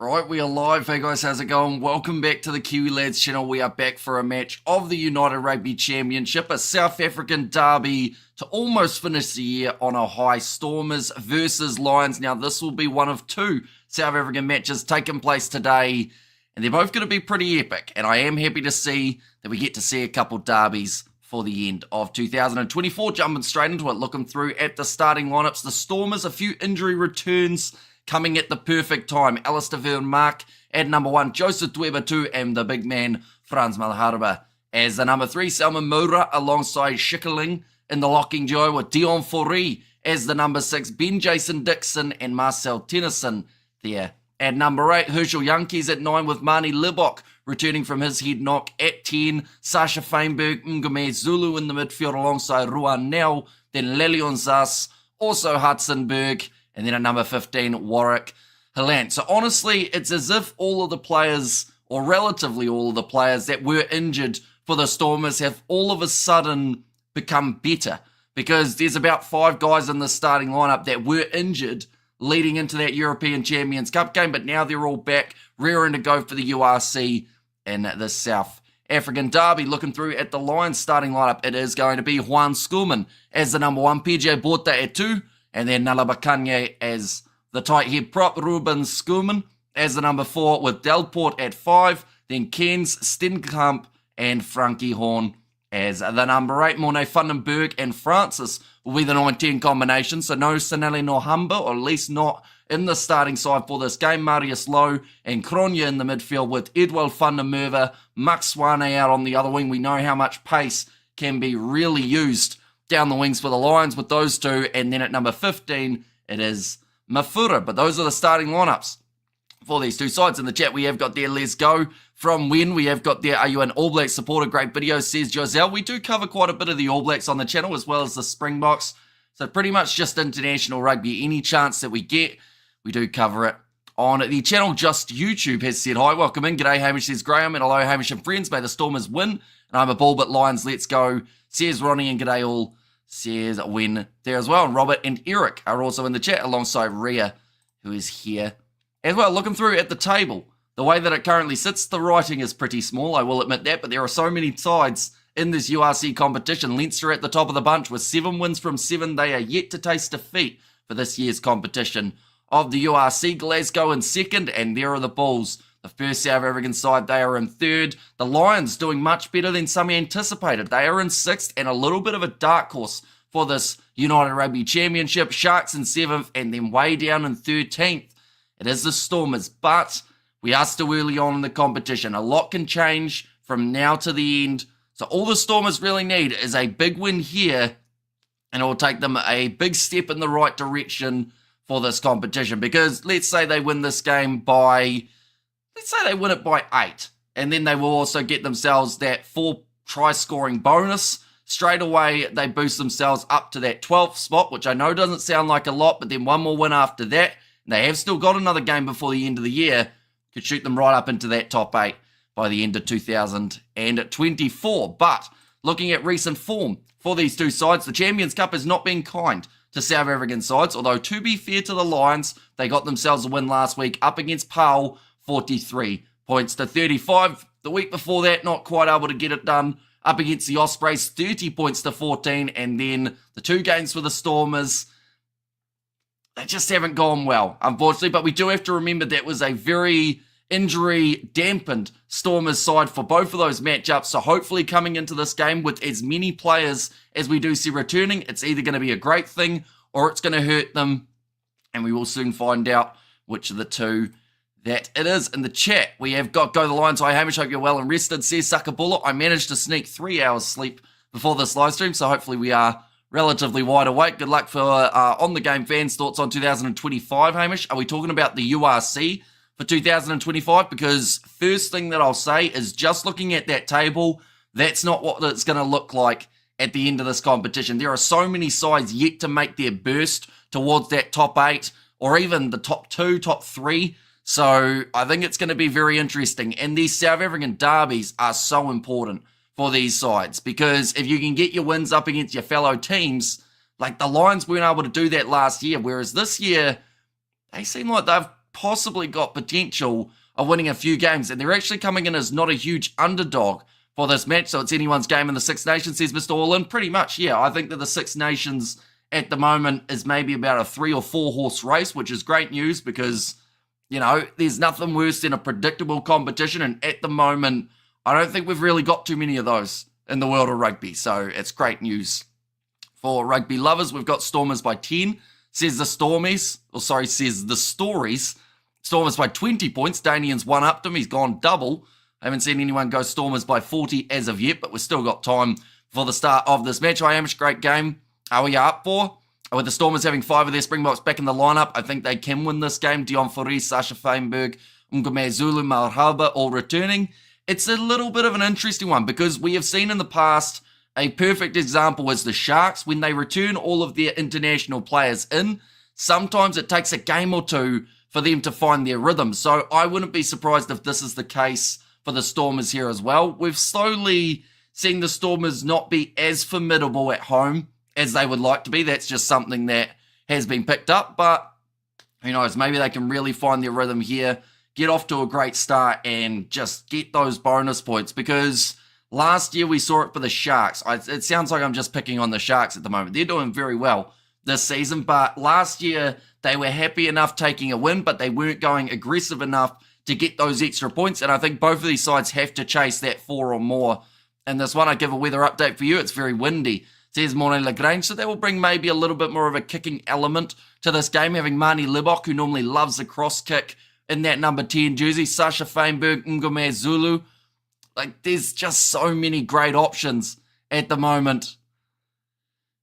Right, we are live. Hey guys, how's it going? Welcome back to the Kiwi Lads channel. We are back for a match of the United Rugby Championship, a South African derby to almost finish the year on a high. Stormers versus Lions. Now, this will be one of two South African matches taking place today, and they're both going to be pretty epic. And I am happy to see that we get to see a couple derbies for the end of 2024. Jumping straight into it, looking through at the starting lineups. The Stormers, a few injury returns coming at the perfect time. Alistair Vermaak at number 1, Joseph Dweba 2, and the big man, Frans Malherbe as the number 3. Salman Moura alongside Schikkeling in the locking duo with Dion Fourie as the number 6. Ben Jason Dixon and Marcel Tennyson there. At number 8, Herschel Yankees at 9 with Mani Libok returning from his head knock. At 10, Sasha Feinberg, Ngome Zulu in the midfield alongside Ruan Nel. Then Lelion Zas, also Hudson Berg. And then at number 15, Warwick Hillant. So honestly, it's as if all of the players, or relatively all of the players that were injured for the Stormers have all of a sudden become better. Because there's about 5 guys in the starting lineup that were injured leading into that European Champions Cup game, but now they're all back, rearing to go for the URC in the South African derby. Looking through at the Lions starting lineup, it is going to be Juan Schoeman as the number 1, PJ Botha at 2, and then Nalabakanye as the tight head prop, Ruben Schoeman as the number 4 with Delport at 5, then Kens, Stenkamp and Frankie Horn as the number 8. Morne Vandenberg and Francis will be the 9-10 combination, so no Sanele Nohamba, or at least not in the starting side for this game. Marius Lowe and Kronya in the midfield with Edwald van der Merwe, Max Swane out on the other wing. We know how much pace can be really used down the wings for the Lions with those two. And then at number 15, it is Mafura. But those are the starting lineups for these two sides. In the chat, we have got there, let's go. From when we have got there, are you an All Blacks supporter? Great video, says Joselle. We do cover quite a bit of the All Blacks on the channel, as well as the Springboks. So pretty much just international rugby. Any chance that we get, we do cover it on the channel. Just YouTube has said hi, welcome in. G'day, Hamish, says Graham. And hello, Hamish and friends. May the Stormers win. And I'm a ball, but Lions, let's go, says Ronnie. And g'day all, says Win there as well. And Robert and Eric are also in the chat alongside Rhea, who is here as well. Looking through at the table, the way that it currently sits, the writing is pretty small, I will admit that, but there are so many sides in this URC competition. Leinster at the top of the bunch with 7 wins from 7. They are yet to taste defeat for this year's competition of the URC. Glasgow in second, and there are the Bulls, the first South African side. They are in third. The Lions doing much better than some anticipated. They are in 6th, and a little bit of a dark horse for this United Rugby Championship. Sharks in 7th, and then way down in 13th. It is the Stormers, but we are still early on in the competition. A lot can change from now to the end. So all the Stormers really need is a big win here, and it will take them a big step in the right direction for this competition. Because let's say they win this game by, let's say they win it by 8, and then they will also get themselves that 4 try scoring bonus. Straight away, they boost themselves up to that 12th spot, which I know doesn't sound like a lot, but then one more win after that. And they have still got another game before the end of the year. Could shoot them right up into that top 8 by the end of 2024. But looking at recent form for these two sides, the Champions Cup has not been kind to South African sides, although to be fair to the Lions, they got themselves a win last week up against Paarl, 43 points to 35. The week before that, not quite able to get it done up against the Ospreys, 30 points to 14. And then the 2 games for the Stormers, they just haven't gone well, unfortunately. But we do have to remember that was a very injury-dampened Stormers side for both of those matchups. So hopefully coming into this game with as many players as we do see returning, it's either going to be a great thing or it's going to hurt them. And we will soon find out which of the two that it is. In the chat, we have got Go the Lions. Hi, Hamish. Hope you're well and rested, says Sakabula. I managed to sneak 3 hours sleep before this live stream, so hopefully we are relatively wide awake. Good luck for On The Game fans' thoughts on 2025, Hamish. Are we talking about the URC for 2025? Because first thing that I'll say is just looking at that table, that's not what it's going to look like at the end of this competition. There are so many sides yet to make their burst towards that top 8 or even the top 2, top 3. So I think it's going to be very interesting. And these South African derbies are so important for these sides, because if you can get your wins up against your fellow teams, like the Lions weren't able to do that last year, whereas this year they seem like they've possibly got potential of winning a few games, and they're actually coming in as not a huge underdog for this match, so it's anyone's game in the Six Nations, says Mr. Orlin. Pretty much, yeah. I think that the Six Nations at the moment is maybe about a 3 or 4 horse race, which is great news because, there's nothing worse than a predictable competition, and at the moment, I don't think we've really got too many of those in the world of rugby, so it's great news. For rugby lovers, we've got Stormers by 10, says the Stories. Stormers by 20 points. Danian's one-upped him. He's gone double. I haven't seen anyone go Stormers by 40 as of yet, but we've still got time for the start of this match. Hamish, great game. Are we up for? With the Stormers having 5 of their Springboks back in the lineup, I think they can win this game. Dion Fourie, Sasha Feinberg, Ngome Zulu, Marhaba all returning. It's a little bit of an interesting one because we have seen in the past a perfect example is the Sharks. When they return all of their international players in, sometimes it takes a game or two for them to find their rhythm. So I wouldn't be surprised if this is the case for the Stormers here as well. We've slowly seen the Stormers not be as formidable at home as they would like to be. That's just something that has been picked up, but who knows, maybe they can really find their rhythm here, get off to a great start and just get those bonus points, because last year we saw it for the Sharks. It sounds like I'm just picking on the Sharks at the moment. They're doing very well this season, but last year they were happy enough taking a win, but they weren't going aggressive enough to get those extra points, and I think both of these sides have to chase that 4 or more. And this one, I give a weather update for you. It's very windy, says Morne Lagrange, so that will bring maybe a little bit more of a kicking element to this game, having Mani Libok, who normally loves the cross kick, in that number 10 jersey, Sasha Feinberg, Ngome Zulu. There's just so many great options at the moment.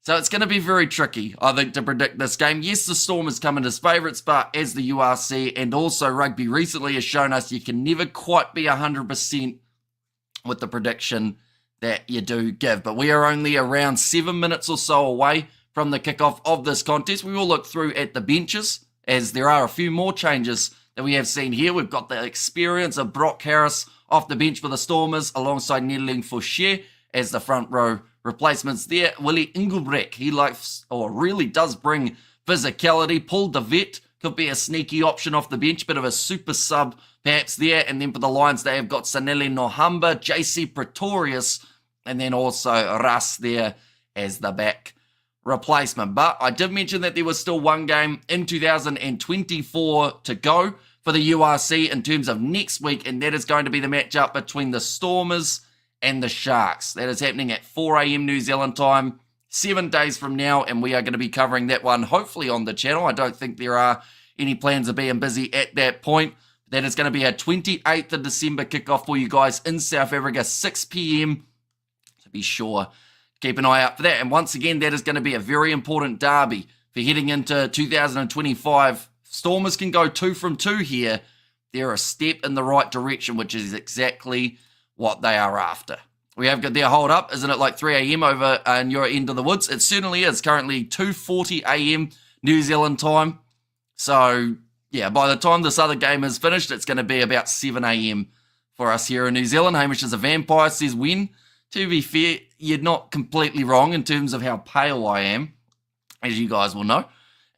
So it's going to be very tricky, I think, to predict this game. Yes, the Stormers come in as favourites, but as the URC and also rugby recently has shown us, you can never quite be 100% with the prediction that you do give. But we are only around 7 minutes or so away from the kickoff of this contest. We will look through at the benches, as there are a few more changes that we have seen here. We've got the experience of Brock Harris off the bench for the Stormers, alongside Nedeling Fouché as the front row replacements there. Willie Engelbrecht, he really does bring physicality. Paul de Vet could be a sneaky option off the bench, bit of a super sub perhaps there. And then for the Lions, they have got Sanele Nohamba, JC Pretorius, and then also Ras there as the back replacement. But I did mention that there was still one game in 2024 to go for the URC in terms of next week, and that is going to be the matchup between the Stormers and the Sharks. That is happening at 4 a.m. New Zealand time, 7 days from now, and we are going to be covering that one hopefully on the channel. I don't think there are any plans of being busy at that point. That is going to be a 28th of December kickoff for you guys in South Africa, 6 p.m. So be sure, keep an eye out for that. And once again, that is going to be a very important derby for heading into 2025. Stormers can go 2 from 2 here. They're a step in the right direction, which is exactly what they are after. We have got their hold up. Isn't it like 3 a.m. over in your end of the woods? It certainly is. Currently 2:40 a.m. New Zealand time. So, yeah, by the time this other game is finished, it's going to be about 7 a.m. for us here in New Zealand. Hamish is a vampire, says when. To be fair, you're not completely wrong in terms of how pale I am, as you guys will know.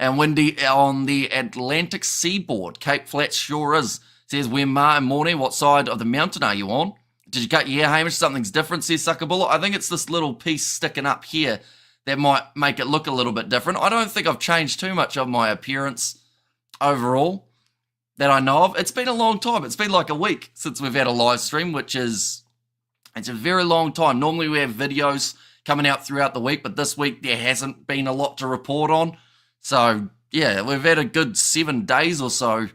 And windy on the Atlantic seaboard. Cape Flats sure is, says when Ma and Morning. What side of the mountain are you on? Did you cut your hair, Hamish? Something's different, says Suckabulla. I think it's this little piece sticking up here that might make it look a little bit different. I don't think I've changed too much of my appearance overall that I know of. It's been a long time. It's been like a week since we've had a live stream, which is, it's a very long time. Normally we have videos coming out throughout the week, but this week there hasn't been a lot to report on. So, yeah, we've had a good 7 days or so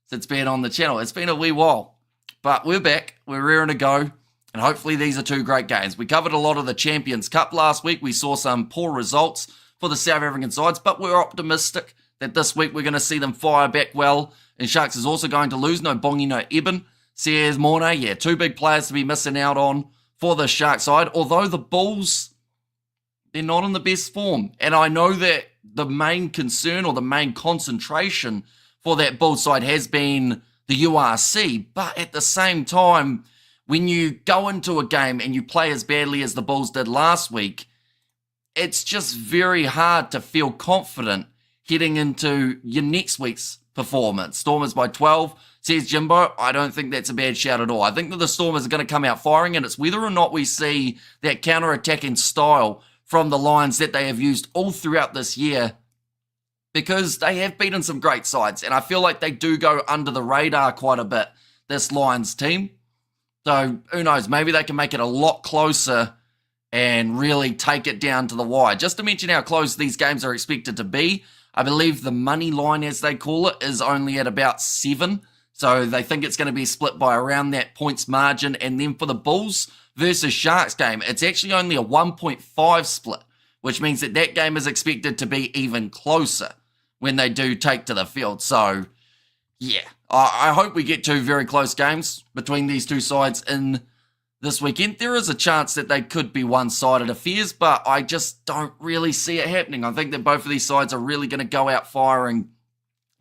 since being on the channel. It's been a wee while. But we're back, we're raring to go, and hopefully these are 2 great games. We covered a lot of the Champions Cup last week. We saw some poor results for the South African sides, but we're optimistic that this week we're going to see them fire back well. And Sharks is also going to lose. No Bongi, no Eben. Says Morne, yeah, 2 big players to be missing out on for the Shark side. Although the Bulls, they're not in the best form. And I know that the main concern or the main concentration for that Bulls side has been the URC, but at the same time, when you go into a game and you play as badly as the Bulls did last week, it's just very hard to feel confident heading into your next week's performance. Stormers by 12, says Jimbo. I don't think that's a bad shout at all. I think that the Stormers are going to come out firing, and it's whether or not we see that counter-attacking style from the Lions that they have used all throughout this year, because they have beaten some great sides, and I feel like they do go under the radar quite a bit, this Lions team. So who knows, maybe they can make it a lot closer and really take it down to the wire. Just to mention how close these games are expected to be, I believe the money line, as they call it, is only at about 7. So they think it's going to be split by around that points margin. And then for the Bulls versus Sharks game, it's actually only a 1.5 split, which means that that game is expected to be even closer when they do take to the field. So, yeah, I hope we get 2 very close games between these two sides in this weekend. There is a chance that they could be one-sided affairs, but I just don't really see it happening. I think that both of these sides are really going to go out firing,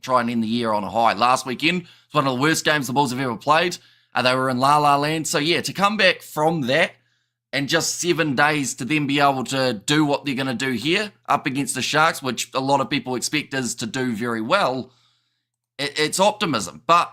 try and end the year on a high. Last weekend was one of the worst games the Bulls have ever played. They were in La La Land. So, yeah, to come back from that and just 7 days to then be able to do what they're going to do here up against the Sharks, which a lot of people expect us to do very well, it's optimism. But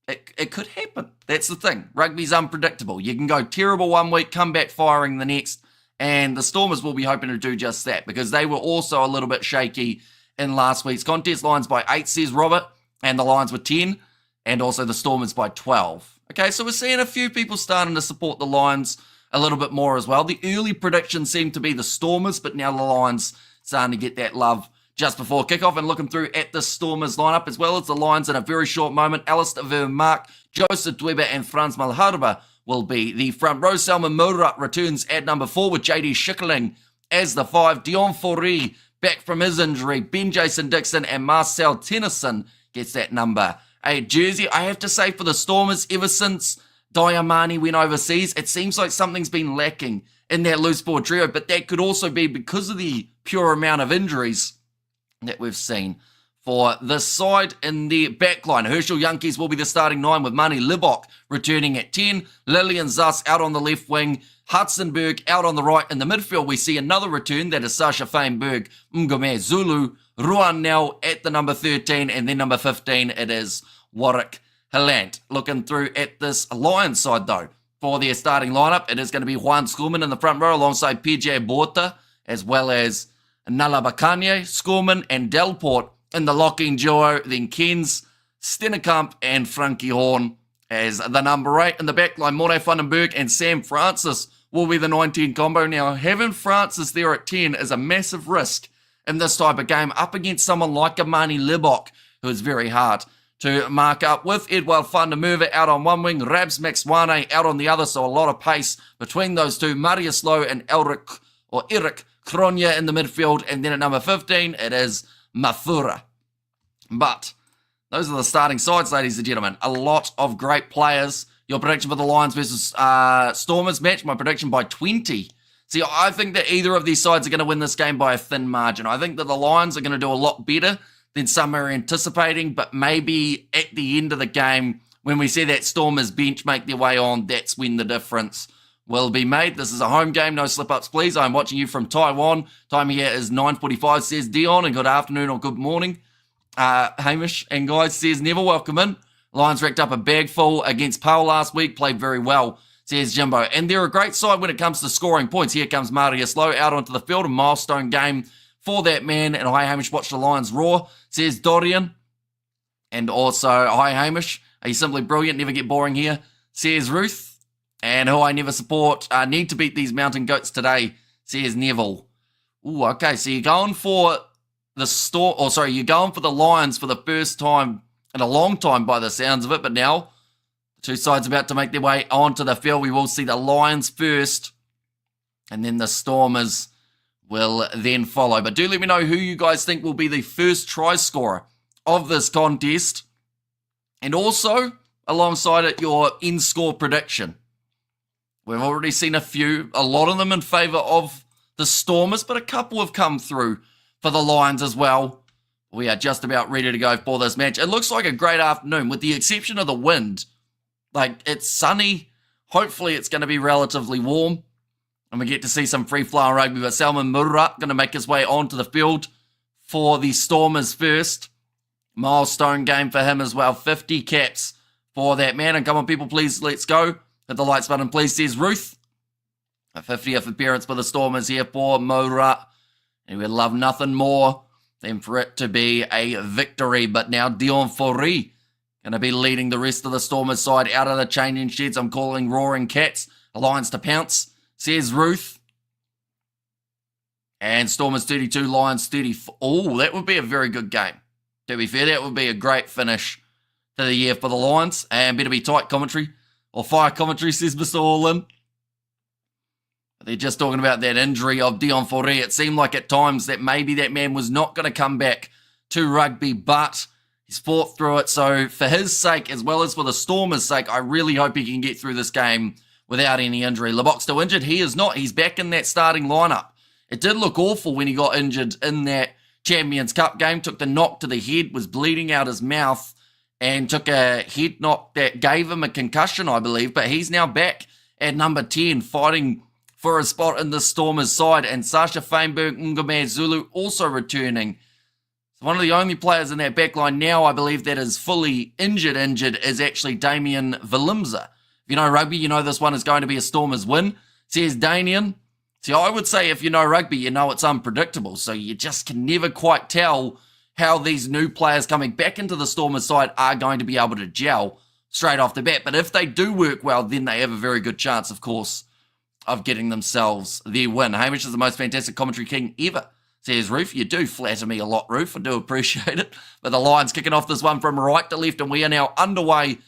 it could happen. That's the thing. Rugby's unpredictable. You can go terrible one week, come back firing the next, and the Stormers will be hoping to do just that, because they were also a little bit shaky in last week's contest. Lions by 8, says Robert, and the Lions were 10, and also the Stormers by 12. Okay, so we're seeing a few people starting to support the Lions a little bit more as well. The early predictions seem to be the Stormers, but now the Lions starting to get that love just before kickoff. And looking through at the Stormers lineup, as well as the Lions in a very short moment, Alistair Vermaak, Joseph Dweber and Franz Malherbe will be the front row. Salman Murat returns at number 4 with JD Schickerling as the 5. Dion Foree back from his injury. Ben Jason Dixon and Marcel Tennyson gets that number 8 jersey. I have to say, for the Stormers, ever since Diamani went overseas, it seems like something's been lacking in that loose ball trio, but that could also be because of the pure amount of injuries that we've seen for this side. In the backline, Herschel Yankees will be the starting 9 with Mani Libok returning at 10, Lillian Zuss out on the left wing, Hudson-Berg out on the right. In the midfield, we see another return, that is Sasha Feinberg, Ngome Zulu, Ruan Nell at the number 13, and then number 15, it is Warwick Hillant. Looking through at this Lions side, though, for their starting lineup, it is going to be Juan Scorman in the front row alongside PJ Borta, as well as Nalabakanye, Scorman, and Delport in the locking duo. Then Kens, Stennekamp, and Frankie Horn as the number 8. In the back line, Morne Vandenberg and Sam Francis will be the 9-10 combo. Now, having Francis there at 10 is a massive risk in this type of game up against someone like Amani Libok, who is very hard to mark up with. Edward van der Merwe out on one wing, Rabs Maxwane out on the other, so a lot of pace between those two. Marius Lowe and Eric Kronya in the midfield, and then at number 15, it is Mafura. But those are the starting sides, ladies and gentlemen. A lot of great players. Your prediction for the Lions versus Stormers match, my prediction by 20. See, I think that either of these sides are going to win this game by a thin margin. I think that the Lions are going to do a lot better than some are anticipating, but maybe at the end of the game, when we see that Stormers bench make their way on, that's when the difference will be made. This is a home game, no slip-ups, please. I'm watching you from Taiwan. Time here is 9:45, says Dion, and good afternoon or good morning. Hamish and guys, says Neville, welcome in. Lions racked up a bag full against Pau last week, played very well, says Jimbo. And they're a great side when it comes to scoring points. Here comes Marius Lowe out onto the field, a milestone game for that man. And hi, Hamish, watch the Lions roar, says Dorian. And also, hi, Hamish, are you simply brilliant, never get boring here, says Ruth. And who I never support, need to beat these mountain goats today, says Neville. Ooh, okay, so you're going for the you're going for the Lions for the first time in a long time by the sounds of it, but now the two sides about to make their way onto the field. We will see the Lions first, and then the Stormers will then follow. But do let me know who you guys think will be the first try scorer of this contest, and also, alongside it, your in-score prediction. We've already seen a lot of them in favour of the Stormers, but a couple have come through for the Lions as well. We are just about ready to go for this match. It looks like a great afternoon, with the exception of the wind. Like, it's sunny. Hopefully it's going to be relatively warm, and we get to see some free-flowing rugby. But Salman Murat going to make his way onto the field for the Stormers first. Milestone game for him as well. 50 caps for that man. And come on, people, please, let's go. Hit the lights button, please, says Ruth. A 50th appearance for the Stormers here for Moura. And we'd love nothing more than for it to be a victory. But now Dion Foree going to be leading the rest of the Stormers side out of the changing sheds. I'm calling Roaring Cats. Lions to pounce, says Ruth. And Stormers 32, Lions 34. Oh, that would be a very good game. To be fair, that would be a great finish to the year for the Lions. And better be tight commentary, or fire commentary, says Mr. Orlin. They're just talking about that injury of Dion Foree. It seemed like at times that maybe that man was not going to come back to rugby, but he's fought through it. So for his sake, as well as for the Stormers' sake, I really hope he can get through this game without any injury. Leboc's still injured. He is not. He's back in that starting lineup. It did look awful when he got injured in that Champions Cup game. Took the knock to the head, was bleeding out his mouth, and took a head knock that gave him a concussion, I believe. But he's now back at number 10, fighting for a spot in the Stormers side. And Sasha Feinberg, Ngome Zulu also returning. So one of the only players in that backline now, I believe, that is fully injured is actually Damien Willemse. If you know rugby, you know this one is going to be a Stormers win, says Damien. See, I would say if you know rugby, you know it's unpredictable. So you just can never quite tell how these new players coming back into the Stormers side are going to be able to gel straight off the bat. But if they do work well, then they have a very good chance, of course, of getting themselves their win. Hamish is the most fantastic commentary king ever, says Roof. You do flatter me a lot, Roof. I do appreciate it. But the Lions kicking off this one from right to left, and we are now underway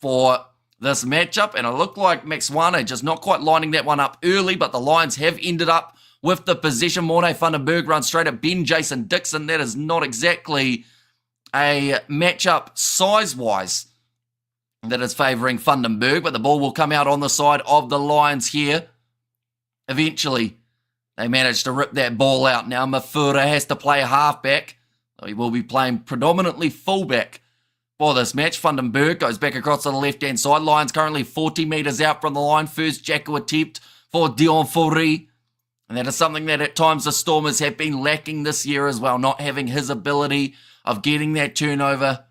for this matchup. And it looked like Maxwane just not quite lining that one up early, but the Lions have ended up with the possession. Morne van den Berg runs straight at Ben Jason Dixon. That is not exactly a matchup size-wise that is favouring van den Berg, but the ball will come out on the side of the Lions here. Eventually, they managed to rip that ball out. Now Mafura has to play halfback. He will be playing predominantly fullback for this match. Van den Berg goes back across to the left-hand side. Lions currently 40 metres out from the line. First Jacko attempt for Dion Foree. And that is something that at times the Stormers have been lacking this year as well, not having his ability of getting that turnover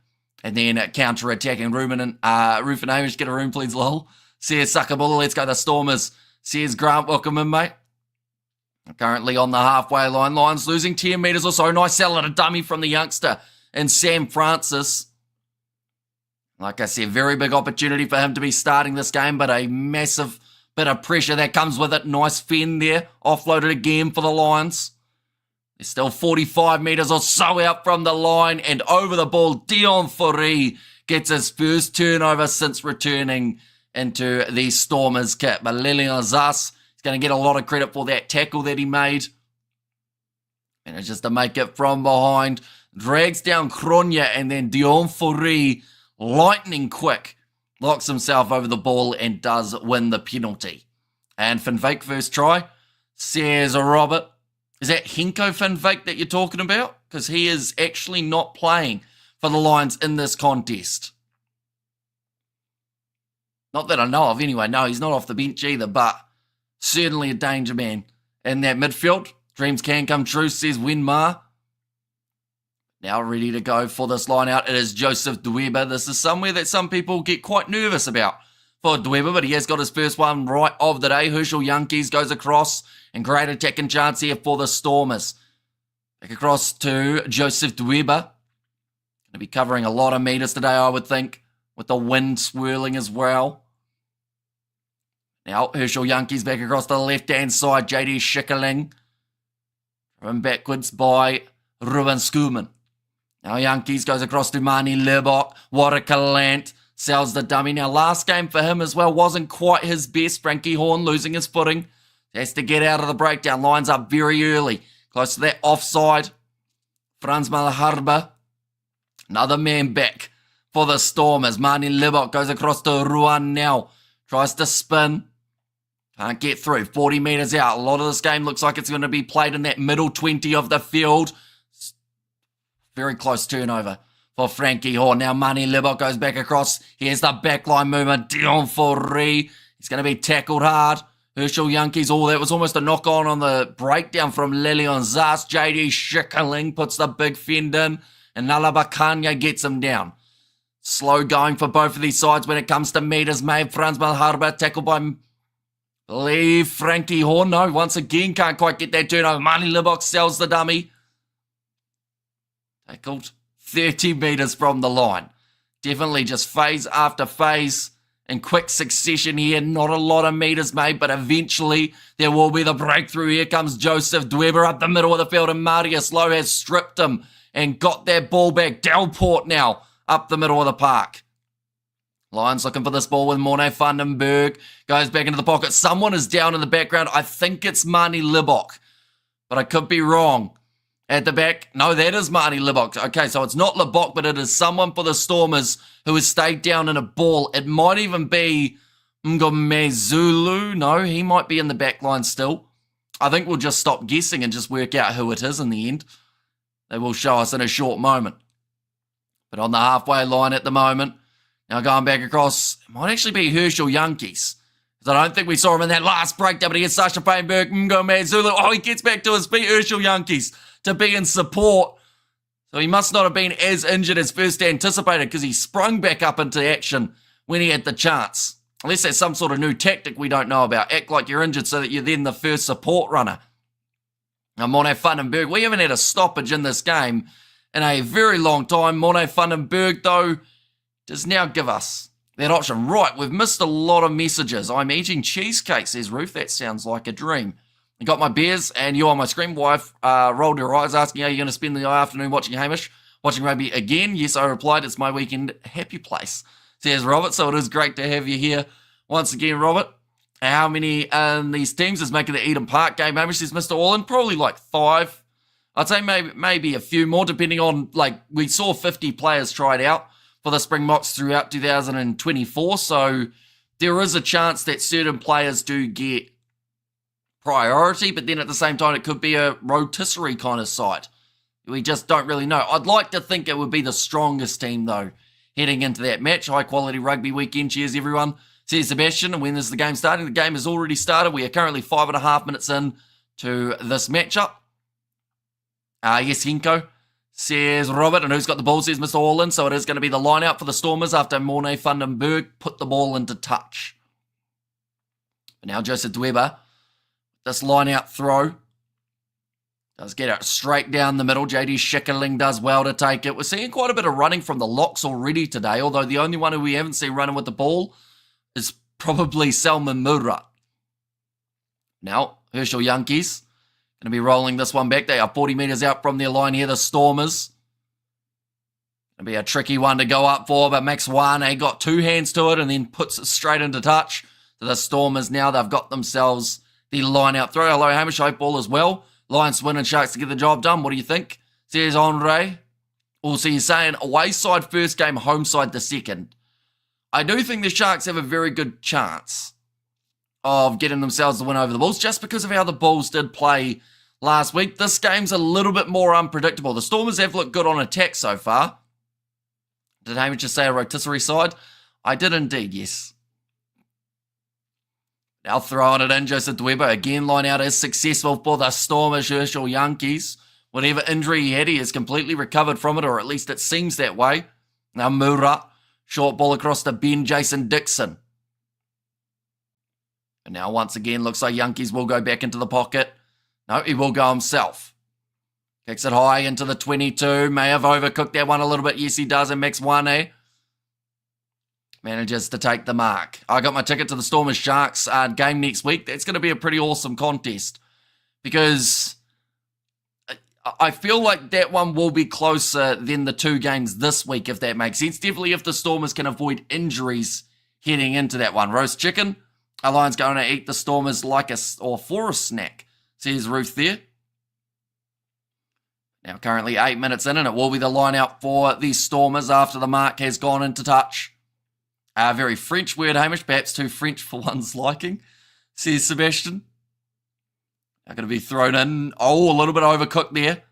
and then counter-attacking. Roof and Hamish, get a room please, lol. Says Sakabulla, let's go the Stormers. Says Grant, welcome in, mate. Currently on the halfway line. Lions losing 10 metres or so. Nice sell at a dummy from the youngster and Sam Francis. Like I said, very big opportunity for him to be starting this game, but a massive bit of pressure that comes with it. Nice fend there. Offloaded again for the Lions. They're still 45 metres or so out from the line, and over the ball, Dion Foree gets his first turnover since returning into the Stormers kit. But Lilian Zas is going to get a lot of credit for that tackle that he made. And it's just to make it from behind. Drags down Kronya, and then Dion Foree, lightning quick, locks himself over the ball and does win the penalty. And Van Wyk first try, says Robert. Is that Henko Van Wyk that you're talking about? Because he is actually not playing for the Lions in this contest. Not that I know of anyway. No, he's not off the bench either, but certainly a danger man in that midfield. Dreams can come true, says Winmar. Now ready to go for this line out. It is Joseph Dweba. This is somewhere that some people get quite nervous about for Dweba, but he has got his first one right of the day. Herschel Yankees goes across, and great attacking chance here for the Stormers. Back across to Joseph Dweba. Going to be covering a lot of metres today, I would think, with the wind swirling as well. Now Herschel Yankees back across to the left-hand side. JD Schickerling. Driven backwards by Ruben Skuman. Now Yankees goes across to Mani Lebok. Warakalant sells the dummy. Now last game for him as well wasn't quite his best. Frankie Horn losing his footing. He has to get out of the breakdown. Lines up very early. Close to that offside. Franz Malaharba. Another man back for the Stormers. Mani Lebok goes across to Ruan now. Tries to spin. Can't get through. 40 metres out. A lot of this game looks like it's going to be played in that middle 20 of the field. Very close turnover for Frankie Horn. Now Mani Lebok goes back across. Here's the backline movement. Dion Foree. He's going to be tackled hard. Herschel Yankees. Oh, that was almost a knock-on the breakdown from Lilian Zas. JD Schickerling puts the big fend in. and Nalabakanya gets him down. Slow going for both of these sides when it comes to meters made. Franz Malharba tackled by believe Frankie Horn. No, once again, can't quite get that turnover. Marnie Libok sells the dummy. Tackled 30 metres from the line. Definitely just phase after phase in quick succession here. Not a lot of metres made, but eventually there will be the breakthrough. Here comes Joseph Dweber up the middle of the field, and Marius Lowe has stripped him and got that ball back. Delport now up the middle of the park. Lions looking for this ball with Morne Vandenberg. Goes back into the pocket. Someone is down in the background. I think it's Marnie Libok, but I could be wrong. At the back, no, that is Marnie Libok. Okay, so it's not Libok, but it is someone for the Stormers who has stayed down in a ball. It might even be Ngomezulu. No, he might be in the back line still. I think we'll just stop guessing and just work out who it is in the end. They will show us in a short moment. But on the halfway line at the moment, now going back across, it might actually be Herschel Yankees. I don't think we saw him in that last breakdown, but against Sasha Painberg, Ngomezulu. Oh, he gets back to his feet, Herschel Yankees, to be in support. So he must not have been as injured as first anticipated, because he sprung back up into action when he had the chance. Unless that's some sort of new tactic we don't know about. Act like you're injured so that you're then the first support runner. Now, Morne Vandenberg, we haven't had a stoppage in this game in a very long time. Morne Vandenberg, though, does now give us that option. Right, we've missed a lot of messages. I'm eating cheesecake, says Ruth. That sounds like a dream. I got my beers and you on my screen. Wife rolled her eyes asking, are you going to spend the afternoon watching Hamish? Watching rugby again? Yes, I replied, it's my weekend happy place, says Robert. So it is great to have you here once again, Robert. How many in these teams is making the Eden Park game? Hamish says Mr. Orland, probably like 5. I'd say maybe a few more, depending on, like, we saw 50 players tried out for the Springboks throughout 2024. So there is a chance that certain players do get priority, but then at the same time, it could be a rotisserie kind of side. We just don't really know. I'd like to think it would be the strongest team, though, heading into that match. High quality rugby weekend. Cheers, everyone, says Sebastian. And when is the game starting? The game has already started. We are currently 5.5 minutes in to this matchup. Yes, Hinko, says Robert. And who's got the ball, says Mr. Orland. So it is going to be the line out for the Stormers after Morne Vandenberg put the ball into touch. But now Joseph Dweber, this line out throw, does get it straight down the middle. JD Schickerling does well to take it. We're seeing quite a bit of running from the locks already today, although the only one who we haven't seen running with the ball is probably Salman Murat. Now, Herschel Yankees going to be rolling this one back. They are 40 metres out from their line here, the Stormers. Going to be a tricky one to go up for, but Max Wane got 2 hands to it and then puts it straight into touch. So the Stormers now, they've got themselves the line out throw. Hello, Hamish, hope all as well. Lions win and Sharks to get the job done. What do you think? Says Andre. Also, you're saying away side first game, home side the second. I do think the Sharks have a very good chance of getting themselves the win over the Bulls, just because of how the Bulls did play last week. This game's a little bit more unpredictable. The Stormers have looked good on attack so far. Did Hamish just say a rotisserie side? I did indeed, yes. Now throwing it in, Joseph Dweber. Again, line out is successful for the Stormers. Herschel Yankees, whatever injury he had, he has completely recovered from it, or at least it seems that way. Now Murat, short ball across to Ben Jason Dixon. And now once again, looks like Yankees will go back into the pocket. No, he will go himself. Kicks it high into the 22. May have overcooked that one a little bit. Yes, he does. And Max Wane manages to take the mark. I got my ticket to the Stormers Sharks game next week. That's going to be a pretty awesome contest, because I feel like that one will be closer than the 2 games this week, if that makes sense. Definitely if the Stormers can avoid injuries heading into that one. Roast chicken. Our Lions going to eat the Stormers like or for a snack, says Ruth there. Now currently 8 minutes in, and it will be the line out for the Stormers after the mark has gone into touch. A very French word, Hamish, perhaps too French for one's liking, says Sebastian. Now going to be thrown in. Oh, a little bit overcooked there.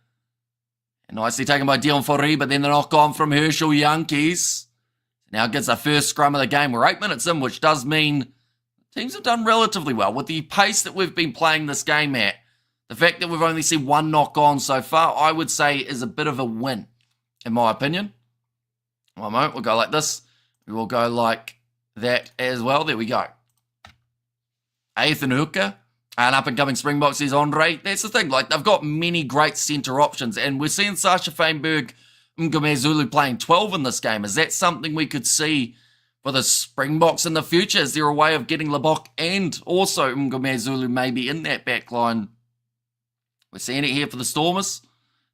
And nicely taken by Dion Fori, but then the knock on from Herschel Yankees. Now gets the first scrum of the game. We're 8 minutes in, which does mean teams have done relatively well. With the pace that we've been playing this game at, the fact that we've only seen 1 knock on so far, I would say is a bit of a win. in my opinion. One moment, we'll go like this. We will go like that as well. There we go. Ethan Hooker, an up-and-coming Springboks is Andre. That's the thing, like, they've got many great centre options, and we're seeing Sasha Feinberg, Mngomezulu playing 12 in this game. Is that something we could see for the Springboks in the future? Is there a way of getting Lebok and also Mngomezulu maybe in that back line? We're seeing it here for the Stormers,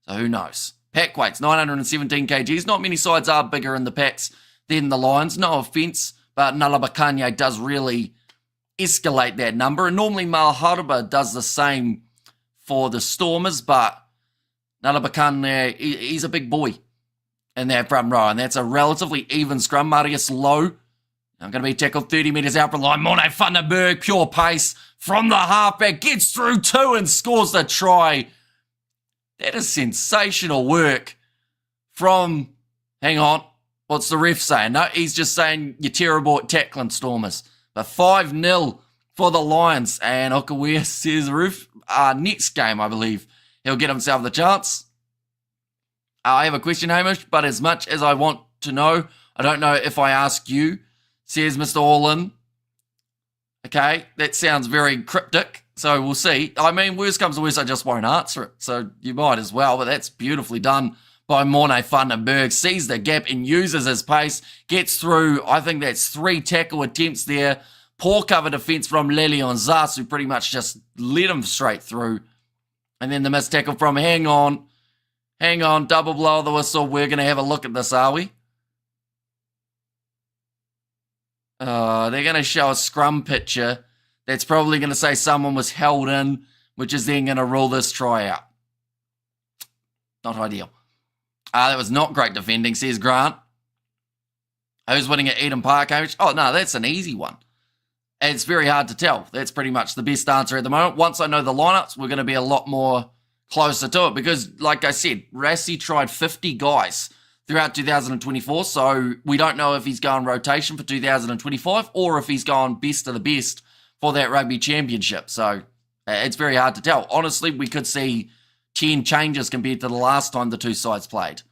so who knows? Pack weights, 917 kgs. Not many sides are bigger in the packs than the Lions. No offence, but Nalabakanye does really escalate that number. And normally Malharba does the same for the Stormers, but Nalabakanye, he's a big boy in that front row. And that's a relatively even scrum. Marius Lowe, I'm going to be tackled 30 metres out from the line. Mone Vandenberg, pure pace from the halfback, gets through two and scores the try. That is sensational work from, hang on, what's the ref saying? No, he's just saying you're terrible at tackling, Stormers. But 5-0 for the Lions. And Okawea says ref, next game, I believe, he'll get himself the chance. I have a question, Hamish, but as much as I want to know, I don't know if I ask you, says Mr. Orlin. Okay, that sounds very cryptic, so we'll see. I mean, worst comes to worst, I just won't answer it, so you might as well, but that's beautifully done by Mone Vandenberg. Sees the gap and uses his pace, gets through, I think that's 3 tackle attempts there. Poor cover defense from Lelion Zas, who pretty much just led him straight through. And then the missed tackle from hang on, double blow of the whistle. We're going to have a look at this, are we? They're going to show a scrum picture that's probably going to say someone was held in, which is then going to rule this try out. Not ideal. That was not great defending, says Grant. Who's winning at Eden Park, Hamish? Oh, no, that's an easy one. It's very hard to tell. That's pretty much the best answer at the moment. Once I know the lineups, we're going to be a lot more closer to it because, like I said, Rassi tried 50 guys throughout 2024, so we don't know if he's going rotation for 2025 or if he's going best of the best for that Rugby Championship. So it's very hard to tell. Honestly, we could see 10 changes compared to the last time the two sides played.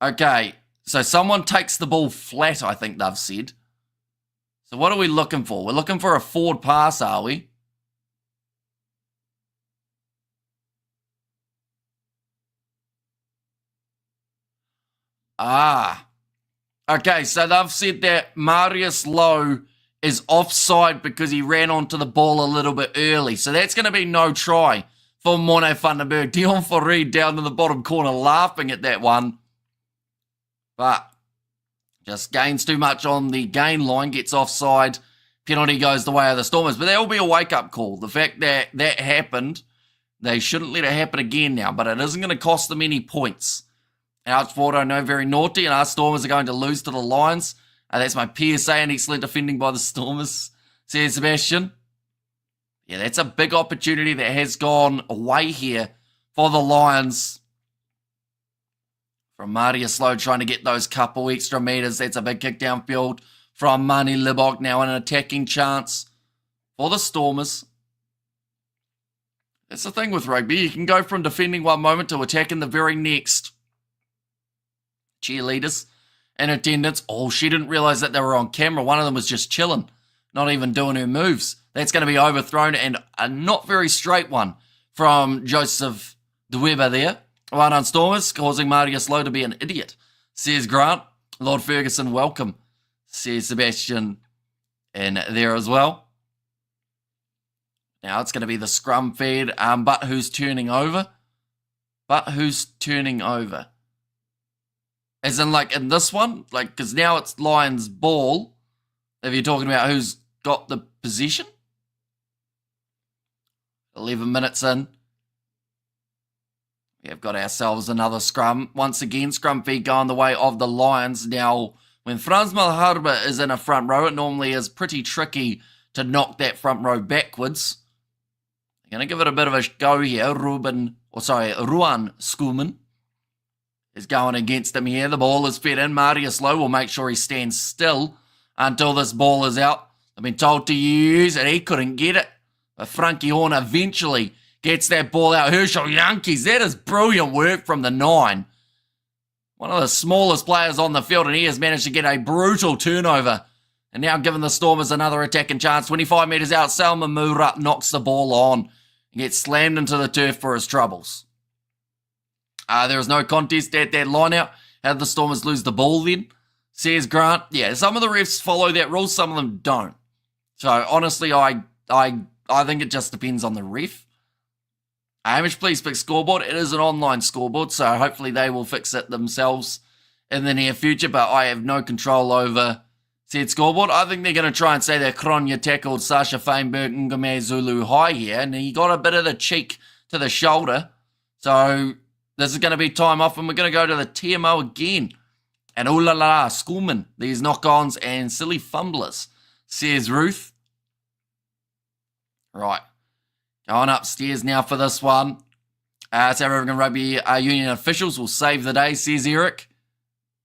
Okay, so someone takes the ball flat, I think they've said. So what are we looking for? We're looking for a forward pass, are we? Okay, so they've said that Marius Lowe is offside because he ran onto the ball a little bit early. So that's going to be no try for Mone Vandenberg. Dion Farid down in the bottom corner laughing at that one. But just gains too much on the gain line, gets offside. Penalty goes the way of the Stormers. But that will be a wake-up call. The fact that that happened, they shouldn't let it happen again now. But it isn't going to cost them any points. Ouch Ford, I know, very naughty. And our Stormers are going to lose to the Lions. That's my PSA and excellent defending by the Stormers, says Sebastian. Yeah, that's a big opportunity that has gone away here for the Lions. From Marius Lowe trying to get those couple extra metres. That's a big kick downfield from Mani Libok. Now an attacking chance for the Stormers. That's the thing with rugby. You can go from defending one moment to attacking the very next. Cheerleaders in attendance. Oh, she didn't realise that they were on camera. One of them was just chilling, not even doing her moves. That's going to be overthrown, and a not very straight one from Joseph De Weber there. One on Stormers, causing Marius Lowe to be an idiot, says Grant. Lord Ferguson, welcome, says Sebastian in there as well. Now it's going to be the scrum feed, but who's turning over? As in, like, in this one? Like, because now it's Lions ball. If you're talking about who's got the possession. 11 minutes in. We have got ourselves another scrum. Once again, scrum feed going the way of the Lions. Now, when Franz Malharba is in a front row, it normally is pretty tricky to knock that front row backwards. I'm going to give it a bit of a go here. Ruan Schoolman is going against him here. The ball is fed in. Marius Lowe will make sure he stands still until this ball is out. I've been told to use it. He couldn't get it. But Frankie Horn eventually Gets that ball out. Herschel Yankees, that is brilliant work from the 9. One of the smallest players on the field, and he has managed to get a brutal turnover. And now giving the Stormers another attacking chance. 25 metres out, Salman Murat knocks the ball on and gets slammed into the turf for his troubles. There is no contest at that line out. How did the Stormers lose the ball then? Says Grant. Yeah, some of the refs follow that rule, some of them don't. So honestly, I think it just depends on the ref. Hamish, please fix scoreboard. It is an online scoreboard, so hopefully they will fix it themselves in the near future, but I have no control over said scoreboard. I think they're going to try and say that Kronya tackled Sasha Feinberg Ngome Zulu high here, and he got a bit of the cheek to the shoulder. So this is going to be time off, and we're going to go to the TMO again. And ooh la la, Schoolman, these knock-ons and silly fumblers, says Ruth. Right. Going upstairs now for this one. South African Rugby Union officials will save the day, says Eric.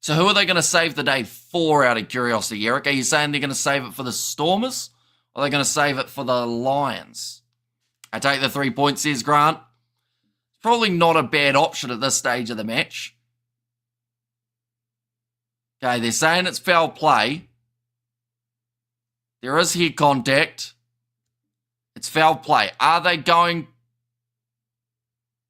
So who are they going to save the day for, out of curiosity, Eric? Are you saying they're going to save it for the Stormers? Or are they going to save it for the Lions? I take the 3 points, says Grant. Probably not a bad option at this stage of the match. Okay, they're saying it's foul play. There is head contact. It's foul play. Are they going...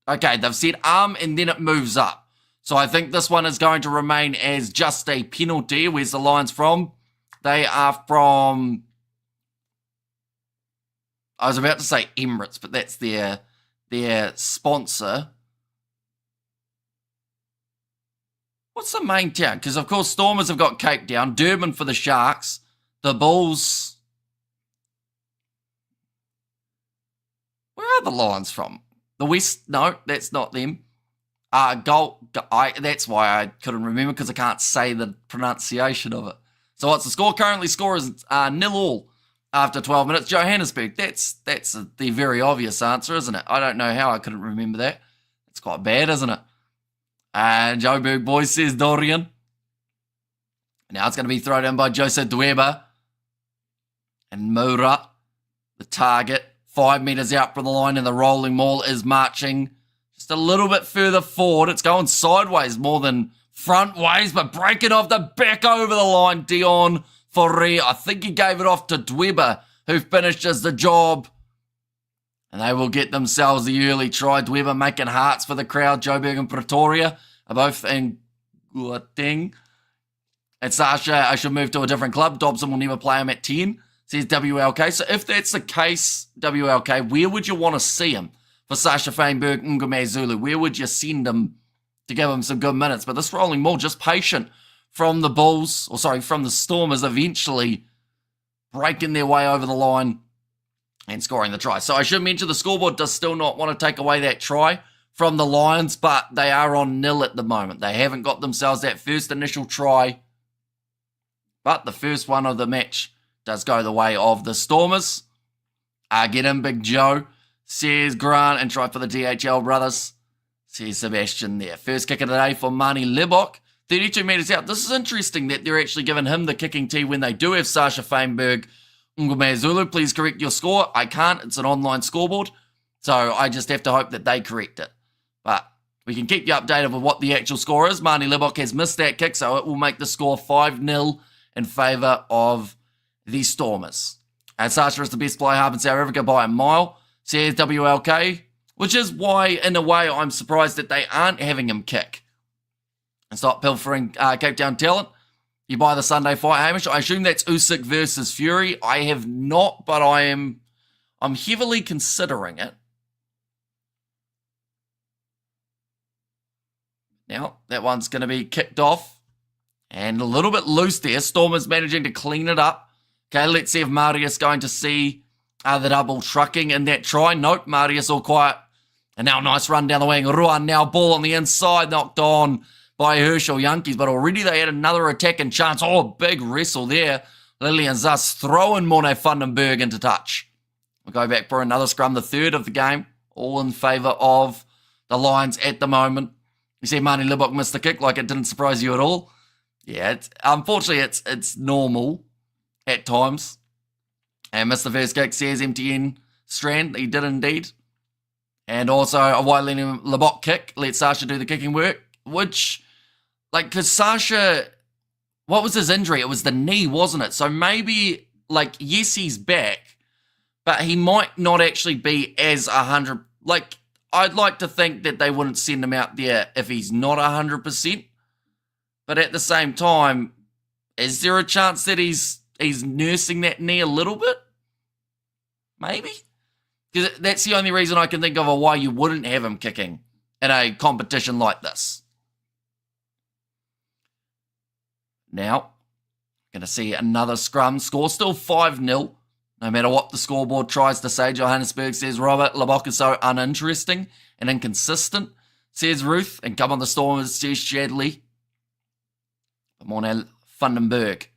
Okay, they've said arm and then it moves up. So I think this one is going to remain as just a penalty. Where's the Lions from? They are from... I was about to say Emirates, but that's their sponsor. What's the main town? Because, of course, Stormers have got Cape Town. Durban for the Sharks. The Bulls... Where are the Lions from? The West? No, that's not them. That's why I couldn't remember, because I can't say the pronunciation of it. So what's the score? Currently score is 0-0 after 12 minutes. Johannesburg, that's the very obvious answer, isn't it? I don't know how I couldn't remember that. It's quite bad, isn't it? And Joburg boys, says Dorian. Now it's going to be thrown in by Joseph Dweba. And Murat, the target. 5 metres out from the line, and the rolling maul is marching just a little bit further forward. It's going sideways more than front ways, but breaking off the back over the line. Dion Forre, I think he gave it off to Dweba, who finishes the job. And they will get themselves the early try. Dweba making hearts for the crowd. Joburg and Pretoria are both in Gauteng. And Sasha, I should move to a different club. Dobson will never play him at 10. Says WLK. So if that's the case, WLK, where would you want to see him? For Sasha Feinberg, Ngome Zulu, where would you send him to give him some good minutes? But this rolling maul, just patient from the Bulls, from the Stormers, eventually breaking their way over the line and scoring the try. So I should mention the scoreboard does still not want to take away that try from the Lions, but they are on 0 at the moment. They haven't got themselves that first initial try, but the first one of the match does go the way of the Stormers. Get in, Big Joe, says Grant, and try for the DHL brothers, says Sebastian there. First kick of the day for Mani Libok, 32 metres out. This is interesting that they're actually giving him the kicking tee when they do have Sasha Feinberg, Ngome Zulu. Please correct your score. I can't. It's an online scoreboard, so I just have to hope that they correct it. But we can keep you updated with what the actual score is. Mani Libok has missed that kick, so it will make the score 5-0 in favour of the Stormers. And Sasha is the best fly half in South Africa by a mile, says WLK, which is why, in a way, I'm surprised that they aren't having him kick. And stop pilfering Cape Town talent. You buy the Sunday fight, Hamish. I assume that's Usyk versus Fury. I have not, but I'm heavily considering it. Now, that one's going to be kicked off. And a little bit loose there. Stormers managing to clean it up. Okay, let's see if Marius going to see the double trucking in that try. Nope, Marius all quiet. And now nice run down the wing. Ruan now ball on the inside, knocked on by Herschel Yankees. But already they had another attacking chance. Oh, big wrestle there. Lillian Zuss throwing Morne Vandenberg into touch. We'll go back for another scrum, the third of the game. All in favour of the Lions at the moment. You see Mani Libok missed the kick like it didn't surprise you at all. Yeah, unfortunately it's normal at times. And missed the first kick, says MTN Strand. He did indeed. And also a wide leaning Labok kick. Let Sasha do the kicking work. Which, like, because Sasha, what was his injury? It was the knee, wasn't it? So maybe, like, yes, he's back, but he might not actually be as 100. Like, I'd like to think that they wouldn't send him out there if he's not 100%. But at the same time, is there a chance that he's nursing that knee a little bit? Maybe? Because that's the only reason I can think of why you wouldn't have him kicking in a competition like this. Now, going to see another scrum. Score still 5-0. No matter what the scoreboard tries to say. Johannesburg says Robert Labok is so uninteresting and inconsistent, says Ruth. And come on the Stormers, says Shadley. Come on, Vandenberg.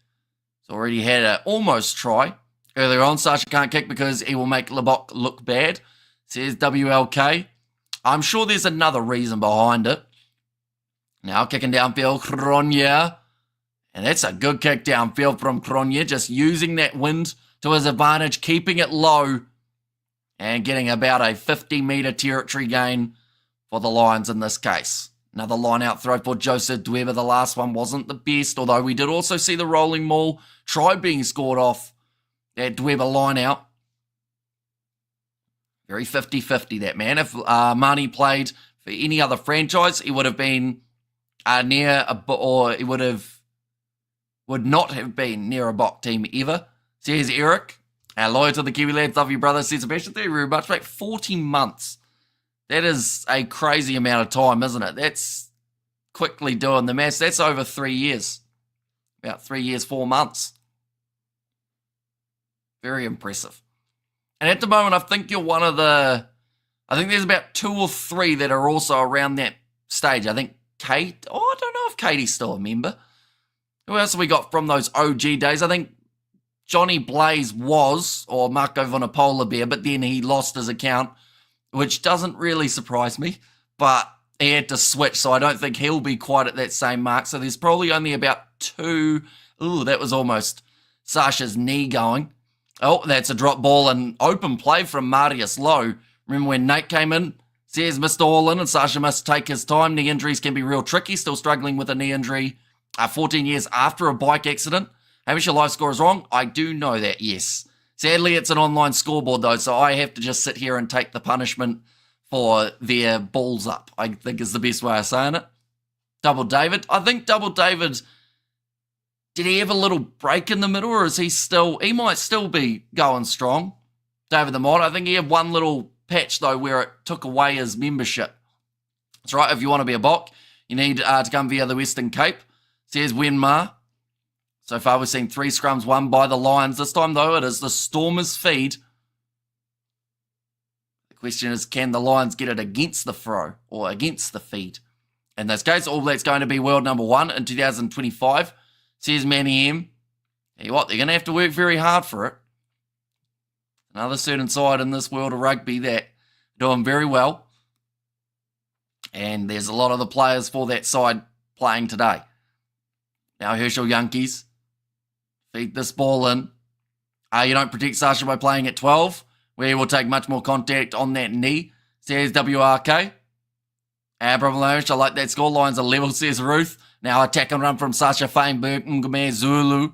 He's already had an almost try. Earlier on, Sasha can't kick because he will make Labok look bad, says WLK. I'm sure there's another reason behind it. Now kicking downfield, Cronje. And that's a good kick downfield from Cronje, just using that wind to his advantage, keeping it low, and getting about a 50-metre territory gain for the Lions in this case. Another line-out throw for Joseph Dweber. The last one wasn't the best, although we did also see the rolling maul try being scored off that Dweber line-out. Very 50-50, that man. If Marnie played for any other franchise, he would have been he would not have been near a Bok team ever. Says Eric. Loyal to the Kiwi lads. Love you, brother. Says Sebastian. Thank you very much, mate. 40 months. That is a crazy amount of time, isn't it? That's quickly doing the maths. That's over 3 years. About 3 years, 4 months. Very impressive. And at the moment, I think you're one of the... I think there's about 2 or 3 that are also around that stage. I think Kate... Oh, I don't know if Katie's still a member. Who else have we got from those OG days? I think Johnny Blaze was, or Marco Vanapola Bear, but then he lost his account, which doesn't really surprise me. But he had to switch, so I don't think he'll be quite at that same mark. So there's probably only about 2. Ooh, that was almost Sasha's knee going. Oh, that's a drop ball and open play from Marius Lowe. Remember when Nate came in? Says Mr. All-In and Sasha must take his time. Knee injuries can be real tricky. Still struggling with a knee injury 14 years after a bike accident. Hamish, your live score is wrong. I do know that, yes. Sadly, it's an online scoreboard, though, so I have to just sit here and take the punishment for their balls up, I think is the best way of saying it. Double David. I think Double David, did he have a little break in the middle, or is he might still be going strong. David the Mod, I think he had one little patch, though, where it took away his membership. That's right, if you want to be a Bok, you need to come via the Western Cape. Says Wenmar. So far, we've seen 3 scrums won by the Lions. This time, though, it is the Stormers' feed. The question is, can the Lions get it against the throw or against the feed? In this case, All Blacks going to be world number 1 in 2025. Says Manny M. Tell you what, they're going to have to work very hard for it. Another certain side in this world of rugby that are doing very well. And there's a lot of the players for that side playing today. Now Herschel Yankees. Feed this ball in. You don't protect Sasha by playing at 12, where he will take much more contact on that knee, says WRK. Abramovich, I like that score. Lions are level, says Ruth. Now attack and run from Sasha Feinberg, Ngame Zulu.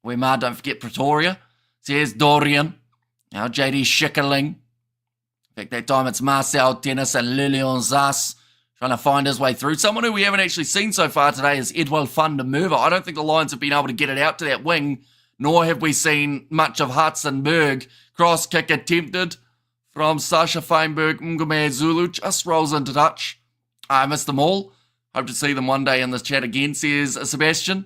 Wemar, don't forget Pretoria, says Dorian. Now JD Schickerling. In fact, that time it's Marcel Tennis and Lilian Zas trying to find his way through. Someone who we haven't actually seen so far today is Edwell van der Merwe. I don't think the Lions have been able to get it out to that wing, nor have we seen much of Hudson-Berg. Cross kick attempted from Sasha Feinberg. Ngame Zulu just rolls into touch. I missed them all. Hope to see them one day in this chat again, says Sebastian.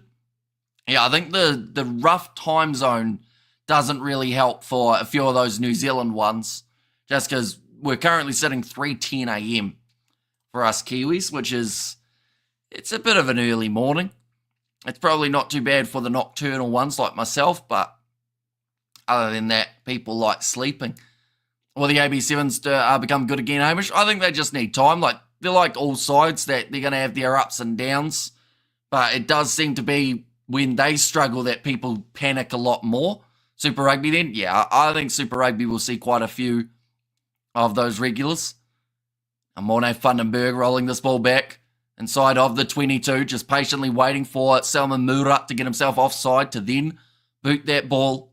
Yeah, I think the rough time zone doesn't really help for a few of those New Zealand ones, just because we're currently sitting 3:10 a.m. for us Kiwis, which is, it's a bit of an early morning. It's probably not too bad for the nocturnal ones like myself, but other than that, people like sleeping. Will the AB7s become good again, Hamish? I think they just need time. Like, they're like all sides, that they're going to have their ups and downs, but it does seem to be when they struggle that people panic a lot more. Super Rugby then? Yeah, I think Super Rugby will see quite a few of those regulars. Morne Vandenberg rolling this ball back inside of the 22, just patiently waiting for Salman Murat to get himself offside to then boot that ball.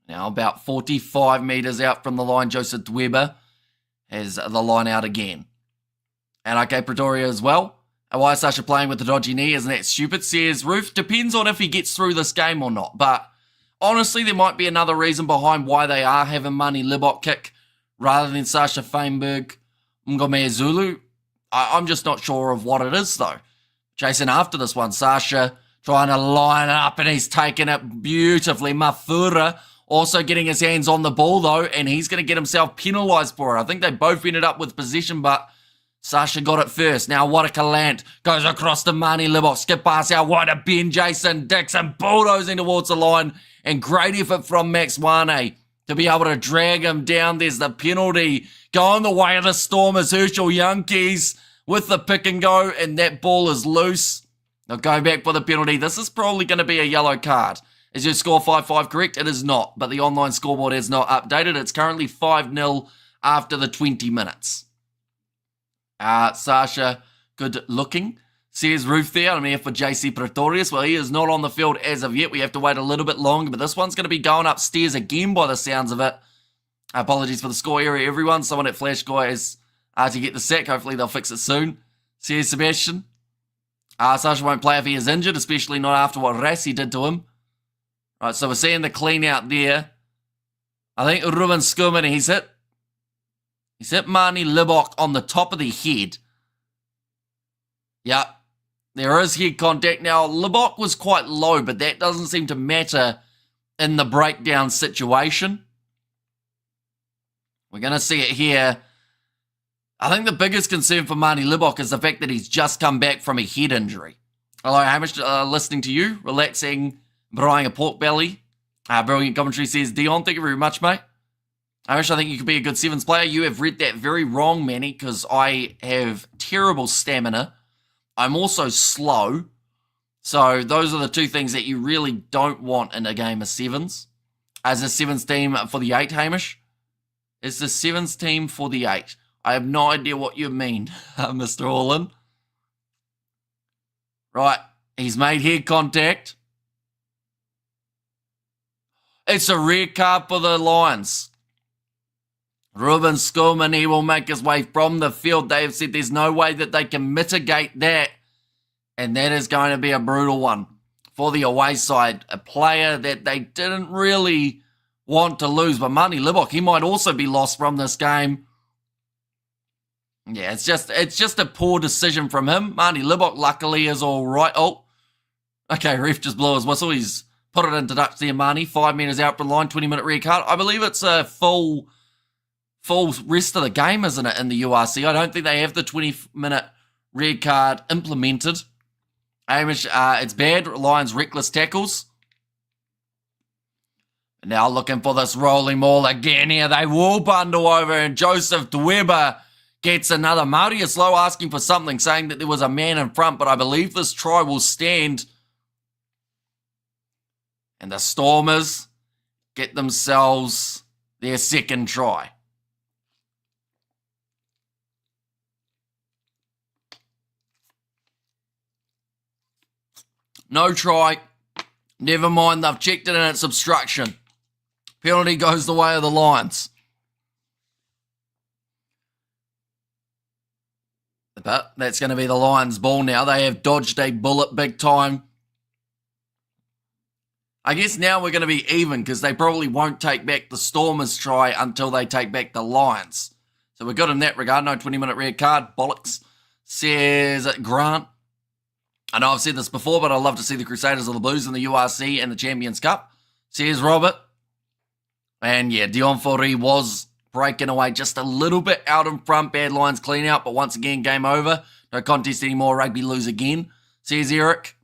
Now about 45 metres out from the line, Joseph Dweber has the line out again. And okay, Pretoria as well. And why is Sasha playing with the dodgy knee? Isn't that stupid? Says Roof. Depends on if he gets through this game or not. But honestly, there might be another reason behind why they are having Mani Libok kick rather than Sasha Feinberg, Ngome Zulu. I'm just not sure of what it is, though. Chasing after this one, Sasha trying to line up, and he's taking it beautifully. Mafura also getting his hands on the ball, though, and he's going to get himself penalised for it. I think they both ended up with possession, but Sasha got it first. Now, what a Kalant goes across to Mani Libok. Skip pass out wide to Ben Jason Dixon, bulldozing towards the line, and great effort from Max Wane to be able to drag him down. There's the penalty going the way of the Stormers. Herschel Yankees with the pick and go, and that ball is loose. They'll go back for the penalty. This is probably going to be a yellow card. Is your score 5-5 correct? It is not, but the online scoreboard is not updated. It's currently 5-0 after the 20 minutes. Sasha, good looking. Says Roof there. I'm here for JC Pretorius. Well, he is not on the field as of yet. We have to wait a little bit longer, but this one's going to be going upstairs again by the sounds of it. Apologies for the score area, everyone. Someone at Flash Guys to get the sack. Hopefully they'll fix it soon. Says Sebastian. Sasha won't play if he is injured, especially not after what Rassi did to him. Right, so we're seeing the clean out there. I think Ruben Schumann, he's hit Mani Libok on the top of the head. Yep. There is head contact. Now, Libok was quite low, but that doesn't seem to matter in the breakdown situation. We're going to see it here. I think the biggest concern for Mani Libok is the fact that he's just come back from a head injury. Hello, Hamish, listening to you, relaxing, frying a pork belly. Brilliant commentary, says Dion. Thank you very much, mate. Hamish, I think you could be a good sevens player. You have read that very wrong, Manny, because I have terrible stamina. I'm also slow. So those are the two things that you really don't want in a game of sevens. As a sevens team for the 8, Hamish? It's the sevens team for the 8. I have no idea what you mean, Mr. Orlin. Right, he's made head contact. It's a red card for the Lions. Ruben Schumann, he will make his way from the field. They have said there's no way that they can mitigate that. And that is going to be a brutal one for the away side. A player that they didn't really want to lose. But Mani Libok, he might also be lost from this game. Yeah, it's just a poor decision from him. Mani Libok, luckily, is all right. Oh, okay, ref just blew his whistle. He's put it into Dutch there, Mani. 5 metres out from the line, 20-minute red card. I believe it's a full rest of the game, isn't it, in the URC? I don't think they have the 20-minute red card implemented. Hamish, it's bad. Lions reckless tackles. Now looking for this rolling maul again here. They will bundle over, and Joseph Dweber gets another. Marius Lowe asking for something, saying that there was a man in front, but I believe this try will stand. And the Stormers get themselves their second try. No try. Never mind, they've checked it and it's obstruction. Penalty goes the way of the Lions. But that's going to be the Lions' ball now. They have dodged a bullet big time. I guess now we're going to be even because they probably won't take back the Stormers try until they take back the Lions. So we're good in that regard. No 20-minute red card. Bollocks. Says Grant. I know I've said this before, but I'd love to see the Crusaders or the Blues in the URC and the Champions Cup. Says Robert. And yeah, Dion Fori was breaking away just a little bit out in front. Bad Lions clean out, but once again, game over. No contest anymore. Rugby lose again. Says Eric.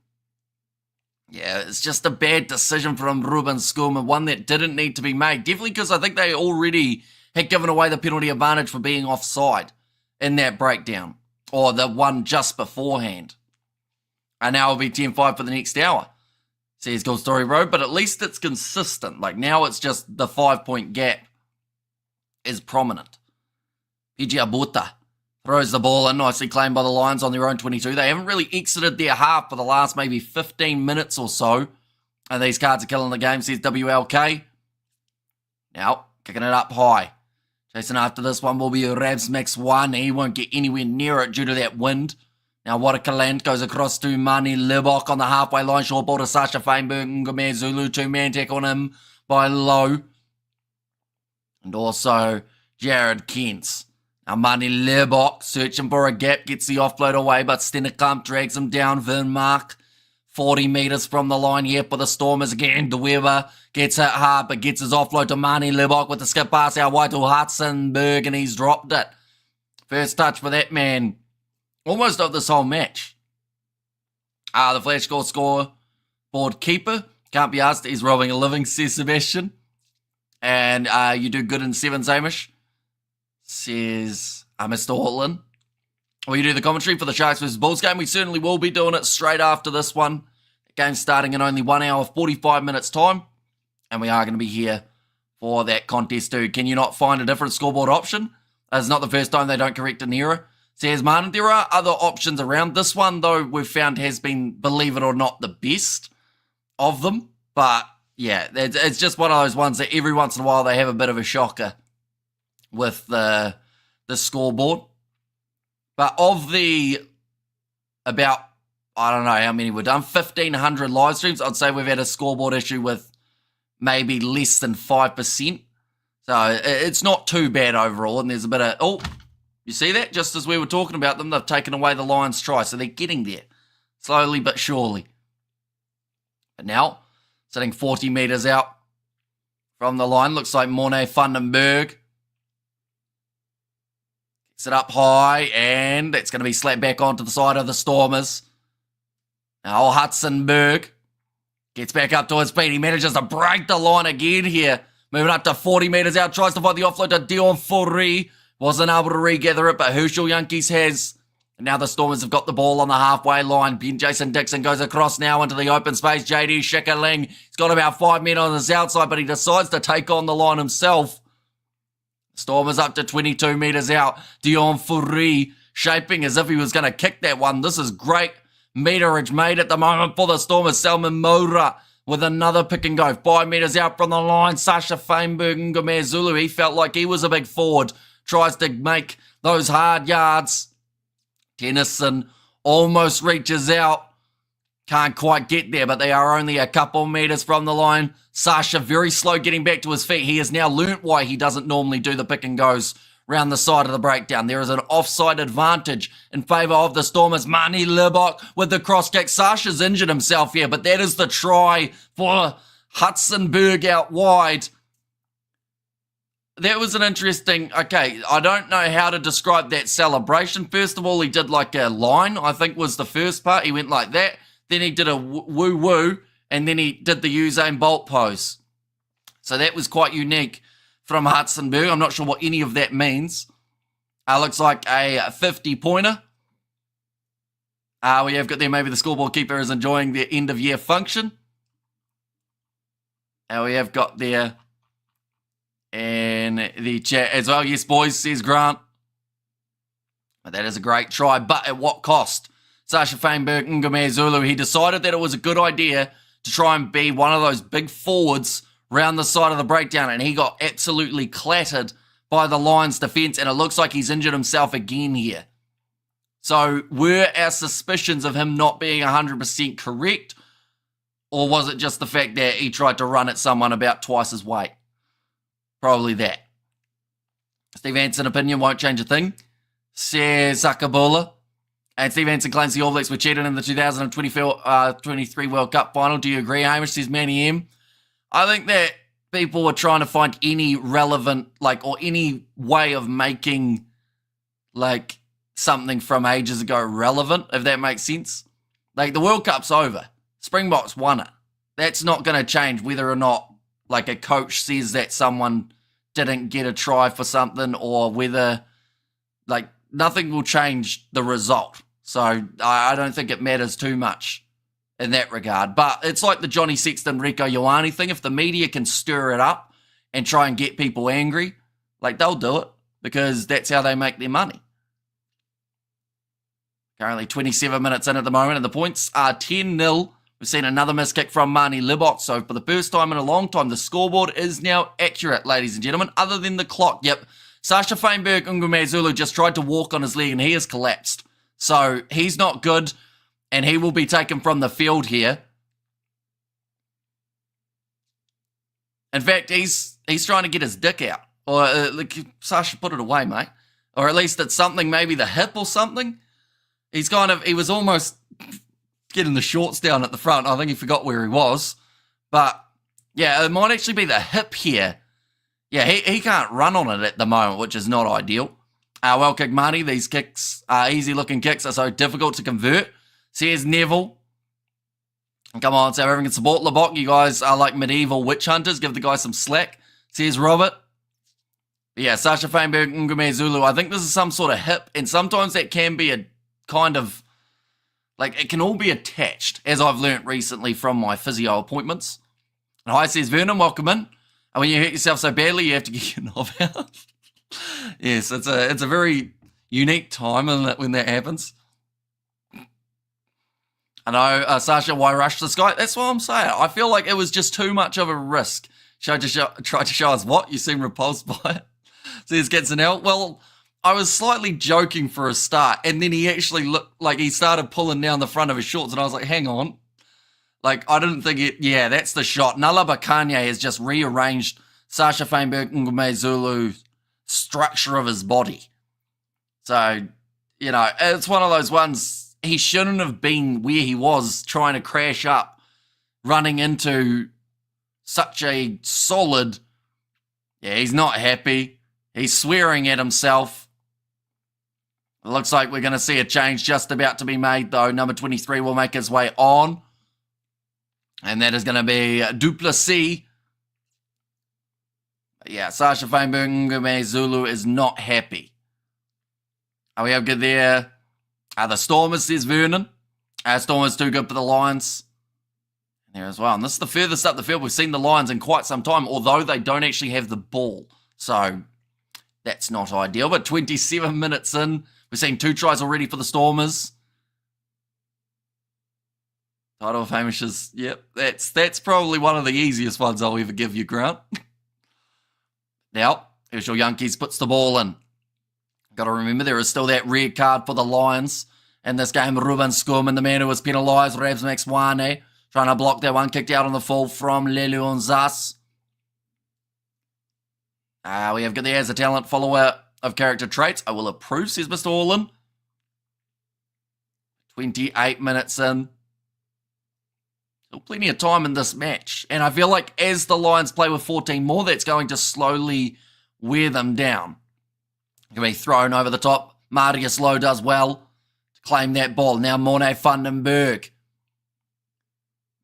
Yeah, it's just a bad decision from Ruben Schumann, one that didn't need to be made. Definitely because I think they already had given away the penalty advantage for being offside in that breakdown, or the one just beforehand. And now it'll be 10-5 for the next hour. Says Gold Story Road, but at least it's consistent. Like now it's just the 5-point gap. is prominent. PG Abuta throws the ball in, nicely claimed by the Lions on their own 22. They haven't really exited their half for the last maybe 15 minutes or so. And these cards are killing the game, says WLK. Now, kicking it up high. Chasing after this one will be Rabs Max 1. He won't get anywhere near it due to that wind. Now, Waterkaland goes across to Mani Libok on the halfway line. Short ball to Sasha Feinberg. Ngome Zulu, two-man tackle on him by Low. And also Jared Kent's. Now, Mani Libok searching for a gap. Gets the offload away, but Stennekamp drags him down. Vermark 40 metres from the line here for the Stormers again. De Weber gets hit hard, but gets his offload to Mani Libok with the skip pass out wide to Hudson-Berg, and he's dropped it. First touch for that man. Almost of this whole match. The flash scoreboard keeper. Can't be asked. He's robbing a living, says Sebastian. And you do good in sevens, Hamish, says Mr. Hortland. Will you do the commentary for the Sharks vs Bulls game? We certainly will be doing it straight after this one. The game's starting in only 1 hour, 45 minutes time. And we are going to be here for that contest too. Can you not find a different scoreboard option? It's not the first time they don't correct an error. Says Martin, there are other options around. This one, though, we've found has been, believe it or not, the best of them. But, yeah, it's just one of those ones that every once in a while they have a bit of a shocker with the scoreboard. But of the about, I don't know how many we've done, 1,500 live streams, I'd say we've had a scoreboard issue with maybe less than 5%. So it's not too bad overall. And there's a bit of, oh, you see that? Just as we were talking about them, they've taken away the Lions' try. So they're getting there, slowly but surely. But now, sitting 40 metres out from the line, looks like Morne Vandenberg. Gets it up high, and it's going to be slapped back onto the side of the Stormers. Now Hudson-Berg gets back up to his feet. He manages to break the line again here. Moving up to 40 metres out, tries to find the offload to Dion Fourie. Wasn't able to regather it, but Herschel Yankees has. And now the Stormers have got the ball on the halfway line. Jason Dixon goes across now into the open space. JD Schickerling, he's got about 5 men on his outside, but he decides to take on the line himself. Stormers up to 22 metres out. Dion Fourie shaping as if he was going to kick that one. This is great meterage made at the moment for the Stormers. Salman Moura with another pick and go. 5 metres out from the line. Sasha Feinberg Ngome Zulu. He felt like he was a big forward. Tries to make those hard yards. Tennyson almost reaches out. Can't quite get there, but they are only a couple metres from the line. Sasha very slow getting back to his feet. He has now learnt why he doesn't normally do the pick and goes round the side of the breakdown. There is an offside advantage in favour of the Stormers. Mani Libok with the cross kick. Sasha's injured himself here, but that is the try for Hudson-Berg out wide. That was an interesting, okay, I don't know how to describe that celebration. First of all, he did like a line, I think was the first part. He went like that. Then he did a woo-woo, and then he did the Usain Bolt pose. So that was quite unique from Hudson-Berg. I'm not sure what any of that means. Looks like a 50-pointer. We have got there, maybe the scoreboard keeper is enjoying their end-of-year function. We have got there in the chat as well. Yes, boys, says Grant. But that is a great try, but at what cost? Sasha Feinberg Ngome Zulu, he decided that it was a good idea to try and be one of those big forwards round the side of the breakdown, and he got absolutely clattered by the Lions defence, and it looks like he's injured himself again here. So were our suspicions of him not being 100% correct, or was it just the fact that he tried to run at someone about twice his weight? Probably that. Steve Hansen opinion won't change a thing, says Zakabola. And Steve Hansen claims the All Blacks were cheated in the 2023 World Cup final. Do you agree, Hamish? Says Manny M. I think that people were trying to find any relevant, or any way of making, something from ages ago relevant, if that makes sense. The World Cup's over. Springboks won it. That's not going to change whether or not, a coach says that someone didn't get a try for something, or whether, nothing will change the result. So I don't think it matters too much in that regard. But it's like the Johnny Sexton, Rico Ioane thing. If the media can stir it up and try and get people angry, Like, they'll do it because that's how they make their money. Currently 27 minutes in at the moment, and the points are 10-0. We've seen another miss kick from Mani Libok, so for the first time in a long time, the scoreboard is now accurate, ladies and gentlemen, other than the clock. Yep, Sasha Feinberg Ngumezulu just tried to walk on his leg, and he has collapsed. So he's not good, and he will be taken from the field here. In fact, he's trying to get his dick out. Or Sasha, put it away, mate. Or at least it's something, maybe the hip or something. He was almost getting the shorts down at the front. I think he forgot where he was. But, yeah, it might actually be the hip here. Yeah, he can't run on it at the moment, which is not ideal. Well kick money. These kicks, easy-looking kicks, are so difficult to convert. So here's Neville. Come on, South African support. Libok, you guys are like medieval witch hunters. Give the guy some slack. So here's Robert. But yeah, Sasha Feinberg Ngumezulu. I think this is some sort of hip, and sometimes that can be a kind of, like, it can all be attached, as I've learnt recently from my physio appointments. And hi, says Vernon, welcome in. And when you hurt yourself so badly, you have to get your knob out. Yes, it's a very unique time when that happens. I know, Sasha, why rush this guy? That's what I'm saying. I feel like it was just too much of a risk. Tried to show us what? You seem repulsed by it. Says Getson. Well, I was slightly joking for a start, and then he actually looked like he started pulling down the front of his shorts, and I was like, hang on. Like, I didn't think it, yeah, that's the shot. Nala Bakanye has just rearranged Sasha Feinberg Ngumezulu's structure of his body. So, you know, it's one of those ones, he shouldn't have been where he was trying to crash up, running into such a solid, yeah, he's not happy. He's swearing at himself. It looks like we're going to see a change just about to be made, though. Number 23 will make his way on. And that is going to be Duplessis. Yeah, Sasha Feinberg Ngumezulu is not happy. We have good there. The Stormers, says Vernon. Stormers too good for the Lions. There as well. And this is the furthest up the field we've seen the Lions in quite some time, although they don't actually have the ball. So that's not ideal. But 27 minutes in, we've seen 2 tries already for the Stormers. Title of Hamishes, yep, that's probably one of the easiest ones I'll ever give you, Grant. Now, Herschel Yankees puts the ball in. Got to remember, there is still that red card for the Lions in this game. Ruben Skurman, the man who was penalised, Rabs Maxwane, trying to block that one, kicked out on the full from Leleon Zas. We have got there as a talent follower of character traits. I will approve, says Mr. Orlin. 28 minutes in. Still plenty of time in this match. And I feel like as the Lions play with 14 more, that's going to slowly wear them down. Going to be thrown over the top. Marius Lowe does well to claim that ball. Now Morne Vandenberg.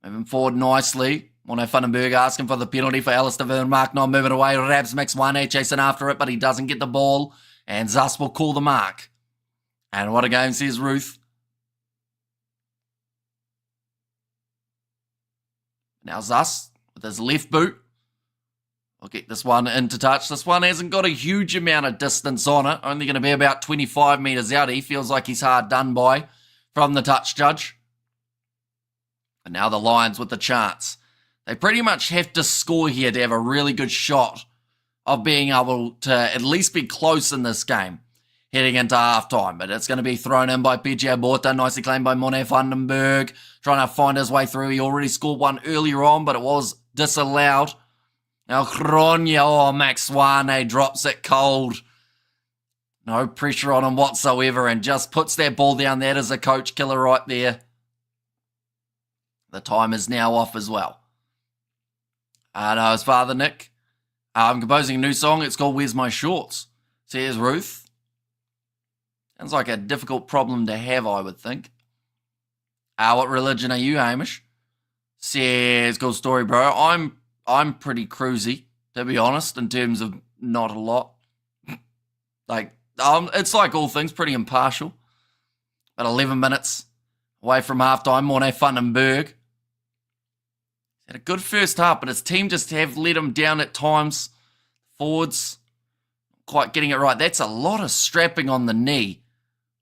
Moving forward nicely. Morne Vandenberg asking for the penalty for Alistair Vermaak. Not moving away. Rabs Maxwane chasing after it, but he doesn't get the ball. And Zas will call the mark. And what a game, says Ruth. Now Zas with his left boot. I'll get this one into touch. This one hasn't got a huge amount of distance on it. Only going to be about 25 metres out. He feels like he's hard done by from the touch judge. And now the Lions with the chance. They pretty much have to score here to have a really good shot of being able to at least be close in this game heading into halftime. But it's going to be thrown in by PJ Borta. Nicely claimed by Morne Vandenberg. Trying to find his way through. He already scored one earlier on, but it was disallowed. Now Kronya, Max Wane drops it cold. No pressure on him whatsoever and just puts that ball down. That is a coach killer right there. The time is now off as well. No, his father, Nick. I'm composing a new song. It's called Where's My Shorts? Says Ruth. Sounds like a difficult problem to have, I would think. What religion are you, Hamish? Says, good story, bro. I'm pretty cruisy, to be honest, in terms of not a lot. Like, it's like all things, pretty impartial. At 11 minutes away from halftime, Morne Vandenberg. Had a good first half, but his team just have let him down at times. Forwards, quite getting it right. That's a lot of strapping on the knee.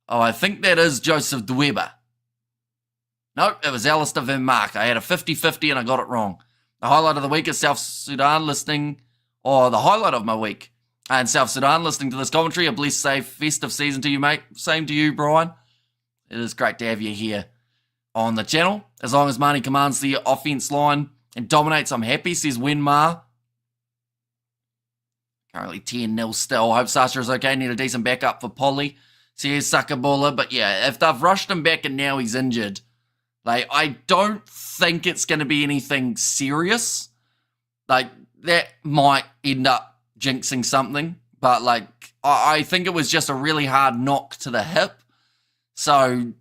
Oh, I think that is Joseph Dweba. Nope, it was Alistair Van Mark. I had a 50-50 and I got it wrong. The highlight of the week is South Sudan listening, or the highlight of my week, and South Sudan listening to this commentary. A blessed, safe, festive season to you, mate. Same to you, Brian. It is great to have you here on the channel. As long as Marnie commands the offense line and dominates, I'm happy, says Wenmar. Currently 10-0 still. Hope Sasha is okay. Need a decent backup for Polly, says Sakabula. But yeah, if they've rushed him back and now he's injured, like, I don't think it's going to be anything serious. Like, that might end up jinxing something. But, like, I think it was just a really hard knock to the hip. So,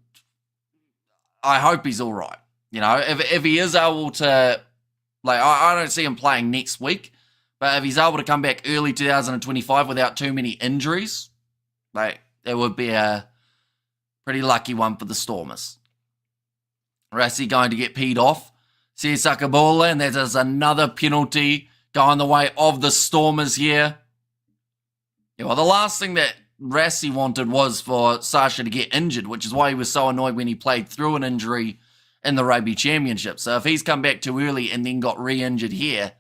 I hope he's all right. You know, if he is able to, like, I don't see him playing next week. But if he's able to come back early 2025 without too many injuries, like, it would be a pretty lucky one for the Stormers. Rassi going to get peed off, says Sakabola, and that is another penalty going the way of the Stormers here. Yeah, well, the last thing that Rassi wanted was for Sasha to get injured, which is why he was so annoyed when he played through an injury in the Rugby Championship. So if he's come back too early and then got re-injured here,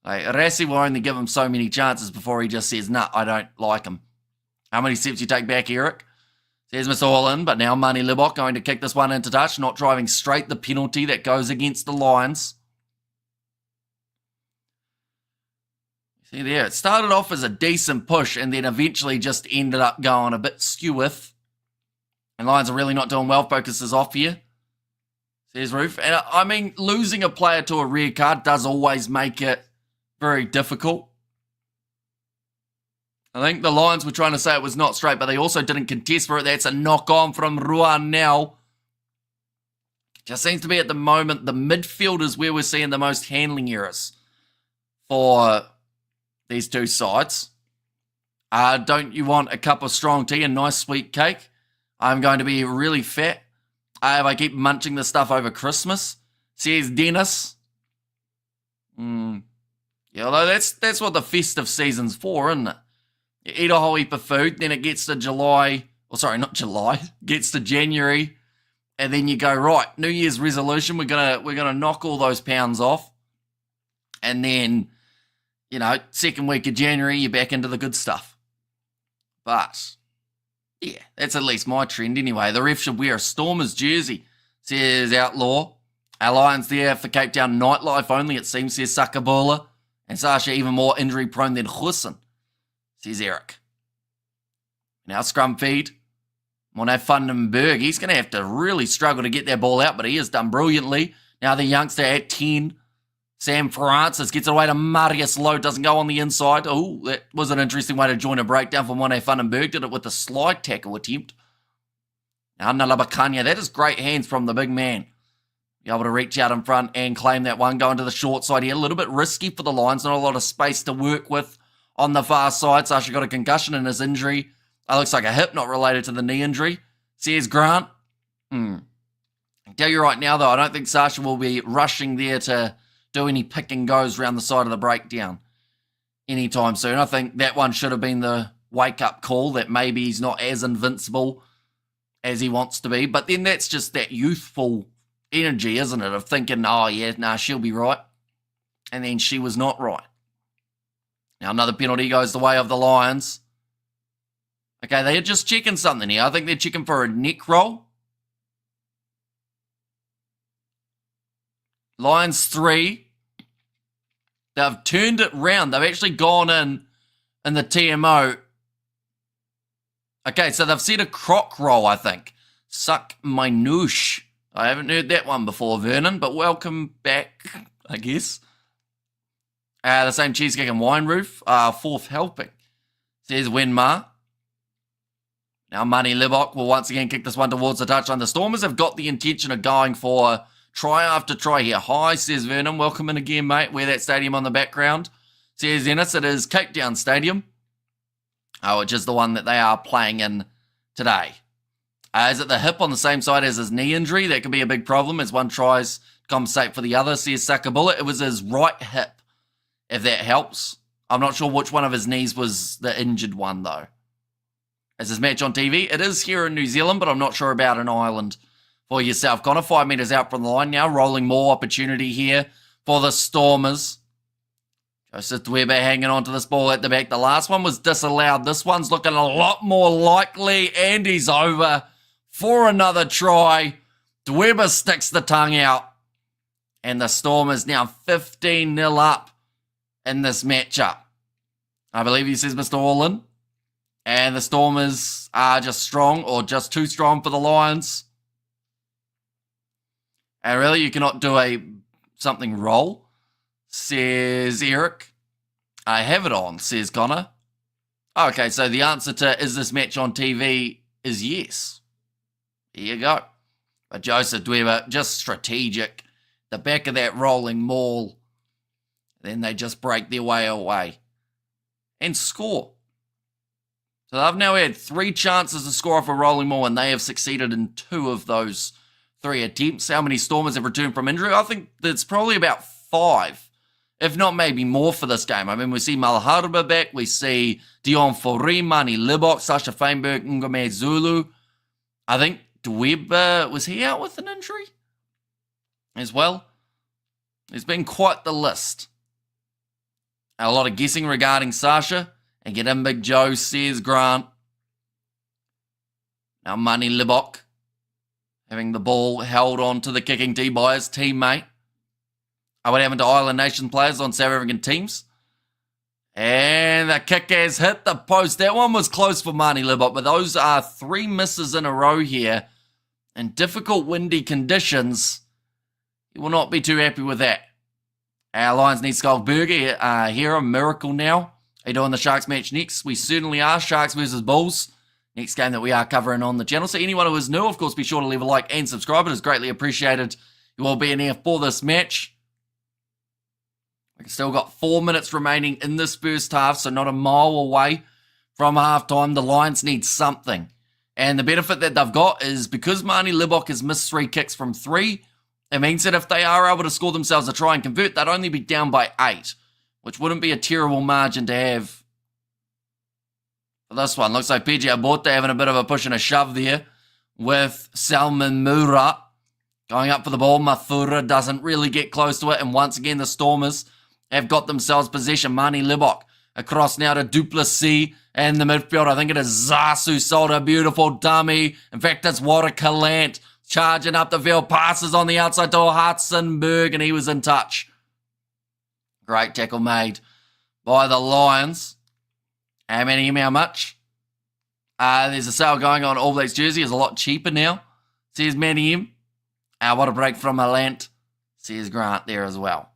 like, Rassi will only give him so many chances before he just says, nah, I don't like him. How many steps you take back, Eric? Says Mr. Holland, but now Marnie Libok going to kick this one into touch, not driving straight the penalty that goes against the Lions. See there, it started off as a decent push and then eventually just ended up going a bit skew-with. And Lions are really not doing well. Focus is off here, says Roof. And I mean, losing a player to a red card does always make it very difficult. I think the Lions were trying to say it was not straight, but they also didn't contest for it. That's a knock-on from Ruan now. Just seems to be at the moment the midfield is where we're seeing the most handling errors for these two sides. Don't you want a cup of strong tea and nice sweet cake? I'm going to be really fat if I keep munching this stuff over Christmas, says Dennis. Yeah, although that's what the festive season's for, isn't it? You eat a whole heap of food, then it gets to gets to January, and then you go, right, New Year's resolution, we're gonna knock all those pounds off, and then, you know, second week of January, you're back into the good stuff. But yeah, that's at least my trend anyway. The ref should wear a Stormers jersey, says Outlaw. Our Lions there for Cape Town nightlife only, it seems, says Sakabola. And Sasha even more injury prone than Hussein, says Eric. Now scrum feed. Monet Vandenberg, he's going to have to really struggle to get that ball out, but he has done brilliantly. Now the youngster at 10, Sam Francis, gets it away to Marius Lowe, doesn't go on the inside. Oh, that was an interesting way to join a breakdown for Monet Vandenberg. Did it with a slide tackle attempt. Now Nalabakanya, that is great hands from the big man. Be able to reach out in front and claim that one, going to the short side here. A little bit risky for the Lions, not a lot of space to work with on the far side. Sasha got a concussion in his injury. Looks like a hip, not related to the knee injury, says Grant. I tell you right now, though, I don't think Sasha will be rushing there to do any pick and goes around the side of the breakdown anytime soon. I think that one should have been the wake-up call that maybe he's not as invincible as he wants to be. But then that's just that youthful energy, isn't it, of thinking, oh, yeah, nah, she'll be right. And then she was not right. Now another penalty goes the way of the Lions. Okay, they're just checking something here. I think they're checking for a neck roll. Lions 3. They've turned it round. They've actually gone in the TMO. Okay, so they've said a croc roll, I think. Suck my noosh. I haven't heard that one before, Vernon, but welcome back, I guess. The same cheesecake and wine roof. Fourth helping, says Wenmar. Now Marnie Libok will once again kick this one towards the touchline. The Stormers have got the intention of going for try after try here. Hi, says Vernon. Welcome in again, mate. Wear that stadium on the background. Says Ennis, it is Cape Town Stadium, which is the one that they are playing in today. Is it the hip on the same side as his knee injury? That could be a big problem as one tries to compensate for the other, says Sakabula. It was his right hip, if that helps. I'm not sure which one of his knees was the injured one, though. Is this match on TV? It is here in New Zealand, but I'm not sure about in Ireland for yourself. Connor 5 metres out from the line now. Rolling more opportunity here for the Stormers. Joseph Dweba hanging on to this ball at the back. The last one was disallowed. This one's looking a lot more likely, and he's over for another try. Dweba sticks the tongue out, and the Stormers now 15-0 up in this matchup. I believe he says Mr. Orlin. And the Stormers are just strong, or just too strong for the Lions. And really, you cannot do something roll, says Eric. I have it on, says Connor. Okay, so the answer to is this match on TV is yes. There you go. But Joseph Dweba, just strategic. The back of that rolling maul. Then they just break their way away. And score. So they've now had 3 chances to score off a rolling maul, and they have succeeded in 2 of those 3 attempts. How many Stormers have returned from injury? I think it's probably about 5, if not maybe more for this game. I mean, we see Malharba back, we see Dion Fori, Mani Libok, Sasha Feinberg, Ngome Zulu. I think Dweba, was he out with an injury as well? There's been quite the list. A lot of guessing regarding Sasha. And get in, Big Joe, says Grant. Now Mani Libok having the ball held on to the kicking tee by his teammate. What happened to Island Nation players on South African teams? And the kick has hit the post. That one was close for Mani Libok, but those are 3 misses in a row here. In difficult windy conditions, he will not be too happy with that. Our Lions need Skulkberger here, a miracle now. Are you doing the Sharks match next? We certainly are. Sharks versus Bulls. Next game that we are covering on the channel. So anyone who is new, of course, be sure to leave a like and subscribe. It is greatly appreciated. You will be in here for this match. We've still got 4 minutes remaining in this first half, so not a mile away from halftime. The Lions need something. And the benefit that they've got is because Mani Libok has missed 3 kicks from 3, it means that if they are able to score themselves a try and convert, they'd only be down by 8. Which wouldn't be a terrible margin to have for this one. Looks like PJ Aborte having a bit of a push and a shove there with Salman Murat going up for the ball. Mathura doesn't really get close to it. And once again, the Stormers have got themselves possession. Mani Libok across now to Duplessis and the midfield. I think it is Zasu sold a beautiful dummy. In fact, it's Warakalant charging up the field. Passes on the outside to Hartzenberg, and he was in touch. Great tackle made by the Lions. How many, how much? There's a sale going on. All Blacks jersey is a lot cheaper now, says Manny M. What a break from Alant, says Grant there as well.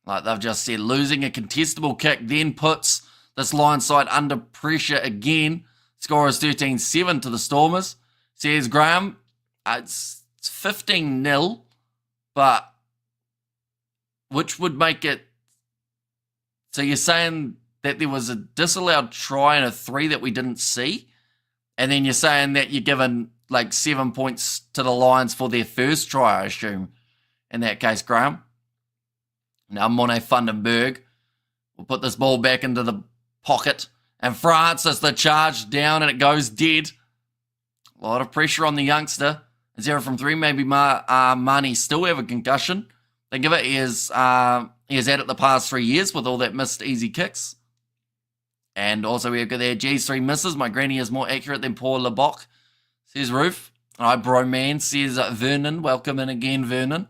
Like they've just said, losing a contestable kick then puts this Lions side under pressure again. Score is 13-7 to the Stormers, says Graham. It's 15-0, but which would make it, so you're saying that there was a disallowed try and a 3 that we didn't see, and then you're saying that you're given like 7 points to the Lions for their first try, I assume, in that case, Graham. Now Monet Vandenberg will put this ball back into the pocket, and Francis the charge down, and it goes dead. A lot of pressure on the youngster. 0 from 3, maybe Mani still have a concussion. Think of it, he has had it the past 3 years with all that missed easy kicks. And also we have got there G's 3 misses. My granny is more accurate than poor Lebok, says Roof. Alright, bro man, says Vernon. Welcome in again, Vernon.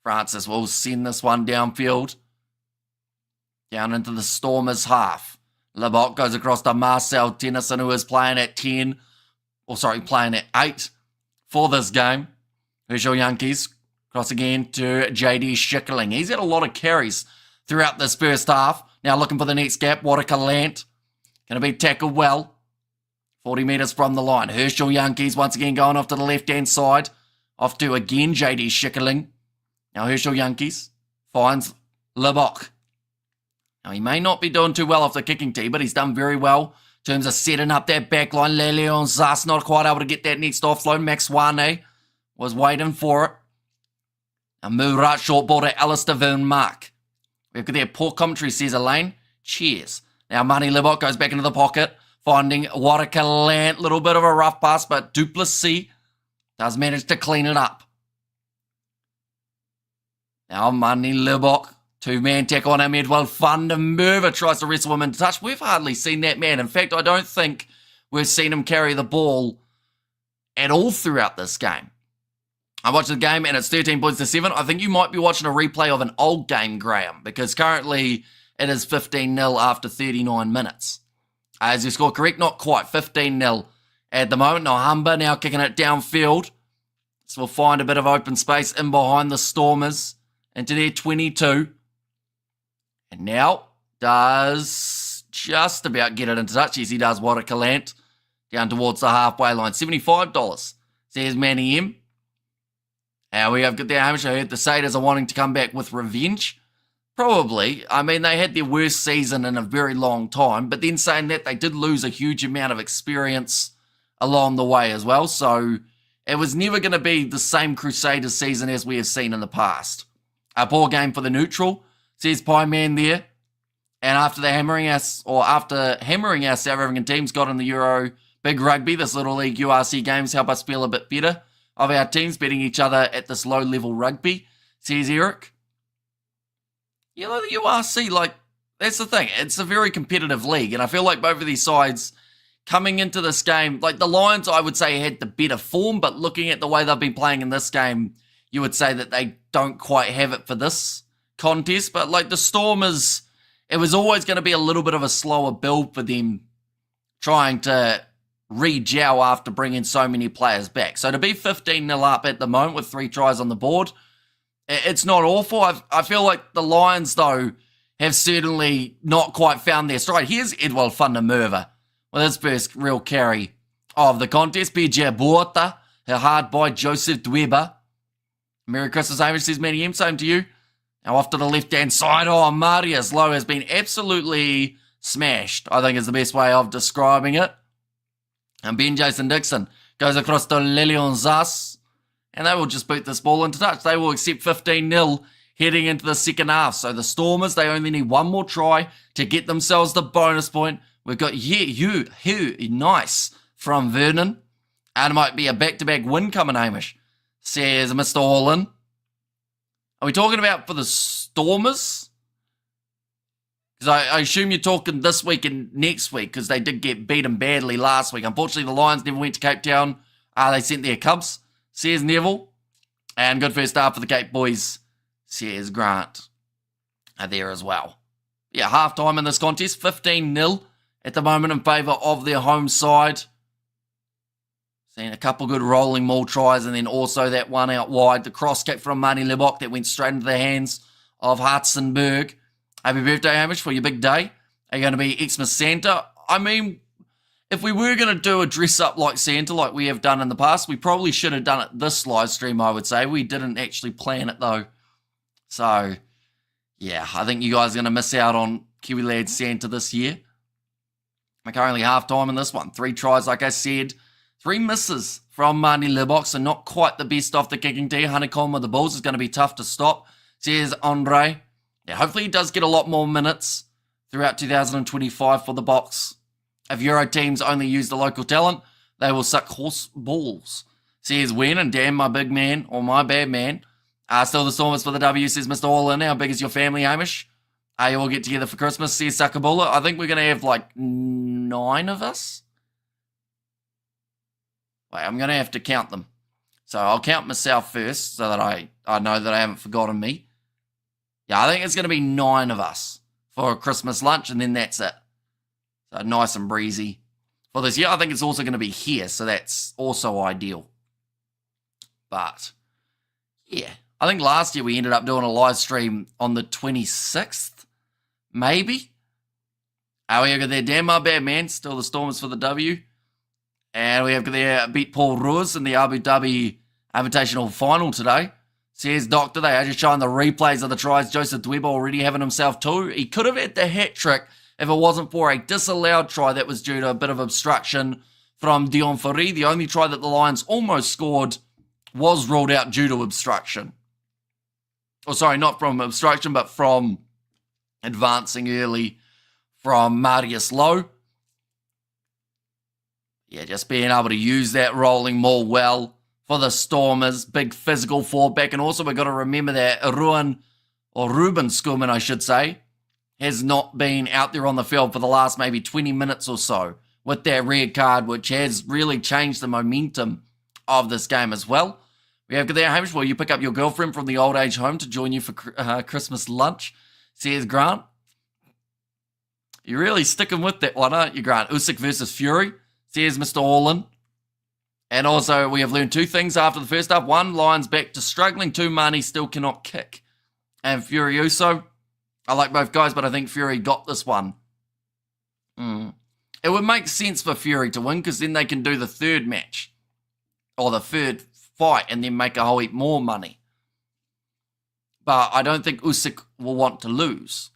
Francis will send this one downfield. Down into the Stormers half. Lebok goes across to Marcel Tennyson, who is playing at 10. Playing at 8 for this game. Herschel Yankees. Cross again to JD Schickling. He's had a lot of carries throughout this first half. Now looking for the next gap. Warakalant. Going to be tackled well. 40 metres from the line. Herschel Yankees once again going off to the left-hand side. Off to again JD Schickling. Now Herschel Yankees finds Lebok. Now he may not be doing too well off the kicking tee, but he's done very well in terms of setting up that back line. Leleon Zas not quite able to get that next offload. Max Wane was waiting for it. A Murat short ball to Alistair Van Mark. We've got their poor commentary, says Elaine. Cheers. Now Marnie Libok goes back into the pocket, finding Warakalant. Little bit of a rough pass, but Duplessis does manage to clean it up. Now Marnie Libok, two-man tackle on him. Edward van der Merwe tries to wrestle him into touch. We've hardly seen that man. In fact, I don't think we've seen him carry the ball at all throughout this game. I watched the game and it's 13 points to 7. I think you might be watching a replay of an old game, Graham, because currently it is 15-0 after 39 minutes. As you score correct, not quite, 15-0 at the moment. Nohamba now kicking it downfield. So we'll find a bit of open space in behind the Stormers into their 22. And now does just about get it into touch. Yes, he does. Warakalant down towards the halfway line. $75, says Manny M. Now we have got there, Hamish. I heard the Satyrs are wanting to come back with revenge. Probably. I mean, they had their worst season in a very long time. But then saying that, they did lose a huge amount of experience along the way as well. So it was never going to be the same Crusaders season as we have seen in the past. A poor game for the neutral, says Pie Man there. And after hammering our South African teams got in the Euro Big Rugby, this Little League URC games help us feel a bit better of our teams beating each other at this low-level rugby, says Eric. You know, the URC, that's the thing. It's a very competitive league, and I feel like both of these sides coming into this game, the Lions, I would say, had the better form, but looking at the way they've been playing in this game, you would say that they don't quite have it for this contest. But, the Stormers, it was always going to be a little bit of a slower build for them trying to re-gel after bringing so many players back. So to be 15-0 up at the moment with 3 tries on the board, it's not awful. I feel like the Lions, though, have certainly not quite found their stride. Here's Edward van der Merwe with his first real carry of the contest. PJ Borta, her hard by Joseph Dweber. Merry Christmas, Hamish, says Manny M. Same to you. Now off to the left-hand side. Oh, Marius Lowe has been absolutely smashed, I think is the best way of describing it. And Ben Jason Dixon goes across to Lilian Zas. And they will just boot this ball into touch. They will accept 15-0 heading into the second half. So the Stormers, they only need one more try to get themselves the bonus point. We've got nice from Vernon. And it might be a back-to-back win coming, Hamish, says Mr. Holland. Are we talking about for the Stormers? Because I assume you're talking this week and next week, because they did get beaten badly last week. Unfortunately, the Lions never went to Cape Town. They sent their Cubs, says Neville. And good first start for the Cape boys, says Grant. Are there as well. Yeah, half-time in this contest, 15-0 at the moment in favour of their home side. Seen a couple good rolling maul tries, and then also that one out wide, the cross kick from Marnie Libok that went straight into the hands of Hartzenberg. Happy birthday, Hamish, for your big day. Are you going to be Xmas Santa? I mean, if we were going to do a dress-up like Santa, like we have done in the past, we probably should have done it this live stream, I would say. We didn't actually plan it, though. So, yeah, I think you guys are going to miss out on Kiwi Lads Santa this year. We're currently half-time in this one. 3 tries, like I said. 3 misses from Marnie Libok, so not quite the best off the kicking tee. Honeycomb with the Bulls is going to be tough to stop, says Andre. Yeah, hopefully he does get a lot more minutes throughout 2025 for the Box. If Euro teams only use the local talent, they will suck horse balls, says Wen. And damn, my big man, or my bad man. Still the Stormers for the W, says Mr. All-In. How big is your family, Hamish? You all get together for Christmas, says Sakabula. I think we're going to have 9 of us. Wait, I'm going to have to count them. So I'll count myself first so that I know that I haven't forgotten me. Yeah, I think it's going to be 9 of us for a Christmas lunch, and then that's it. So nice and breezy for this year. I think it's also going to be here, so that's also ideal. But, yeah. I think last year we ended up doing a live stream on the 26th, maybe. We have got there, damn my bad man, still the Stormers for the W. And we have got there, beat Paul Ruiz in the Abu Dhabi Invitational Final today. Says Doctor, they are just showing the replays of the tries. Joseph Dweber already having himself 2. He could have had the hat trick if it wasn't for a disallowed try that was due to a bit of obstruction from Dion Fari. The only try that the Lions almost scored was ruled out due to obstruction. Oh, sorry, not from obstruction, but from advancing early from Marius Lowe. Yeah, just being able to use that rolling maul well for the Stormers. Big physical fallback. And also we've got to remember that Ruben Schoeman, I should say, has not been out there on the field for the last maybe 20 minutes or so with that red card, which has really changed the momentum of this game as well. We have there, Hamish, will you pick up your girlfriend from the old age home to join you for Christmas lunch? Says Grant. You're really sticking with that one, aren't you, Grant? Usyk versus Fury, says Mr. Orlin. And also, we have learned two things after the first half. One, Lions back to struggling. Two, Marnie still cannot kick. And Fury Uso, I like both guys, but I think Fury got this one. It would make sense for Fury to win, because then they can do the third match. Or the third fight, and then make a whole heap more money. But I don't think Usyk will want to lose.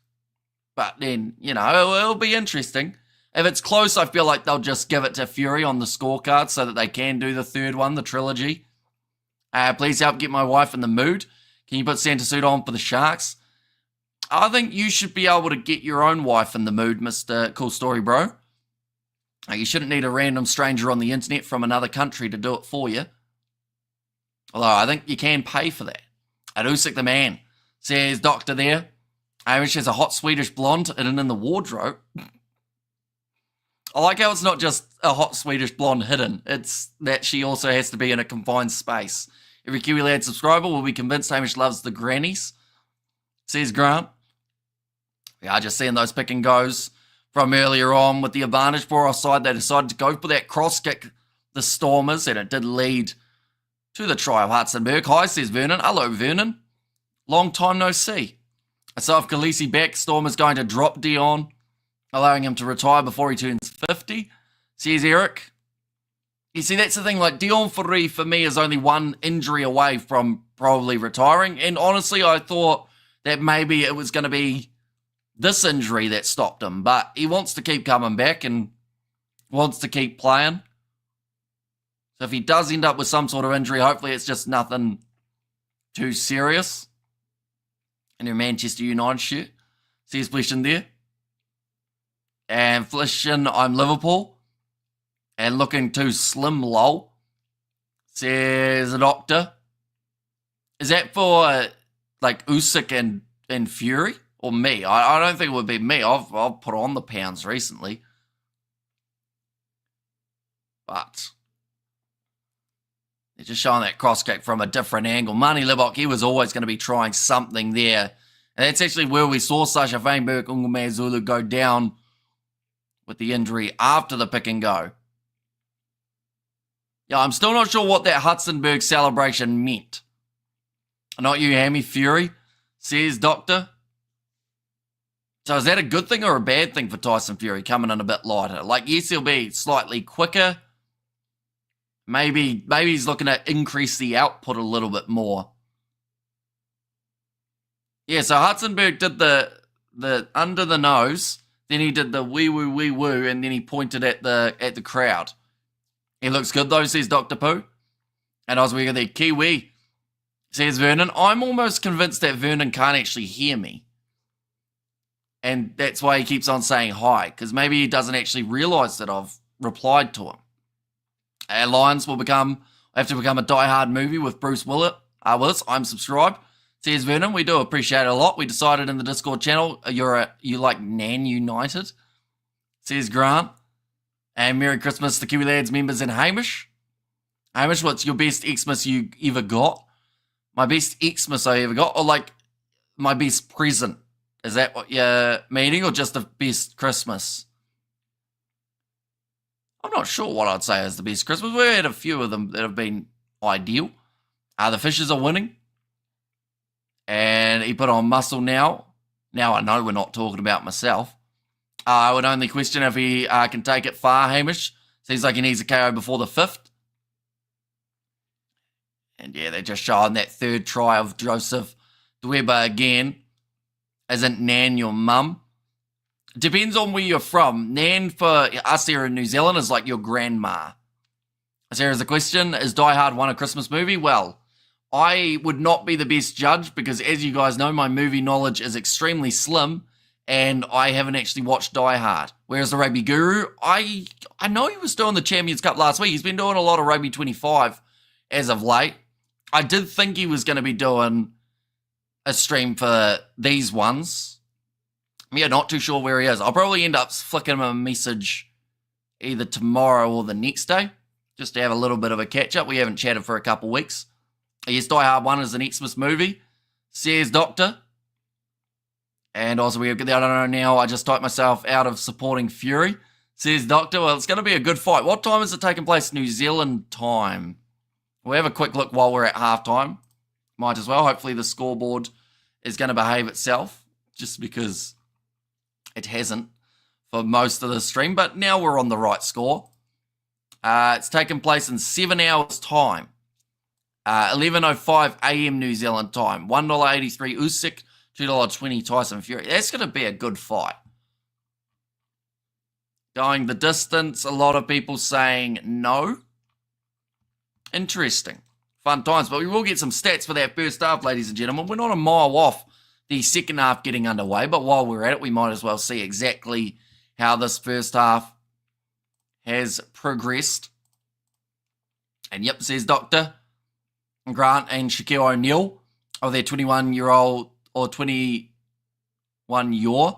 But then, it'll be interesting. If it's close, I feel like they'll just give it to Fury on the scorecard so that they can do the third one, the trilogy. Please help get my wife in the mood. Can you put Santa suit on for the Sharks? I think you should be able to get your own wife in the mood, Mr. Cool Story Bro. You shouldn't need a random stranger on the internet from another country to do it for you. Although I think you can pay for that. At Usyk the man, says Doctor there. Irish has a hot Swedish blonde hidden in the wardrobe. I like how it's not just a hot Swedish blonde hidden. It's that she also has to be in a confined space. Every Kiwi Lad subscriber will be convinced Hamish loves the grannies, says Grant. We are just seeing those pick and goes from earlier on with the advantage for our side. They decided to go for that cross kick, the Stormers, and it did lead to the try of Hudson-Berg. Hi, says Vernon. Hello, Vernon. Long time no see. Asaf Khaleesi back. Stormers going to drop Dion, allowing him to retire before he turns 50, says Eric. You see, that's the thing. Like, Dion Fourie, for me, is only one injury away from probably retiring. And honestly, I thought that maybe it was going to be this injury that stopped him. But he wants to keep coming back and wants to keep playing. So if he does end up with some sort of injury, hopefully it's just nothing too serious. In your Manchester United shirt, says Flishin there. And Flishin, I'm Liverpool. And looking too slim, lol, says the doctor. Is that for, like, Usyk and Fury? Or me? I don't think it would be me. I've put on the pounds recently. But they're just showing that cross kick from a different angle. Marnie Libok, he was always going to be trying something there. And that's actually where we saw Sasha Feinberg, Ungumea Zulu go down with the injury after the pick and go. Yeah, I'm still not sure what that Hudson-Berg celebration meant. Not you, Hammy Fury, says Doctor. So is that a good thing or a bad thing for Tyson Fury coming in a bit lighter? Like, yes, he'll be slightly quicker. Maybe he's looking to increase the output a little bit more. Yeah, so Hudson-Berg did the under the nose, then he did the wee woo, and then he pointed at the crowd. He looks good though, says Dr. Pooh. And I was with the Kiwi, says Vernon. I'm almost convinced that Vernon can't actually hear me. And that's why he keeps on saying hi, because maybe he doesn't actually realise that I've replied to him. Lions will have to become a die-hard movie with Bruce Willis. I'm subscribed. Says Vernon, we do appreciate it a lot. We decided in the Discord channel, you like Nan United. Says Grant. And Merry Christmas to Kiwi Lads members and Hamish. Hamish, what's your best Xmas you ever got? My best Xmas I ever got? Or like my best present? Is that what you're meaning? Or just the best Christmas? I'm not sure what I'd say is the best Christmas. We've had a few of them that have been ideal. The Fishes are winning. And he put on muscle now. Now I know we're not talking about myself. I would only question if he can take it far, Hamish. Seems like he needs a KO before the 5th. And yeah, they're just showing that third try of Joseph Dweba again. Isn't Nan your mum? Depends on where you're from. Nan for us here in New Zealand is like your grandma. So here's the question. Is Die Hard 1 a Christmas movie? Well, I would not be the best judge because as you guys know, my movie knowledge is extremely slim and I haven't actually watched Die Hard. Whereas the Rugby Guru, I know he was doing the Champions Cup last week. He's been doing a lot of Rugby 25 as of late. I did think he was going to be doing a stream for these ones. Yeah, not too sure where he is. I'll probably end up flicking him a message either tomorrow or the next day, just to have a little bit of a catch-up. We haven't chatted for a couple weeks. Yes, Die Hard 1 is an Xmas movie, says Doctor. And also, I don't know now, I just typed myself out of supporting Fury, says Doctor. Well, it's going to be a good fight. What time is it taking place? New Zealand time. We'll have a quick look while we're at halftime. Might as well. Hopefully the scoreboard is going to behave itself, just because it hasn't for most of the stream. But now we're on the right score. It's taking place in 7 hours' time. 11:05 a.m. New Zealand time. $1.83 Usyk, $2.20 Tyson Fury. That's going to be a good fight. Going the distance, a lot of people saying no. Interesting. Fun times, but we will get some stats for that first half, ladies and gentlemen. We're not a mile off the second half getting underway, but while we're at it, we might as well see exactly how this first half has progressed. And yep, says Doctor, Grant and Shaquille O'Neal of their 21-year-old or 21-year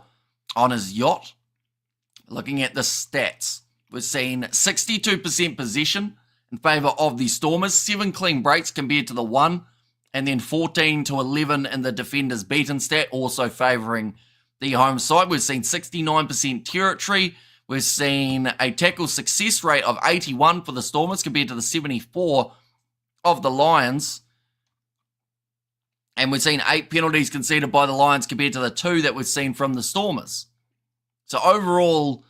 on his yacht. Looking at the stats, we're seeing 62% possession in favour of the Stormers, 7 clean breaks compared to the 1, and then 14-11 in the defenders beaten stat, also favouring the home side. We've seen 69% territory. We've seen a tackle success rate of 81 for the Stormers compared to the 74 of the Lions. And we've seen 8 penalties conceded by the Lions compared to the 2 that we've seen from the Stormers. So overall,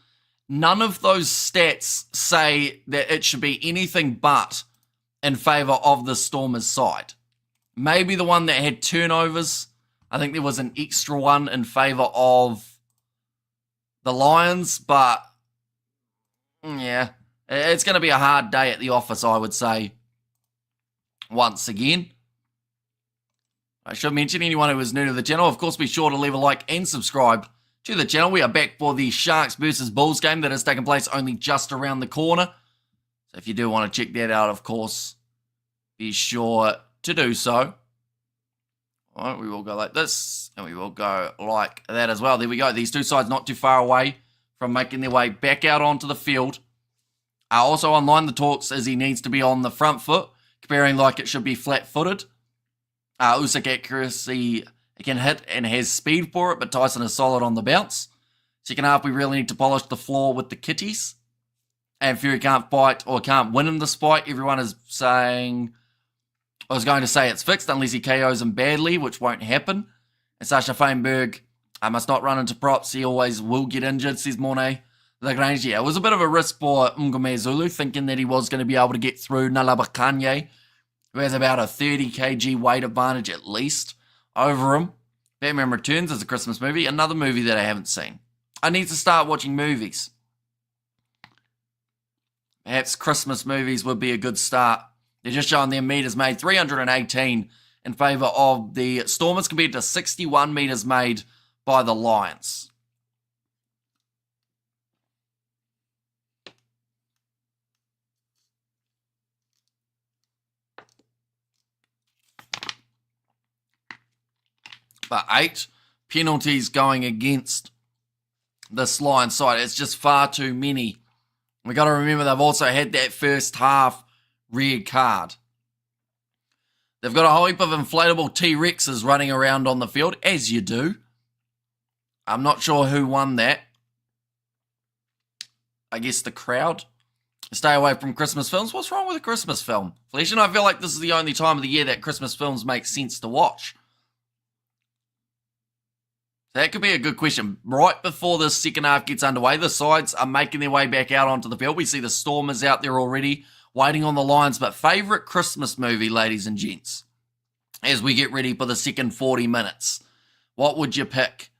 none of those stats say that it should be anything but in favour of the Stormers side. Maybe the one that had turnovers. I think there was an extra one in favour of the Lions, but yeah, it's going to be a hard day at the office, I would say, once again. I should mention anyone who is new to the channel, of course, be sure to leave a like and subscribe to the channel. We are back for the Sharks versus Bulls game that has taken place only just around the corner. So if you do want to check that out, of course, be sure to do so. All right, we will go like this, and we will go like that as well. There we go. These two sides not too far away from making their way back out onto the field. Also online, the talks is he needs to be on the front foot, comparing like it should be flat-footed. Usyk accuracy can hit and has speed for it, but Tyson is solid on the bounce. Second half, we really need to polish the floor with the kitties. And Fury can't fight or can't win in this fight. Everyone is saying, I was going to say it's fixed unless he KOs him badly, which won't happen. And Sasha Feinberg, I must not run into props. He always will get injured, says Mornay Lagrange. Yeah, it was a bit of a risk for Ngome Zulu, thinking that he was going to be able to get through Nalabakanye, who has about a 30 kg weight advantage at least over him. Batman Returns is a Christmas movie, another movie that I haven't seen. I need to start watching movies. Perhaps Christmas movies would be a good start. They're just showing their meters made, 318 in favour of the Stormers compared to 61 meters made by the Lions. But 8 penalties going against this Lions side. It's just far too many. We got to remember they've also had that first half red card. They've got a whole heap of inflatable T-Rexes running around on the field, as you do. I'm not sure who won that. I guess the crowd. Stay away from Christmas films. What's wrong with a Christmas film? Felicia and I feel like this is the only time of the year that Christmas films make sense to watch. That could be a good question. Right before the second half gets underway, the sides are making their way back out onto the field. We see the Stormers out there already, waiting on the Lions. But favourite Christmas movie, ladies and gents, as we get ready for the second 40 minutes. What would you pick?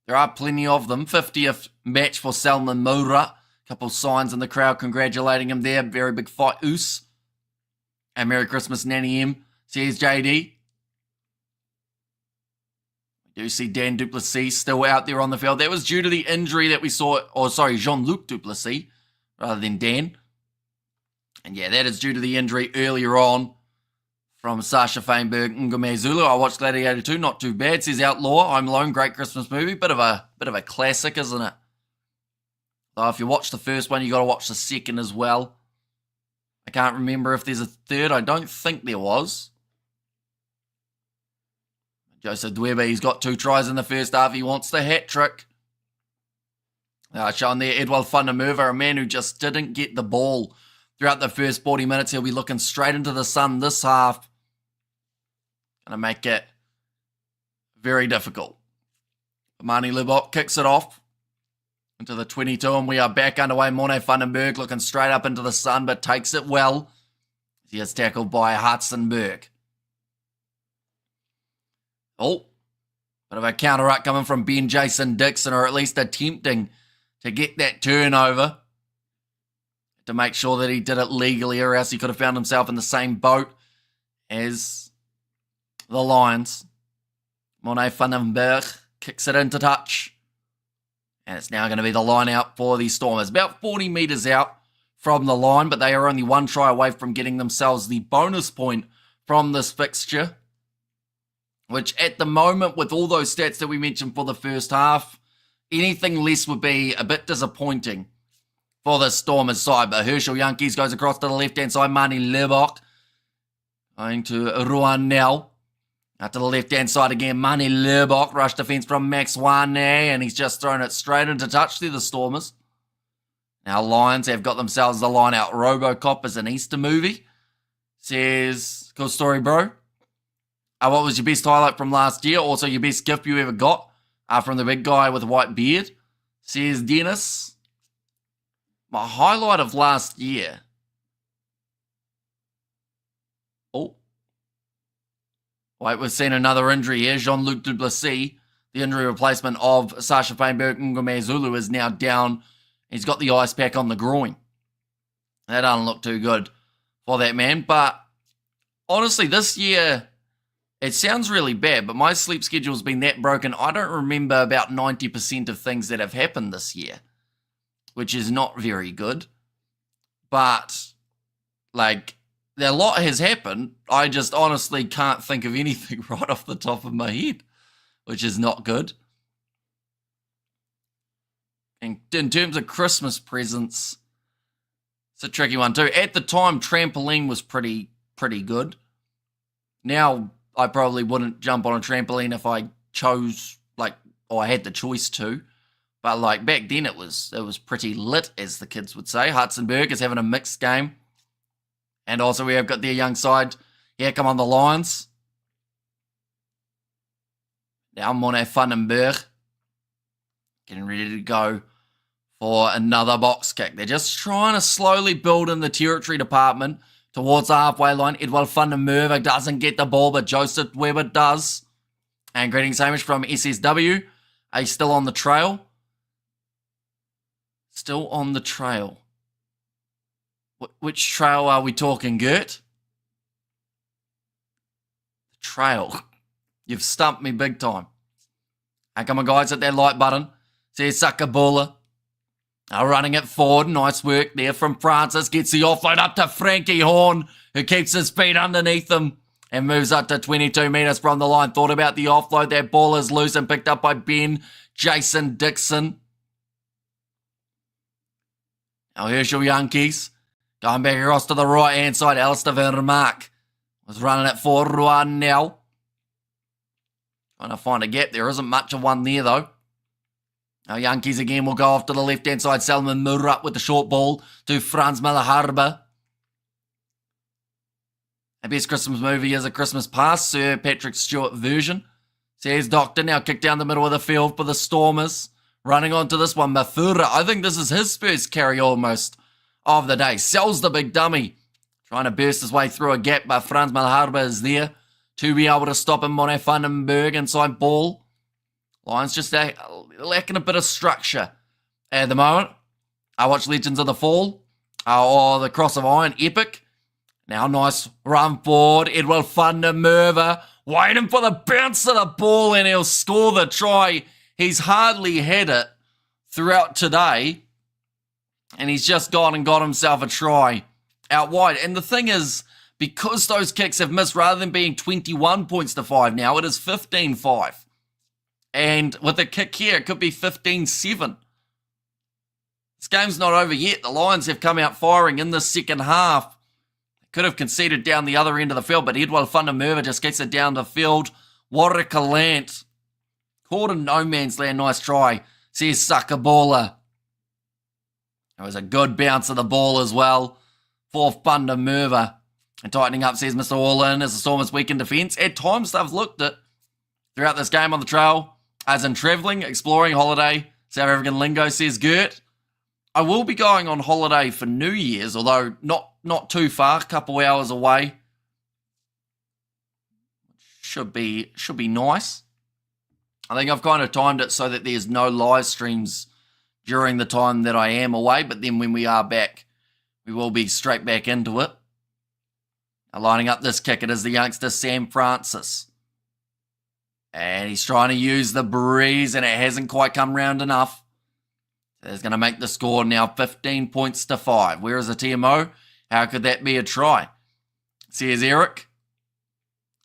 There are plenty of them. 50th match for Salman Moura. A couple signs in the crowd congratulating him there. Very big fight, Oos. And Merry Christmas, Nanny M, says JD. You see Dan du Plessis still out there on the field. That was due to the injury that we saw, Jean-Luc du Plessis rather than Dan. And yeah, that is due to the injury earlier on from Sasha Feinberg Ngome Zulu. I watched Gladiator 2, not too bad. Says Outlaw, I'm Alone, great Christmas movie. Bit of a classic, isn't it? Though if you watch the first one, you got to watch the second as well. I can't remember if there's a third. I don't think there was. Joseph Dwebe, he's got 2 tries in the first half. He wants the hat trick. Shown there, Edward van der Merwe, a man who just didn't get the ball throughout the first 40 minutes. He'll be looking straight into the sun this half. Gonna make it very difficult. Mani Lebok kicks it off into the 22, and we are back underway. Morne van den Berg looking straight up into the sun, but takes it well. He is tackled by Hartzenberg. Oh, bit of a counter-up coming from Ben Jason Dixon, or at least attempting to get that turnover to make sure that he did it legally, or else he could have found himself in the same boat as the Lions. Morne van den Berg kicks it into touch. And it's now going to be the line out for the Stormers. About 40 metres out from the line, but they are only 1 try away from getting themselves the bonus point from this fixture, which at the moment, with all those stats that we mentioned for the first half, anything less would be a bit disappointing for the Stormers side. But Herschel Yankees goes across to the left-hand side. Mani Lebok going to Ruan Nel. Out to the left-hand side again. Mani Lebok. Rush defence from Max Wane. And he's just thrown it straight into touch to the Stormers. Now Lions have got themselves the line out. Robocop is an Easter movie. Says, cool story, bro. What was your best highlight from last year? Also, your best gift you ever got from the big guy with a white beard? Says Dennis. My highlight of last year. Oh. Wait, we've seen another injury here. Jean-Luc du Plessis, the injury replacement of Sasha Feinberg Ngome Zulu, is now down. He's got the ice pack on the groin. That doesn't look too good for that man. But honestly, this year, it sounds really bad, but my sleep schedule's been that broken. I don't remember about 90% of things that have happened this year, which is not very good. But, like, a lot has happened. I just honestly can't think of anything right off the top of my head, which is not good. And in terms of Christmas presents, it's a tricky one too. At the time, trampoline was pretty good. Now, I probably wouldn't jump on a trampoline if I chose, or I had the choice to. But, back then it was pretty lit, as the kids would say. Hartzenberg is having a mixed game. And also we have got their young side. Here come on the Lions. Now Morne van den Berg getting ready to go for another box kick. They're just trying to slowly build in the territory department towards the halfway line. Edward van der Merwe doesn't get the ball, but Joseph Weber does. And greetings, Hamish from SSW. Are you still on the trail? Still on the trail. Which trail are we talking, Gert? The trail. You've stumped me big time. Hey, come on, guys, hit that like button. Says Sakabula. Running it forward. Nice work there from Francis. Gets the offload up to Frankie Horn, who keeps his feet underneath him and moves up to 22 metres from the line. Thought about the offload. That ball is loose and picked up by Ben Jason Dixon. Now Herschel Yankees going back across to the right-hand side. Alistair Vermaak was running it for Ruan now. Trying to find a gap. There isn't much of one there, though. Now Yankees again will go off to the left-hand side. Salman Murat with the short ball to Frans Malaharba. A best Christmas movie is A Christmas Past, Sir Patrick Stewart version. Says Doctor, now kick down the middle of the field for the Stormers. Running on to this one, Mafura. I think this is his first carry almost of the day. Sells the big dummy. Trying to burst his way through a gap, but Frans Malaharba is there to be able to stop him. Morne van den Berg inside ball. Lions just lacking a bit of structure at the moment. I watch Legends of the Fall, or the Cross of Iron, epic. Now nice run forward. Edward van der Merwe waiting for the bounce of the ball, and he'll score the try. He's hardly had it throughout today, and he's just gone and got himself a try out wide. And the thing is, because those kicks have missed, rather than being 21 points to 5 now, it is 15-5. And with a kick here, it could be 15-7. This game's not over yet. The Lions have come out firing in the second half. Could have conceded down the other end of the field, but Edward van der Merwe just gets it down the field. Warrikalant caught in no man's land. Nice try, says Sakabola. It was a good bounce of the ball as well for van der Merwe. And tightening up, says Mr. All-In, as the Stormers weaken defence. At times, they've looked it throughout this game on the trail, as in travelling, exploring, holiday. South African lingo, says Gert. I will be going on holiday for New Year's, although not too far, a couple hours away. Should be nice. I think I've kind of timed it so that there's no live streams during the time that I am away, but then when we are back, we will be straight back into it. Now, lining up this kick, it is the youngster Sam Francis. And he's trying to use the breeze, and it hasn't quite come round enough. It's going to make the score now 15 points to 5. Where is the TMO? How could that be a try? Says Eric.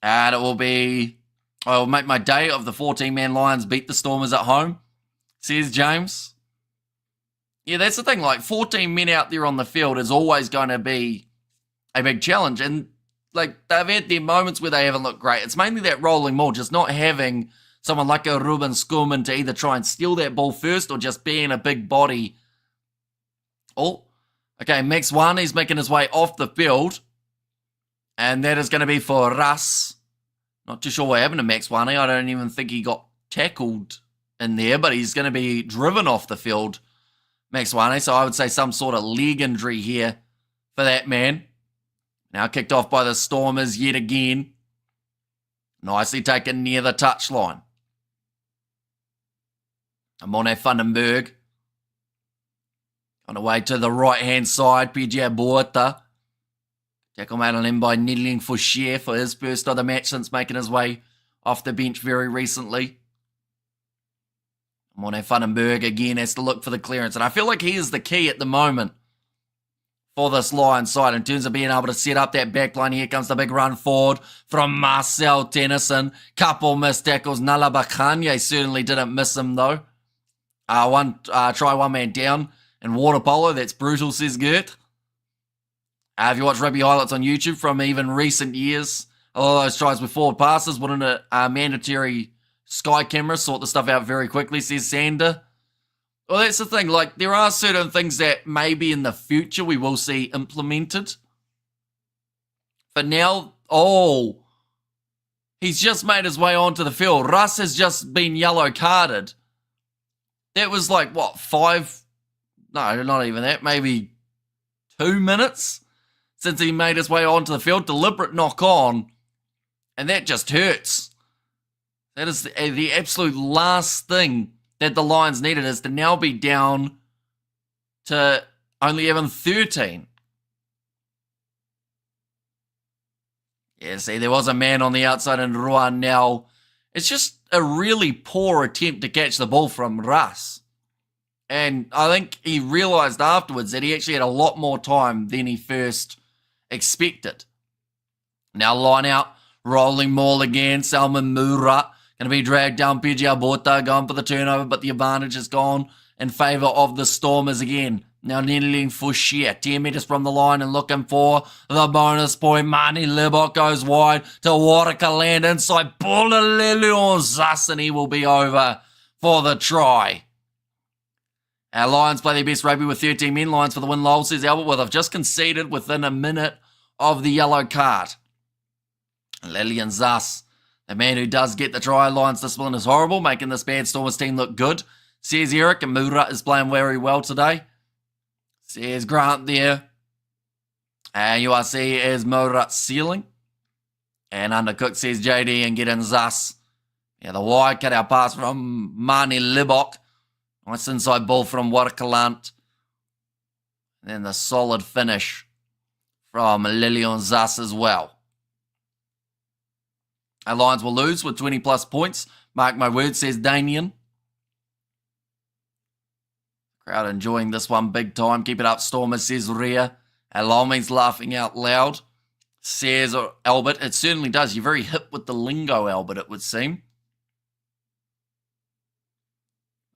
And it will be, I'll make my day of the 14-man Lions beat the Stormers at home. Says James. Yeah, that's the thing. Like, 14 men out there on the field is always going to be a big challenge. And, like, they've had their moments where they haven't looked great. It's mainly that rolling maul, just not having someone like a Ruben Schoeman to either try and steal that ball first or just being a big body. Oh, okay, Max Wane's making his way off the field. And that is going to be for Russ. Not too sure what happened to Max Wane. I don't even think he got tackled in there, but he's going to be driven off the field, Max Wane. So I would say some sort of leg injury here for that man. Now kicked off by the Stormers yet again. Nicely taken near the touchline. Amone Vandenberg. On the way to the right-hand side, PJ Borta. Tackle made on him by Niddling Fouché for his first of the match since making his way off the bench very recently. Amone Vandenberg again has to look for the clearance. And I feel like he is the key at the moment for this Lions side in terms of being able to set up that back line. Here comes the big run forward from Marcel Tennyson. Couple missed tackles. Nalabakanye certainly didn't miss him though. Try one man down in water polo. That's brutal, says Gert. If you watch rugby highlights on YouTube from even recent years, a lot of those tries with forward passes, wouldn't a mandatory sky camera sort the stuff out very quickly, says Sander. Well, that's the thing. Like, there are certain things that maybe in the future we will see implemented. But now, he's just made his way onto the field. Russ has just been yellow carded. That was like, what, 5? No, not even that. Maybe 2 minutes since he made his way onto the field. Deliberate knock on. And that just hurts. That is the absolute last thing that the Lions needed, is to now be down to only having 13. Yeah, see, there was a man on the outside in Ruan now. It's just a really poor attempt to catch the ball from Russ. And I think he realised afterwards that he actually had a lot more time than he first expected. Now line out, rolling maul again, Salman Murat. Going to be dragged down, PJ Borta going for the turnover, but the advantage is gone in favour of the Stormers again. Now kneeling for sheer 10 metres from the line and looking for the bonus point. Mani Libok goes wide to Warrikaland inside. Bullalilion Zus, and he will be over for the try. Our Lions play their best rugby with 13 men. Lions for the win, Lowell, says Albert. Well, they've just conceded within a minute of the yellow card. Lillian Zus, the man who does get the try. Lions discipline is horrible, making this bad Stormers team look good, says Eric, and Murat is playing very well today, says Grant there. And URC is Murat ceiling. And undercooked, says JD, and get in Zus. Yeah, the wide cut out pass from Mani Libok. Nice inside ball from Warkalant. And then the solid finish from Lilian Zus as well. Our Lions will lose with 20 plus points. Mark my words, says Damien. Crowd enjoying this one big time. Keep it up, Stormers, says Rhea. Aloming's laughing out loud, says Albert. It certainly does. You're very hip with the lingo, Albert, it would seem.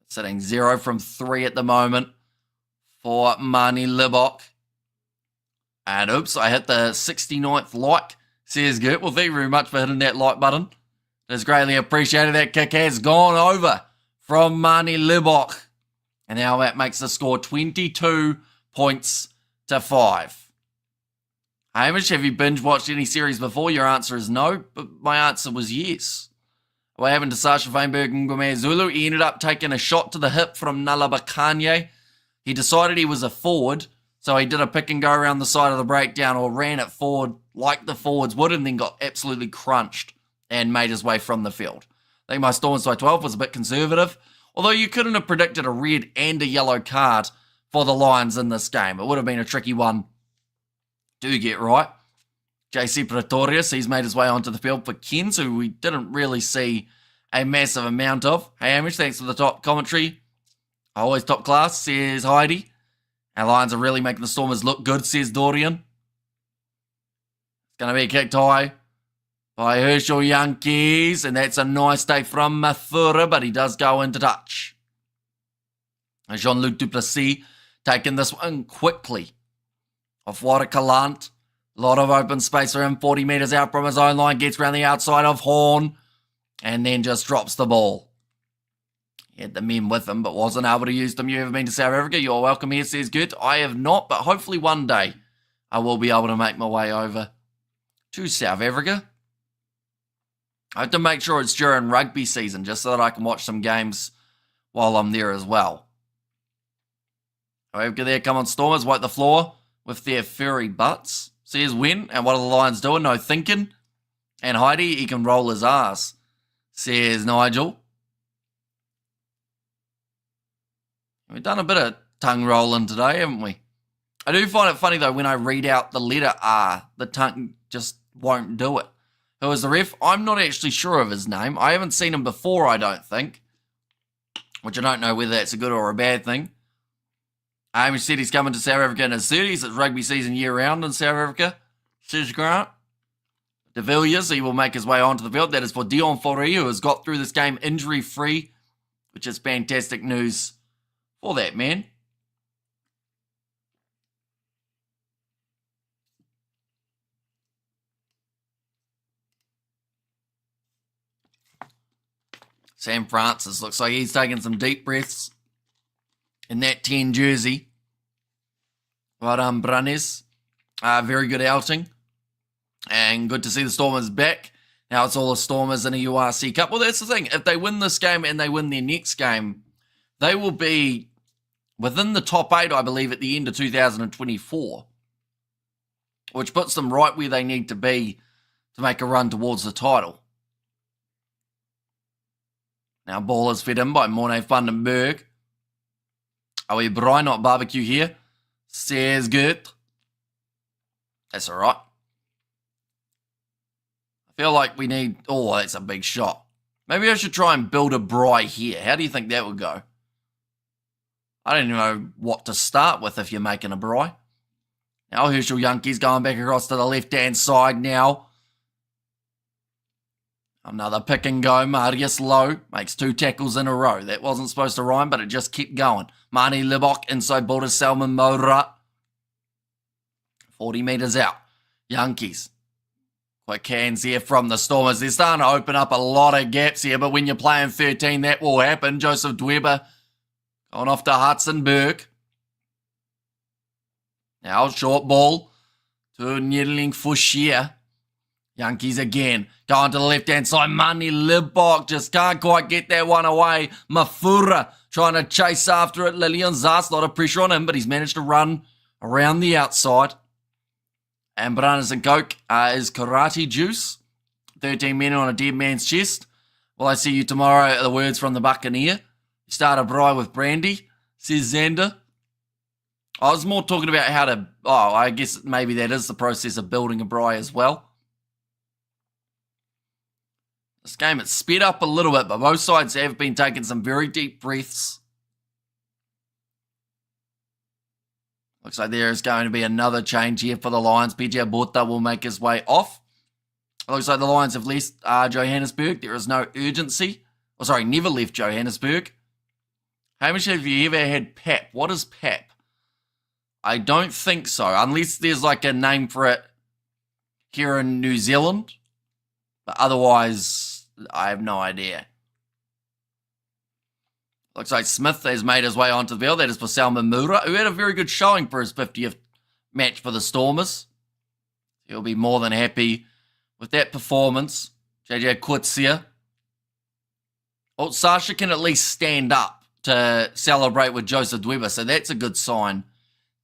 Sitting 0 from 3 at the moment for Mani Libok. And oops, I hit the 69th like, says Gert. Well, thank you very much for hitting that like button. It's greatly appreciated. That kick has gone over from Mani Libok. And now that makes the score 22 points to 5. Hamish, have you binge watched any series before? Your answer is no, but my answer was yes. What happened to Sasha Feinberg and Ngome Zulu? He ended up taking a shot to the hip from Nalabakanye. He decided he was a forward, so he did a pick and go around the side of the breakdown or ran it forward like the forwards would and then got absolutely crunched and made his way from the field. I think my Stormers by 12 was a bit conservative, although you couldn't have predicted a red and a yellow card for the Lions in this game. It would have been a tricky one to get right. JC Pretorius, he's made his way onto the field for Kens, who we didn't really see a massive amount of. Hey, Amish, thanks for the top commentary. Always top class, says Heidi. Our Lions are really making the Stormers look good, says Dorian. It's going to be kicked high by Herschel Yankees, and that's a nice day from Mathura, but he does go into touch. Jean-Luc Duplessis taking this one quickly off Warakalant. A lot of open space for him, 40 metres out from his own line, gets around the outside of Horn, and then just drops the ball. He had the men with him, but wasn't able to use them. You ever been to South Africa? You're welcome here, says Good. I have not, but hopefully one day I will be able to make my way over to South Africa. I have to make sure it's during rugby season, just so that I can watch some games while I'm there as well. However, there come on Stormers, wipe the floor with their furry butts. Says when, and what are the Lions doing? No thinking. And Heidi, he can roll his ass, says Nigel. We've done a bit of tongue rolling today, haven't we? I do find it funny, though, when I read out the letter R, the tongue just won't do it. Who is the ref? I'm not actually sure of his name. I haven't seen him before, I don't think. Which I don't know whether that's a good or a bad thing. Amish said he's coming to South Africa in his 30s. It's rugby season year-round in South Africa, says Grant. De Villiers, he will make his way onto the field. That is for Dion Forey, who has got through this game injury-free, which is fantastic news for that man. Sam Francis looks like he's taking some deep breaths in that 10 jersey. Well done, Brunes. Very good outing. And good to see the Stormers back. Now it's all the Stormers in a URC Cup. Well, that's the thing. If they win this game and they win their next game, they will be within the top 8, I believe, at the end of 2024. Which puts them right where they need to be to make a run towards the title. Now ball is fed in by Morne Vandenberg. Are we braai, not barbecue here? Says Gert. That's all right. I feel like we need... Oh, that's a big shot. Maybe I should try and build a braai here. How do you think that would go? I don't even know what to start with if you're making a braai. Now Herschel Yankees going back across to the left-hand side now. Another pick and go. Marius Lowe makes 2 tackles in a row. That wasn't supposed to rhyme, but it just kept going. Mani Libok inside border Salman Moura. 40 metres out. Yankees. Quick hands here from the Stormers. They're starting to open up a lot of gaps here, but when you're playing 13, that will happen. Joseph Dweber going off to Hudson Burke. Now short ball to Nyerling Fouchier. Yankees again. Going to the left-hand side. Mani Libok just can't quite get that one away. Mafura trying to chase after it. Lillian Zas, a lot of pressure on him, but he's managed to run around the outside. And Bananas and Coke is Karate Juice. 13 men on a dead man's chest. Will I see you tomorrow? The words from the Buccaneer. You start a braai with brandy, says Xander. I was more talking about how to... Oh, I guess maybe that is the process of building a braai as well. This game has sped up a little bit, but both sides have been taking some very deep breaths. Looks like there is going to be another change here for the Lions. PJ Bota will make his way off. Looks like the Lions have left Johannesburg. There is no urgency. Oh, sorry, never left Johannesburg. Hamish, have you ever had PAP? What is PAP? I don't think so, unless there's like a name for it here in New Zealand. But otherwise, I have no idea. Looks like Smith has made his way onto the field. That is for Salman Mura, who had a very good showing for his 50th match for the Stormers. He'll be more than happy with that performance. JJ Kutsia. Oh, Sasha can at least stand up to celebrate with Joseph Dweber, so that's a good sign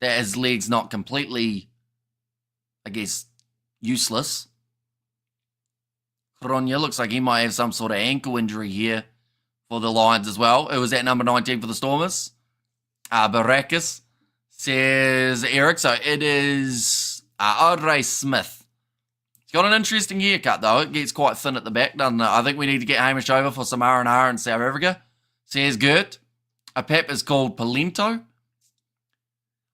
that his leg's not completely, I guess, useless. Kronya looks like he might have some sort of ankle injury here for the Lions as well. It was at number 19 for the Stormers. Barakis, says Eric. So it is Audrey Smith. He's got an interesting haircut, though. It gets quite thin at the back, doesn't it? I think we need to get Hamish over for some R&R in South Africa. Says Gert. A pep is called Polento.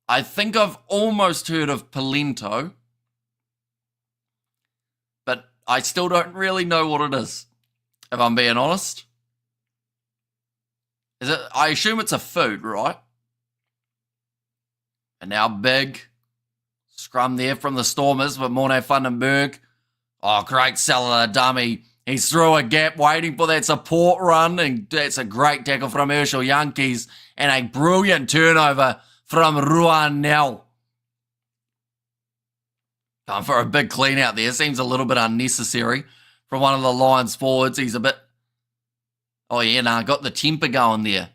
I think I've almost heard of Polento, but I still don't really know what it is, if I'm being honest. Is it? I assume it's a food, right? And now big scrum there from the Stormers, but Morne Vandenberg. Oh, great cellular dummy. He's through a gap waiting for that support run, and that's a great tackle from Herschel Yankees, and a brilliant turnover from Ruan Nell. Going for a big clean out there. Seems a little bit unnecessary from one of the Lions forwards. He's a bit... Oh, yeah, nah, got the temper going there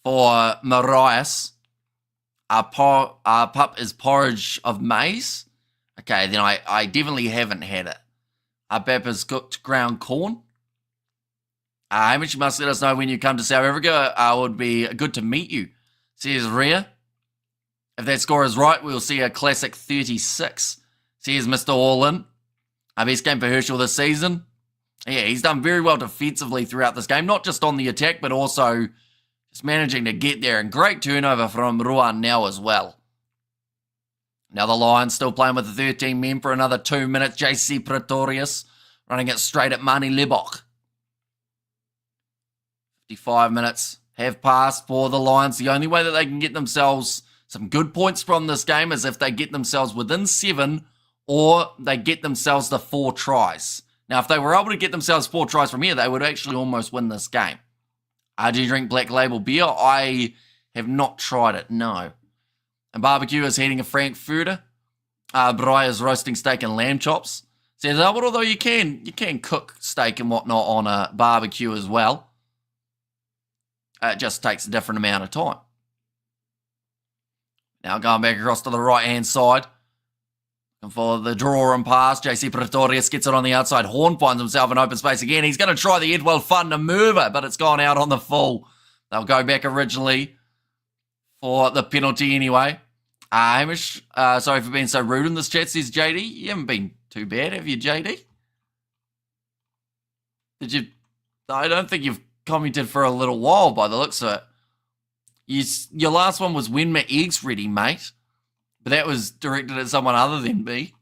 for Marias. Our pup is porridge of maize. Okay, then I definitely haven't had it. Our pap is cooked ground corn. Hamish, you must let us know when you come to South Africa. It would be good to meet you. Says Rhea. If that score is right, we'll see a classic 36. Says Mr. Allin. Our best game for Herschel this season. Yeah, he's done very well defensively throughout this game. Not just on the attack, but also just managing to get there. And great turnover from Ruan now as well. Now the Lions still playing with the 13 men for another 2 minutes. JC Pretorius running it straight at Mani Lebok. 55 minutes have passed for the Lions. The only way that they can get themselves some good points from this game is if they get themselves within 7 or they get themselves the 4 tries. Now, if they were able to get themselves 4 tries from here, they would actually almost win this game. Do you drink Black Label beer? I have not tried it, no. And Barbecue is eating a Frankfurter. Bri is roasting steak and lamb chops. Says, although you can cook steak and whatnot on a barbecue as well. It just takes a different amount of time. Now going back across to the right-hand side. And for the draw and pass, JC Pretorius gets it on the outside. Horn finds himself in open space again. He's going to try the Edwell Fun to move it, but it's gone out on the full. They'll go back originally for the penalty anyway. Hamish, sorry for being so rude in this chat, says JD. You haven't been too bad, have you, JD? Did you? I don't think you've commented for a little while by the looks of it. Your last one was when my egg's ready, mate. But that was directed at someone other than me.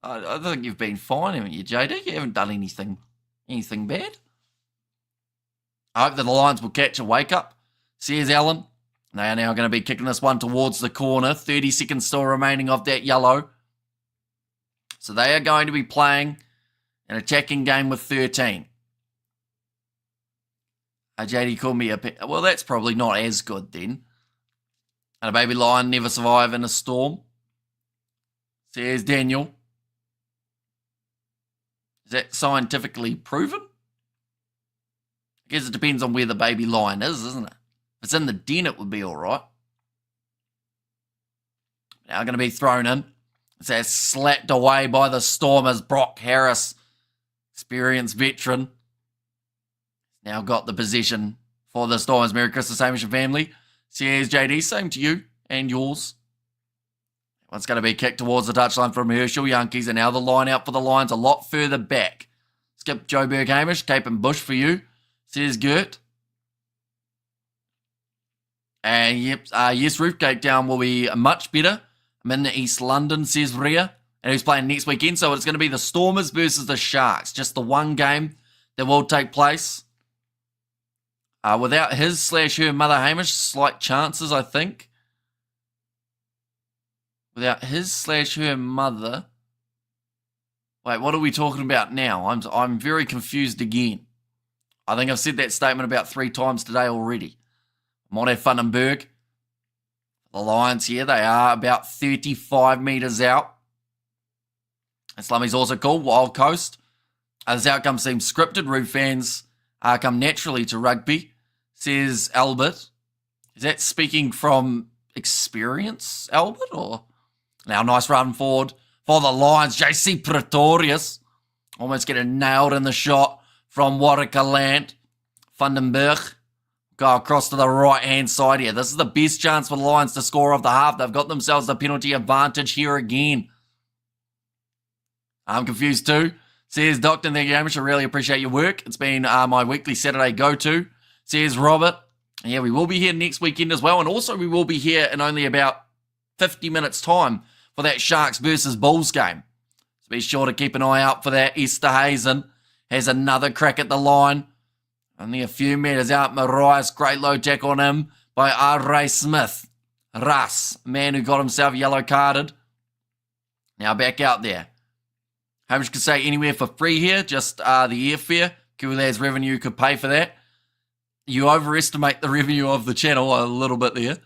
I think you've been fine, haven't you, JD? You haven't done anything bad. I hope that the Lions will catch a wake-up. Says Alan. They are now going to be kicking this one towards the corner. 30 seconds still remaining of that yellow. So they are going to be playing an attacking game with 13. JD called me a... Well, that's probably not as good then. And a baby lion never survive in a storm. Says Daniel. Is that scientifically proven? I guess it depends on where the baby lion is, isn't it? If it's in the den, it would be all right. Now going to be thrown in. It's slapped away by the Stormers. Brock Harris, experienced veteran. Now got the possession for the Stormers. Merry Christmas, Hamish and family. Says JD, same to you and yours. One's going to be kicked towards the touchline from Herschel Yankees, and now the line out for the Lions a lot further back. It's Skip Joburg Hamish, Cape and Bush for you, says Gert. And yep, yes, Roof Cape Town will be much better. I'm in East London, says Rhea. And who's playing next weekend? So it's going to be the Stormers versus the Sharks. Just the one game that will take place. Without his/her mother Hamish, slight chances, I think. Without his/her mother. Wait, what are we talking about now? I'm very confused again. I think I've said that statement about 3 times today already. Monte Fundenberg. The Lions here, they are about 35 metres out. And Slummy's also called Wild Coast. This outcome seems scripted. Rude fans come naturally to rugby, says Albert. Is that speaking from experience, Albert? Or now, nice run forward for the Lions. JC Pretorius almost getting nailed in the shot from Warwick-Land. Fundenberg go across to the right-hand side here. This is the best chance for the Lions to score of the half. They've got themselves the penalty advantage here again. I'm confused too. Says Dr. Thank you, Hamish. I really appreciate your work. It's been my weekly Saturday go-to. Says Robert. And yeah, we will be here next weekend as well. And also we will be here in only about 50 minutes' time for that Sharks versus Bulls game. So be sure to keep an eye out for that. Esterhazen has another crack at the line. Only a few metres out. Mariah's great low tackle on him by R. Ray Smith. Russ, man who got himself yellow carded. Now back out there. Hamish could say anywhere for free here, just the airfare. Kiwilad's revenue could pay for that. You overestimate the revenue of the channel a little bit there. It's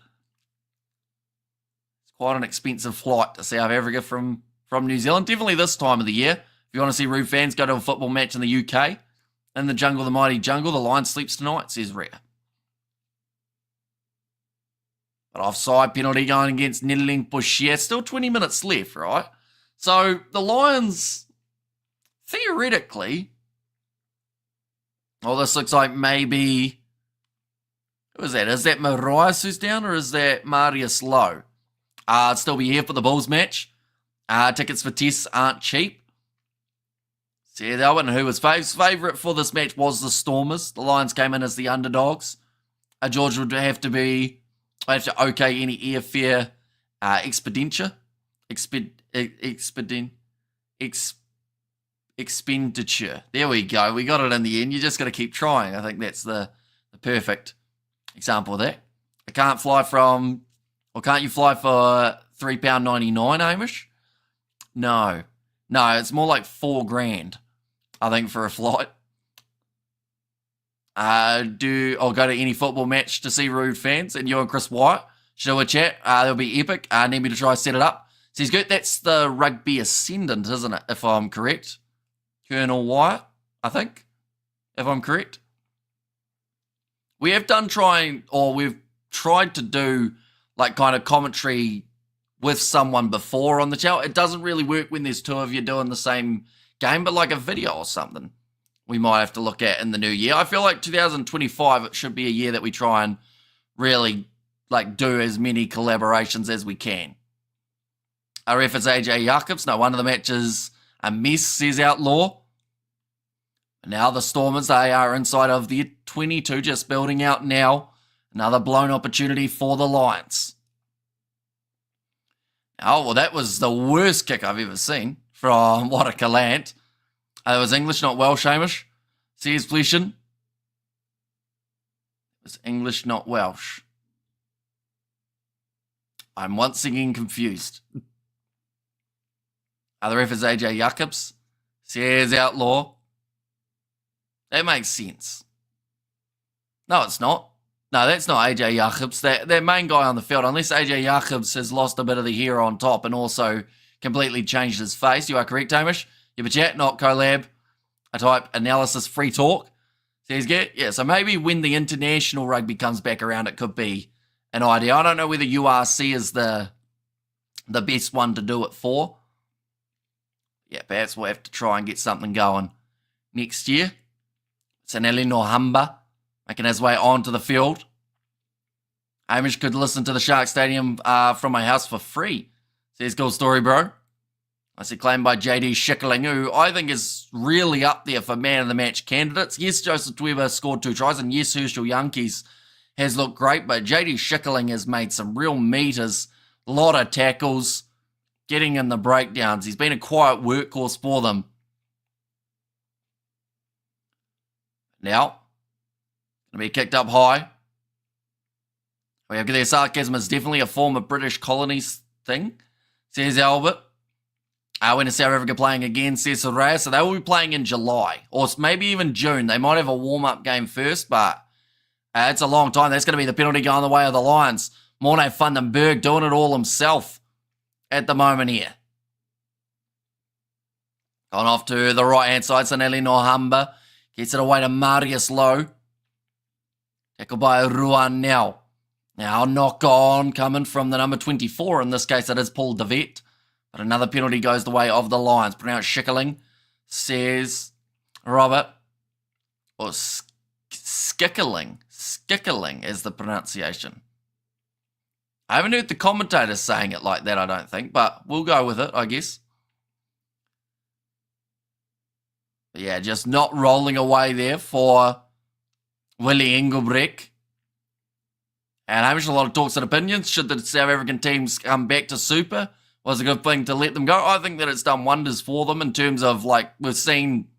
quite an expensive flight to South Africa from New Zealand. Definitely this time of the year. If you want to see Rude fans, go to a football match in the UK. In the jungle, the mighty jungle, the Lion sleeps tonight, says Rhea. But offside penalty going against Nedeling Boucher. Still 20 minutes left, right? So the Lions, theoretically, well, this looks like maybe, who is that? Is that Mariah who's down or is that Marius Lowe? I'd still be here for the Bulls match. Tickets for tests aren't cheap. See, I wouldn't know who was favourite for this match was the Stormers. The Lions came in as the underdogs. George would have to okay any airfare expenditure. There we go. We got it in the end. You just got to keep trying. I think that's the perfect example of that. Can't you fly for £3.99, Hamish? No, it's more like $4,000, I think, for a flight. I'll go to any football match to see Rude fans, and you and Chris Wyatt should do a chat. That'll be epic. Need me to try set it up. Says good. That's the Rugby Ascendant, isn't it? If I'm correct, Colonel Wyatt, I think, if I'm correct. We've tried to do like kind of commentary with someone before on the channel. It doesn't really work when there's 2 of you doing the same game, but like a video or something we might have to look at in the new year. I feel like 2025, it should be a year that we try and really like do as many collaborations as we can. Our ref is AJ Jacobs. No wonder the match is a mess, says Outlaw. Now the Stormers, they are inside of the 22, just building out now. Another blown opportunity for the Lions. Oh, well, that was the worst kick I've ever seen from Warwick-Land. It was English, not Welsh, Hamish. Says Fleshin. It was English, not Welsh. I'm once again confused. The ref is AJ Jacobs. Says Outlaw. That makes sense. No, it's not. No, that's not AJ Jacobs. That main guy on the field, unless AJ Jacobs has lost a bit of the hair on top and also completely changed his face. You are correct, Hamish. You have a chat, not collab. I type analysis free talk. Says get. Yeah, so maybe when the international rugby comes back around, it could be an idea. I don't know whether URC is the best one to do it for. Yeah, perhaps we'll have to try and get something going next year. Sanelli Nohamba making his way onto the field. Hamish could listen to the Shark Stadium from my house for free. Says, cool story, bro. Nicely claimed by JD Schickling, who I think is really up there for man of the match candidates. Yes, Joseph Dweber scored 2 tries, and yes, Herschel Yankees has looked great, but JD Schickling has made some real meters, a lot of tackles, getting in the breakdowns. He's been a quiet workhorse for them. Now, going to be kicked up high. We have their sarcasm is definitely a form of British colonies thing, says Albert. When is South Africa playing again, says Soraya. So they will be playing in July, or maybe even June. They might have a warm-up game first, but it's a long time. That's going to be the penalty going the way of the Lions. Morne van den Berg doing it all himself at the moment here. Gone off to the right-hand side, Saneli Nohamba gets it away to Marius Lowe. Tackled by Ruan now. Now knock on coming from the number 24. In this case, it is Paul de Vet. But another penalty goes the way of the Lions. Pronounced Schickling, says Robert. Or Skickling. Skickling is the pronunciation. I haven't heard the commentators saying it like that, I don't think. But we'll go with it, I guess. But yeah, just not rolling away there for Willie Engelbrecht. And Hamish, a lot of talks and opinions. Should the South African teams come back to Super? Was a good thing to let them go. I think that it's done wonders for them in terms of, like, we've seen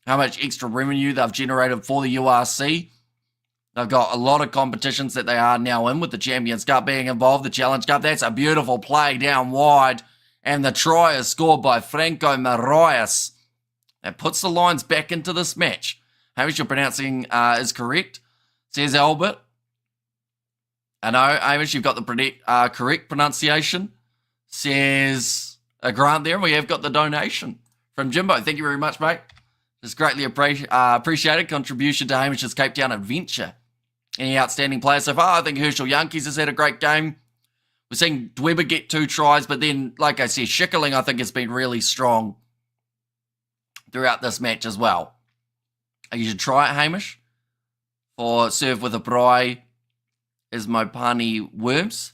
how much extra revenue they've generated for the URC. They've got a lot of competitions that they are now in, with the Champions Cup being involved, the Challenge Cup. That's a beautiful play down wide. And the try is scored by Franco Marias. That puts the Lions back into this match. Hamish, your pronouncing is correct, says Albert. I know, Hamish, you've got the correct pronunciation. Says a Grant there, and we have got the donation from Jimbo. Thank you very much, mate. It's greatly appreciated. Contribution to Hamish's Cape Town adventure. Any outstanding players so far? I think Herschel Yankees has had a great game. We're seeing Dweber get 2 tries, but then, like I said, Schickling, I think, has been really strong throughout this match as well. You should try it, Hamish, for serve with a braai is Mopani worms.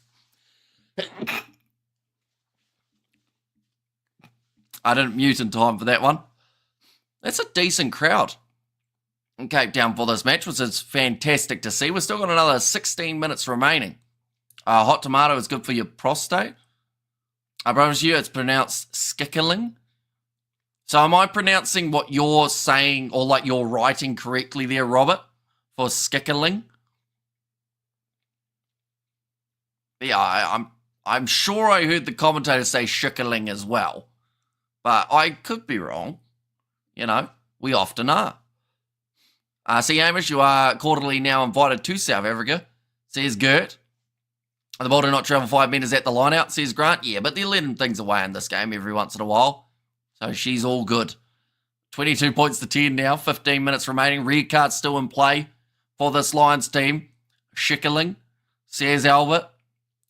I didn't mute in time for that one. That's a decent crowd in Cape Town for this match, which is fantastic to see. We've still got another 16 minutes remaining. Hot tomato is good for your prostate. I promise you it's pronounced Skickling. So am I pronouncing what you're saying, or like you're writing correctly there, Robert, for Skickling? Yeah, I'm sure I heard the commentator say Schickling as well. But I could be wrong. You know, we often are. See, Hamish, you are quarterly now invited to South Africa, says Gert. The ball did not travel 5 metres at the line out, says Grant. Yeah, but they're letting things away in this game every once in a while. So she's all good. 22 points to 10 now, 15 minutes remaining. Red card still in play for this Lions team. Schickling, says Albert.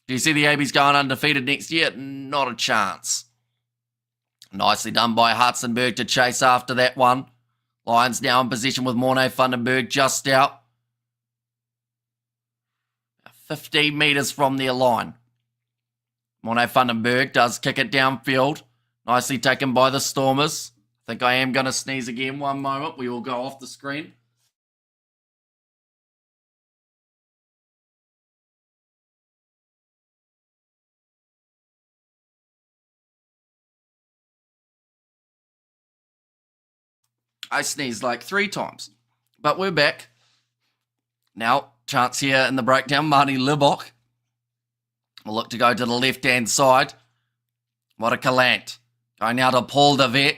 Do you see the ABs going undefeated next year? Not a chance. Nicely done by Hartzenberg to chase after that one. Lions now in position with Morne van den Berg just out. 15 metres from their line. Morne van den Berg does kick it downfield. Nicely taken by the Stormers. I think I am going to sneeze again. One moment. We will go off the screen. I sneezed like 3 times. But we're back. Now, chance here in the breakdown. Marty Libok will look to go to the left-hand side. What a Calant. Going now to Paul de Vet.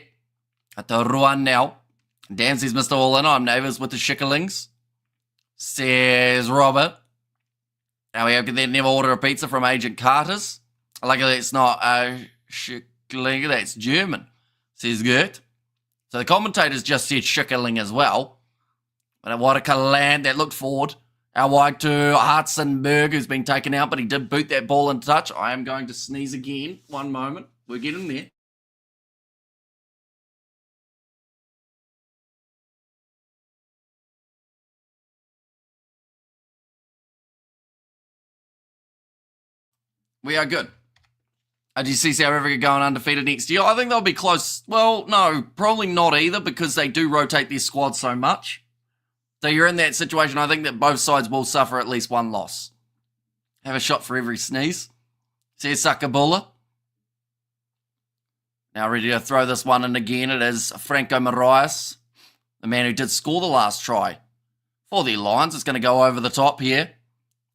At the Ruan now. Dan says, Mr. All In, I'm neighbours with the Schicklings. Says Robert. Now we have to then never order a pizza from Agent Carter's. Luckily it's not a Schickling, that's German. Says Gert. So the commentators just said Schickling as well. But what a Calant that looked forward. Out wide to Hartzenberg, who's been taken out, but he did boot that ball into touch. I am going to sneeze again. One moment. We're getting there. We are good. Do you see South Africa going undefeated next year? I think they'll be close. Well, no, probably not either because they do rotate their squad so much. So you're in that situation. I think that both sides will suffer at least one loss. Have a shot for every sneeze. Says Sakabula. Now ready to throw this one in again. It is Franco Marias, the man who did score the last try for the Lions. It's going to go over the top here.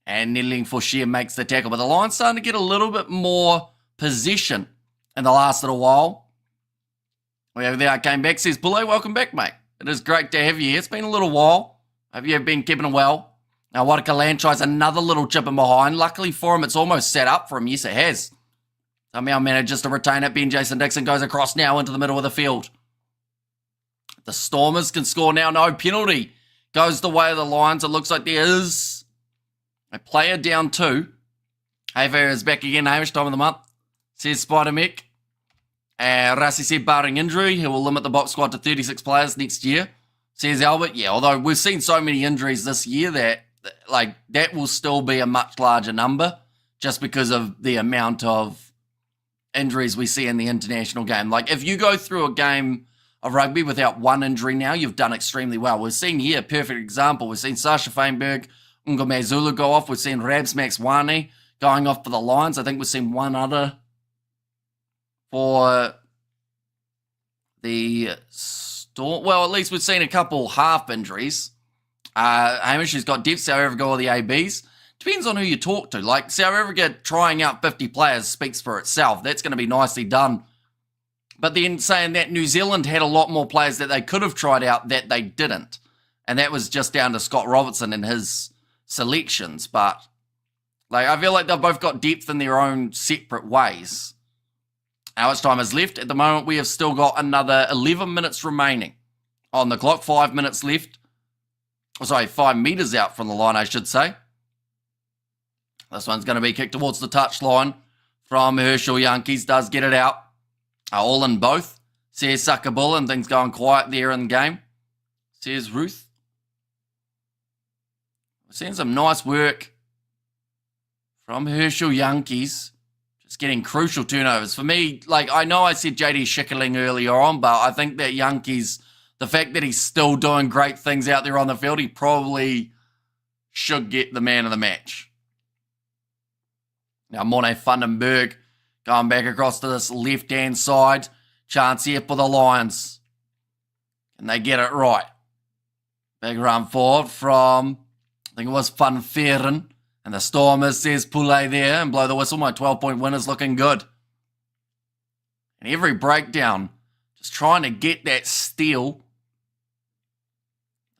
And Nedeling Forshire makes the tackle. But the Lions starting to get a little bit more possession in the last little while. There came back, says Bulle. Welcome back, mate. It is great to have you here. It's been a little while. Hope you've been keeping well. Now, Watakalan tries another little chip in behind. Luckily for him, it's almost set up for him. Yes, it has. Somehow manages to retain it. Ben Jason Dixon goes across now into the middle of the field. The Stormers can score now. No penalty. Goes the way of the Lions. It looks like there is a player down too. Haver is back again. Hamish, time of the month. Says Spider-Mick. Rassi said barring injury, he will limit the box squad to 36 players next year. Says Albert. Yeah, although we've seen so many injuries this year that will still be a much larger number just because of the amount of injuries we see in the international game. Like, if you go through a game of rugby without one injury now, you've done extremely well. We've seen here a perfect example. We've seen Sasha Feinberg, Ngome Zulu go off. We've seen Rabs Max Wane going off for the Lions. I think we've seen one other for the Storm. Well, at least we've seen a couple half injuries. Hamish has got depth. South Africa or the ABs. Depends on who you talk to. Like, South Africa trying out 50 players speaks for itself. That's going to be nicely done. But then saying that, New Zealand had a lot more players that they could have tried out that they didn't. And that was just down to Scott Robertson and his selections. But like, I feel like they've both got depth in their own separate ways. How much time is left? At the moment, we have still got another 11 minutes remaining on the clock. 5 minutes left. Sorry, 5 metres out from the line, I should say. This one's going to be kicked towards the touchline from Herschel Yankees. Does get it out. All in both. Says Sakabula, and things going quiet there in the game. Says Ruth. We're seeing some nice work from Herschel Yankees. Just getting crucial turnovers. For me, like, I know I said JD Schickerling earlier on, but I think that Yankees, the fact that he's still doing great things out there on the field, he probably should get the man of the match. Now, Morne Vandenberg going back across to this left-hand side. Chance here for the Lions. Can they get it right? Big run forward from, I think it was Van Veeren. And the Stormers says Poulet there and blow the whistle. My 12-point win is looking good. And every breakdown, just trying to get that steal.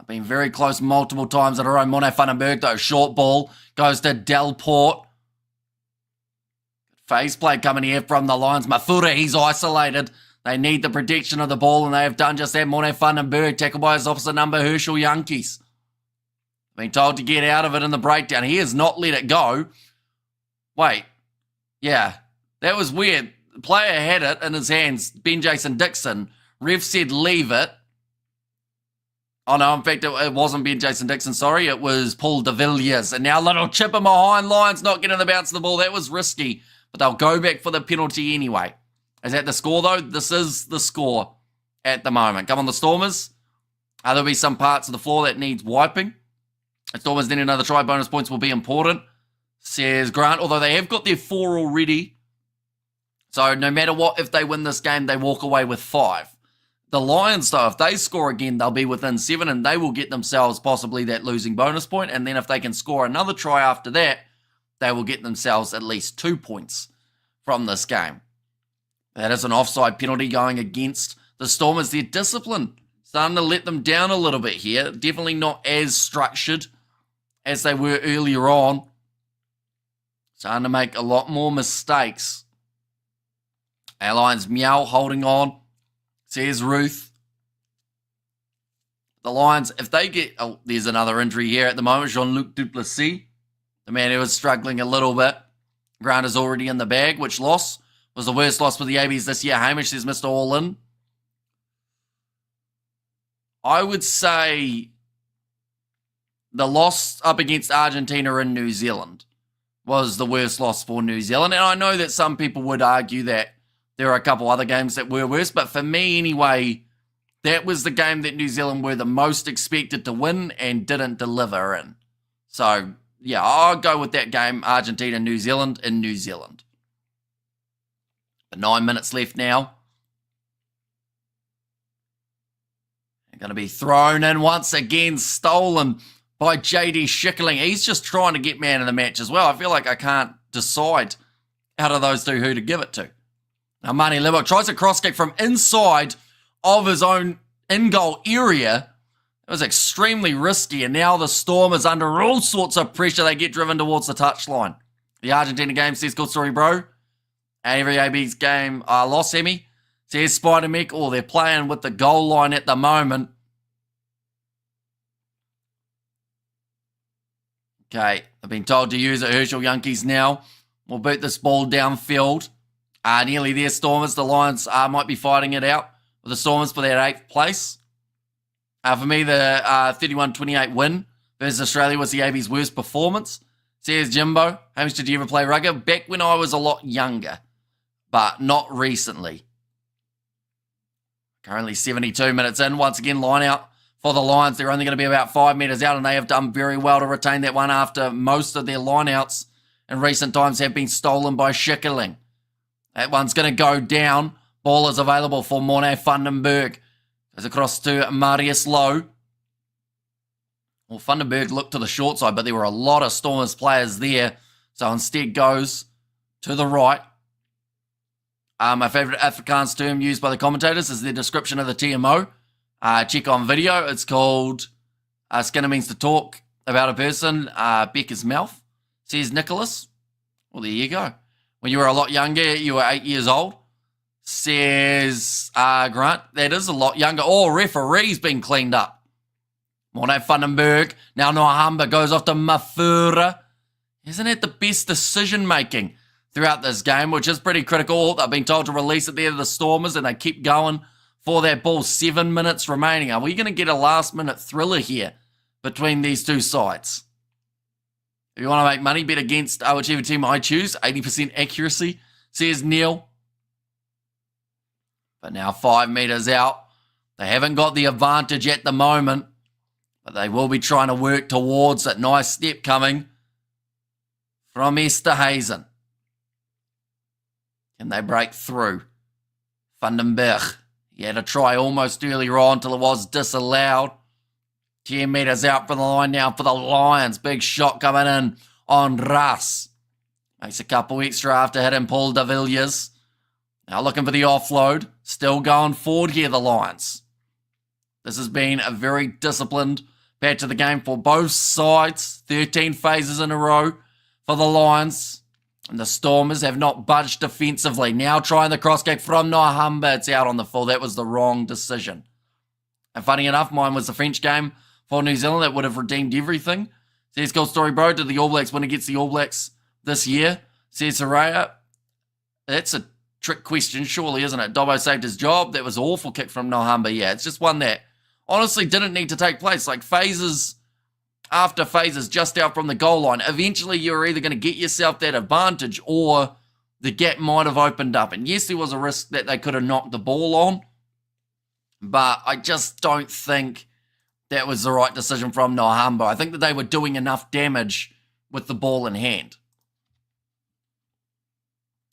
I've been very close multiple times in a row. Morne Vandenberg, though, short ball, goes to Delport. Face play coming here from the Lions. Mafura, he's isolated. They need the protection of the ball, and they have done just that. Morne Vandenberg, tackled by his opposite number, Herschel Yankees. Been told to get out of it in the breakdown. He has not let it go. Wait. Yeah, that was weird. The player had it in his hands, Ben Jason Dixon. Ref said leave it. Oh, no, in fact, it wasn't Ben Jason Dixon, sorry. It was Paul de Villiers. And now a little chip in behind. Lions not getting the bounce of the ball. That was risky. But they'll go back for the penalty anyway. Is that the score, though? This is the score at the moment. Come on, the Stormers. There'll be some parts of the floor that needs wiping. The Stormers need another try. Bonus points will be important, says Grant. Although they have got their 4 already. So no matter what, if they win this game, they walk away with 5. The Lions, though, if they score again, they'll be within 7, and they will get themselves possibly that losing bonus point. And then if they can score another try after that, they will get themselves at least 2 points from this game. That is an offside penalty going against the Stormers. Their discipline starting to let them down a little bit here. Definitely not as structured as they were earlier on. Starting to make a lot more mistakes. Our Lions meow holding on. Says Ruth. The Lions, if they get... Oh, there's another injury here at the moment. Jean-Luc Duplessis. The man who was struggling a little bit. Grant is already in the bag. Which loss was the worst loss for the ABs this year? Hamish says Mr. All In. I would say the loss up against Argentina in New Zealand was the worst loss for New Zealand. And I know that some people would argue that there are a couple other games that were worse, but for me anyway, that was the game that New Zealand were the most expected to win and didn't deliver in. So, yeah, I'll go with that game, Argentina-New Zealand in New Zealand. But 9 minutes left now. They're going to be thrown in once again, stolen by JD Schickerling. He's just trying to get man of the match as well. I feel like I can't decide out of those two who to give it to. Now, Marnie Lebo tries a cross kick from inside of his own in-goal area. It was extremely risky, and now the Stormers under all sorts of pressure. They get driven towards the touchline. The Argentina game says, good story, bro. Every AB's game lost semi. Says Spider-Mech. Oh, they're playing with the goal line at the moment. Okay, I've been told to use it. Herschel Yankees now will boot this ball downfield. Nearly there, Stormers. The Lions might be fighting it out with the Stormers for their 8th place. For me, the 31-28 win versus Australia was the AB's worst performance. Says Jimbo. Hamish, did you ever play rugby? Back when I was a lot younger, but not recently. Currently 72 minutes in. Once again, line out for the Lions. They're only going to be about 5 metres out, and they have done very well to retain that one after most of their line-outs in recent times have been stolen by Schickerling. That one's going to go down. Ball is available for Morne Vandenberg. Goes across to Marius Lowe. Well, Vandenberg looked to the short side, but there were a lot of Stormers players there. So instead goes to the right. My favourite Afrikaans term used by the commentators is their description of the TMO. Check on video. It's called Skinner means to talk about a person. Becker's mouth, says Nicholas. Well, there you go. When you were a lot younger, you were 8 years old, says Grant. That is a lot younger. Oh, referee's been cleaned up. Morne Vandenberg. Now Noahamba goes off to Mafura. Isn't it the best decision-making throughout this game, which is pretty critical? They've been told to release it there to the Stormers, and they keep going for that ball. 7 minutes remaining. Are we going to get a last-minute thriller here between these two sides? If you want to make money, bet against whichever team I choose. 80% accuracy, says Neil. But now 5 metres out. They haven't got the advantage at the moment, but they will be trying to work towards it. Nice step coming from Esterhazen. Can they break through? Vandenberg. He had a try almost earlier on till it was disallowed. 10 metres out from the line now for the Lions. Big shot coming in on Russ. Makes a couple extra after hitting Paul de Villiers. Now looking for the offload. Still going forward here, the Lions. This has been a very disciplined patch of the game for both sides. 13 phases in a row for the Lions. And the Stormers have not budged defensively. Now trying the cross kick from Noahamba. It's out on the full. That was the wrong decision. And funny enough, mine was the French game for New Zealand. That would have redeemed everything. Says Gold Story Bro, did the All Blacks win against the All Blacks this year? Says Soraya. That's a trick question, surely, isn't it? Dobbo saved his job. That was an awful kick from Noahamba. Yeah, it's just one that honestly didn't need to take place. Like phases after phases just out from the goal line. Eventually, you're either going to get yourself that advantage or the gap might have opened up. And yes, there was a risk that they could have knocked the ball on, but I just don't think that was the right decision from Noahamba. I think that they were doing enough damage with the ball in hand.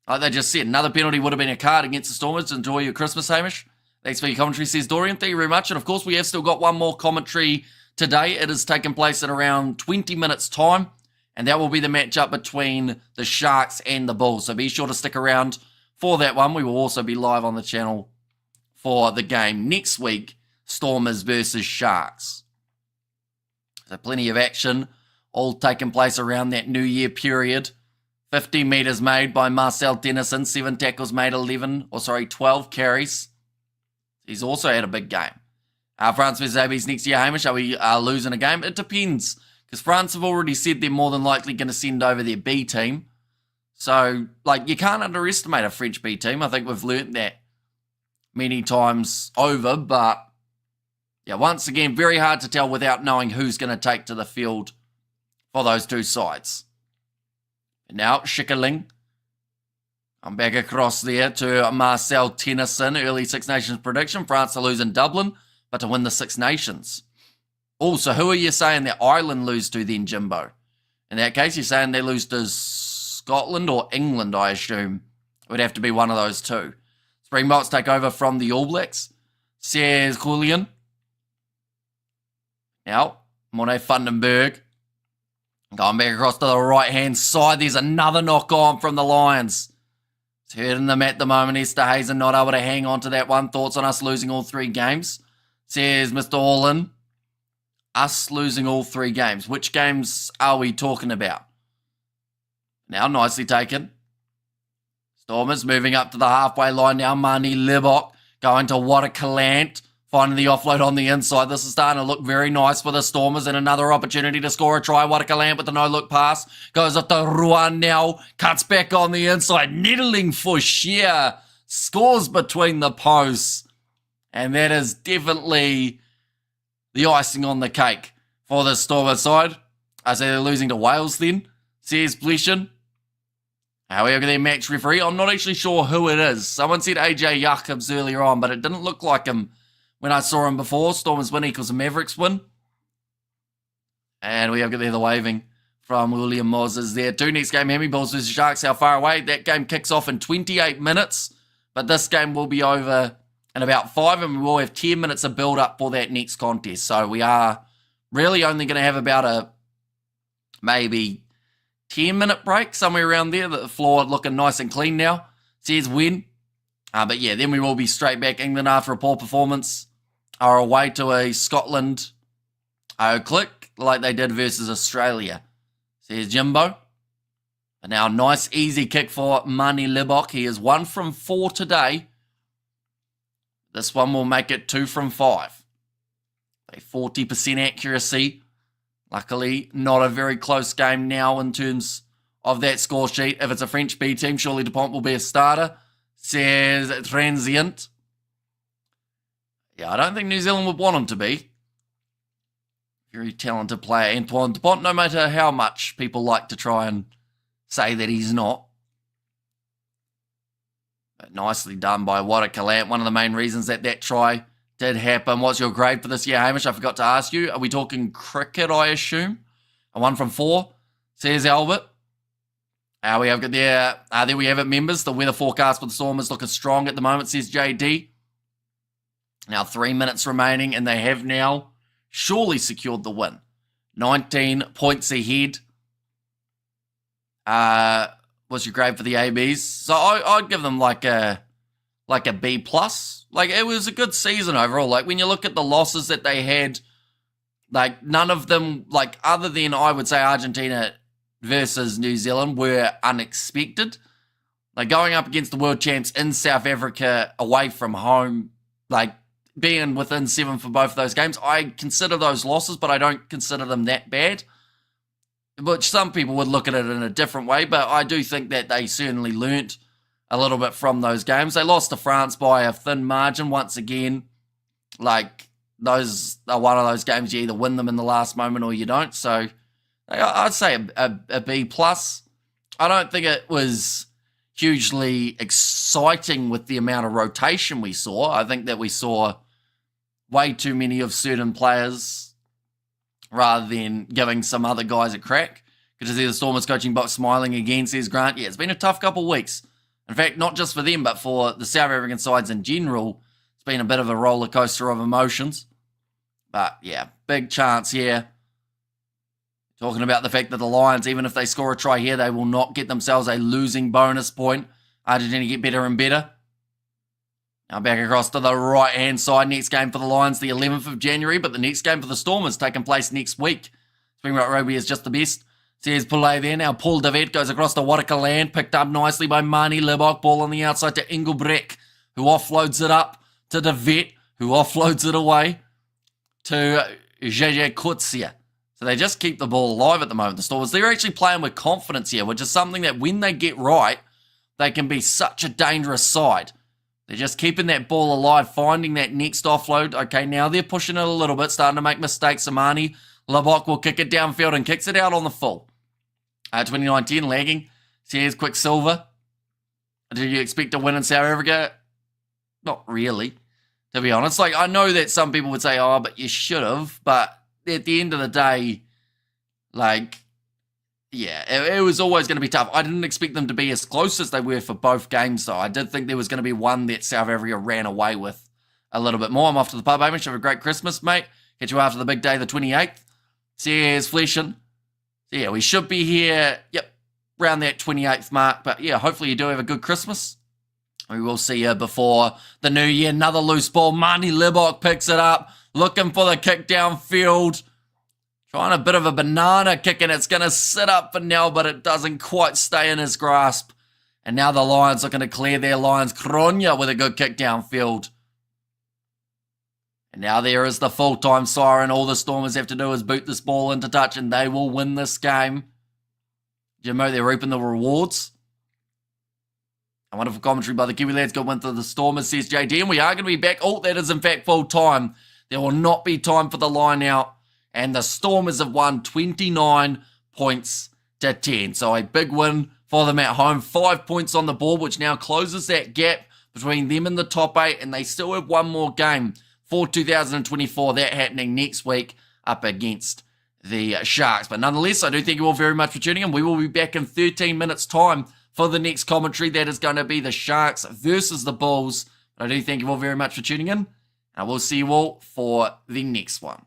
Like they just said, another penalty would have been a card against the Stormers. Enjoy your Christmas, Hamish. Thanks for your commentary, says Dorian. Thank you very much. And of course, we have still got one more commentary today. It has taken place in around 20 minutes' time, and that will be the matchup between the Sharks and the Bulls. So be sure to stick around for that one. We will also be live on the channel for the game next week, Stormers versus Sharks. So plenty of action, all taking place around that New Year period. 50 metres made by Marcel Dennison, 7 tackles made, 12 carries. He's also had a big game. France vs AB's next year, Hamish. Are we losing a game? It depends, because France have already said they're more than likely going to send over their B team. So, like, you can't underestimate a French B team. I think we've learnt that many times over, but yeah, once again, very hard to tell without knowing who's going to take to the field for those two sides. Now, Schickerling. I'm back across there to Marcel Tennyson. Early Six Nations prediction. France to lose in Dublin, but to win the Six Nations. Also, who are you saying that Ireland lose to then, Jimbo? In that case, you're saying they lose to Scotland or England, I assume. It would have to be one of those two. Springboks take over from the All Blacks. Says Julian. Now, Morne Vandenberg. Going back across to the right-hand side. There's another knock-on from the Lions. It's hurting them at the moment. Esther Hazen not able to hang on to that one. Thoughts on us losing all 3 games? Says Mr. Orlin. Us losing all 3 games. Which games are we talking about? Now, nicely taken. Stormers moving up to the halfway line now. Mani Libok going to Watercalant. Finding the offload on the inside. This is starting to look very nice for the Stormers, and another opportunity to score a try. Watercalant with the no-look pass. Goes up to Ruan now. Cuts back on the inside. Nettling for sheer. Scores between the posts. And that is definitely the icing on the cake for the Stormers side. I say they're losing to Wales then. Says Bleshin. However, their match referee, I'm not actually sure who it is. Someone said AJ Jacobs earlier on, but it didn't look like him when I saw him before. Stormers win equals the Mavericks win. And we have got there the waving from William Moses there. 2 next game, Hemi Bulls versus Sharks. How far away? That game kicks off in 28 minutes. But this game will be over in about 5, and we will have 10 minutes of build-up for that next contest. So we are really only going to have about a maybe 10-minute break, somewhere around there. The floor looking nice and clean now. Says when. But yeah, then we will be straight back. England, after a poor performance, are away to a Scotland click like they did versus Australia. Says Jimbo. And now nice easy kick for Mani Libok. He is 1 from 4 today. This one will make it 2 from 5. A 40% accuracy. Luckily, not a very close game now in terms of that score sheet. If it's a French B team, surely Dupont will be a starter. Says Transient. Yeah, I don't think New Zealand would want him to be. Very talented player, Antoine Dupont, no matter how much people like to try and say that he's not. But nicely done by Watercalant. One of the main reasons that try did happen. What's your grade for this year, Hamish? I forgot to ask you. Are we talking cricket, I assume? A 1 from 4, says Albert. We have got there we have it, members. The weather forecast for the Stormers looking strong at the moment, says JD. Now 3 minutes remaining, and they have now surely secured the win. 19 points ahead. What's your grade for the ABs? So I'd give them like a B plus. Like, it was a good season overall. Like, when you look at the losses that they had, like, none of them, like, other than, I would say, Argentina versus New Zealand, were unexpected. Like, going up against the world champs in South Africa away from home, like, being within 7 for both of those games, I consider those losses, but I don't consider them that bad. Which some people would look at it in a different way, but I do think that they certainly learnt a little bit from those games. They lost to France by a thin margin once again. Like, those are one of those games you either win them in the last moment or you don't. So I'd say a B plus. I don't think it was hugely exciting with the amount of rotation we saw. I think that we saw way too many of certain players rather than giving some other guys a crack. Good to see the Stormers coaching box smiling again, says Grant. Yeah, it's been a tough couple of weeks. In fact, not just for them, but for the South African sides in general. It's been a bit of a roller coaster of emotions. But yeah, big chance here. Talking about the fact that the Lions, even if they score a try here, they will not get themselves a losing bonus point. Argentina get better and better. Now back across to the right-hand side. Next game for the Lions, the 11th of January, but the next game for the Stormers taking place next week. Springbok Rugby is just the best. Says Poulet there. Now Paul David goes across to Watercalant, picked up nicely by Mani Libok. Ball on the outside to Engelbrecht, who offloads it up to David, who offloads it away to JJ Kutsia. So they just keep the ball alive at the moment, the Stormers. They're actually playing with confidence here, which is something that when they get right, they can be such a dangerous side. They're just keeping that ball alive, finding that next offload. Okay, now they're pushing it a little bit, starting to make mistakes. Mani Libok will kick it downfield and kicks it out on the full. 29-10 lagging. See, here's Quicksilver. Did you expect to win in South Africa? Not really, to be honest. Like, I know that some people would say, oh, but you should have. But at the end of the day, like, yeah, it was always going to be tough. I didn't expect them to be as close as they were for both games, though. I did think there was going to be one that South Africa ran away with a little bit more. I'm off to the pub, Hamish. Have a great Christmas, mate. Catch you after the big day, the 28th. See you, here's Fleshin. So, yeah, we should be here, yep, around that 28th mark. But, yeah, hopefully you do have a good Christmas. We will see you before the new year. Another loose ball. Marnie Libok picks it up, looking for the kick downfield. Trying a bit of a banana kick, and it's going to sit up for now, but it doesn't quite stay in his grasp. And now the Lions looking to clear their lines. Kronya with a good kick downfield. And now there is the full-time siren. All the Stormers have to do is boot this ball into touch, and they will win this game. Jimmo, they're reaping the rewards. A wonderful commentary by the Kiwi lads. Good win to the Stormers, says JD. And we are going to be back. Oh, that is in fact full-time. There will not be time for the line out. And the Stormers have won 29 points to 10. So a big win for them at home. 5 points on the board, which now closes that gap between them and the top 8. And they still have one more game for 2024. That happening next week up against the Sharks. But nonetheless, I do thank you all very much for tuning in. We will be back in 13 minutes' time for the next commentary. That is going to be the Sharks versus the Bulls. I do thank you all very much for tuning in. And I will see you all for the next one.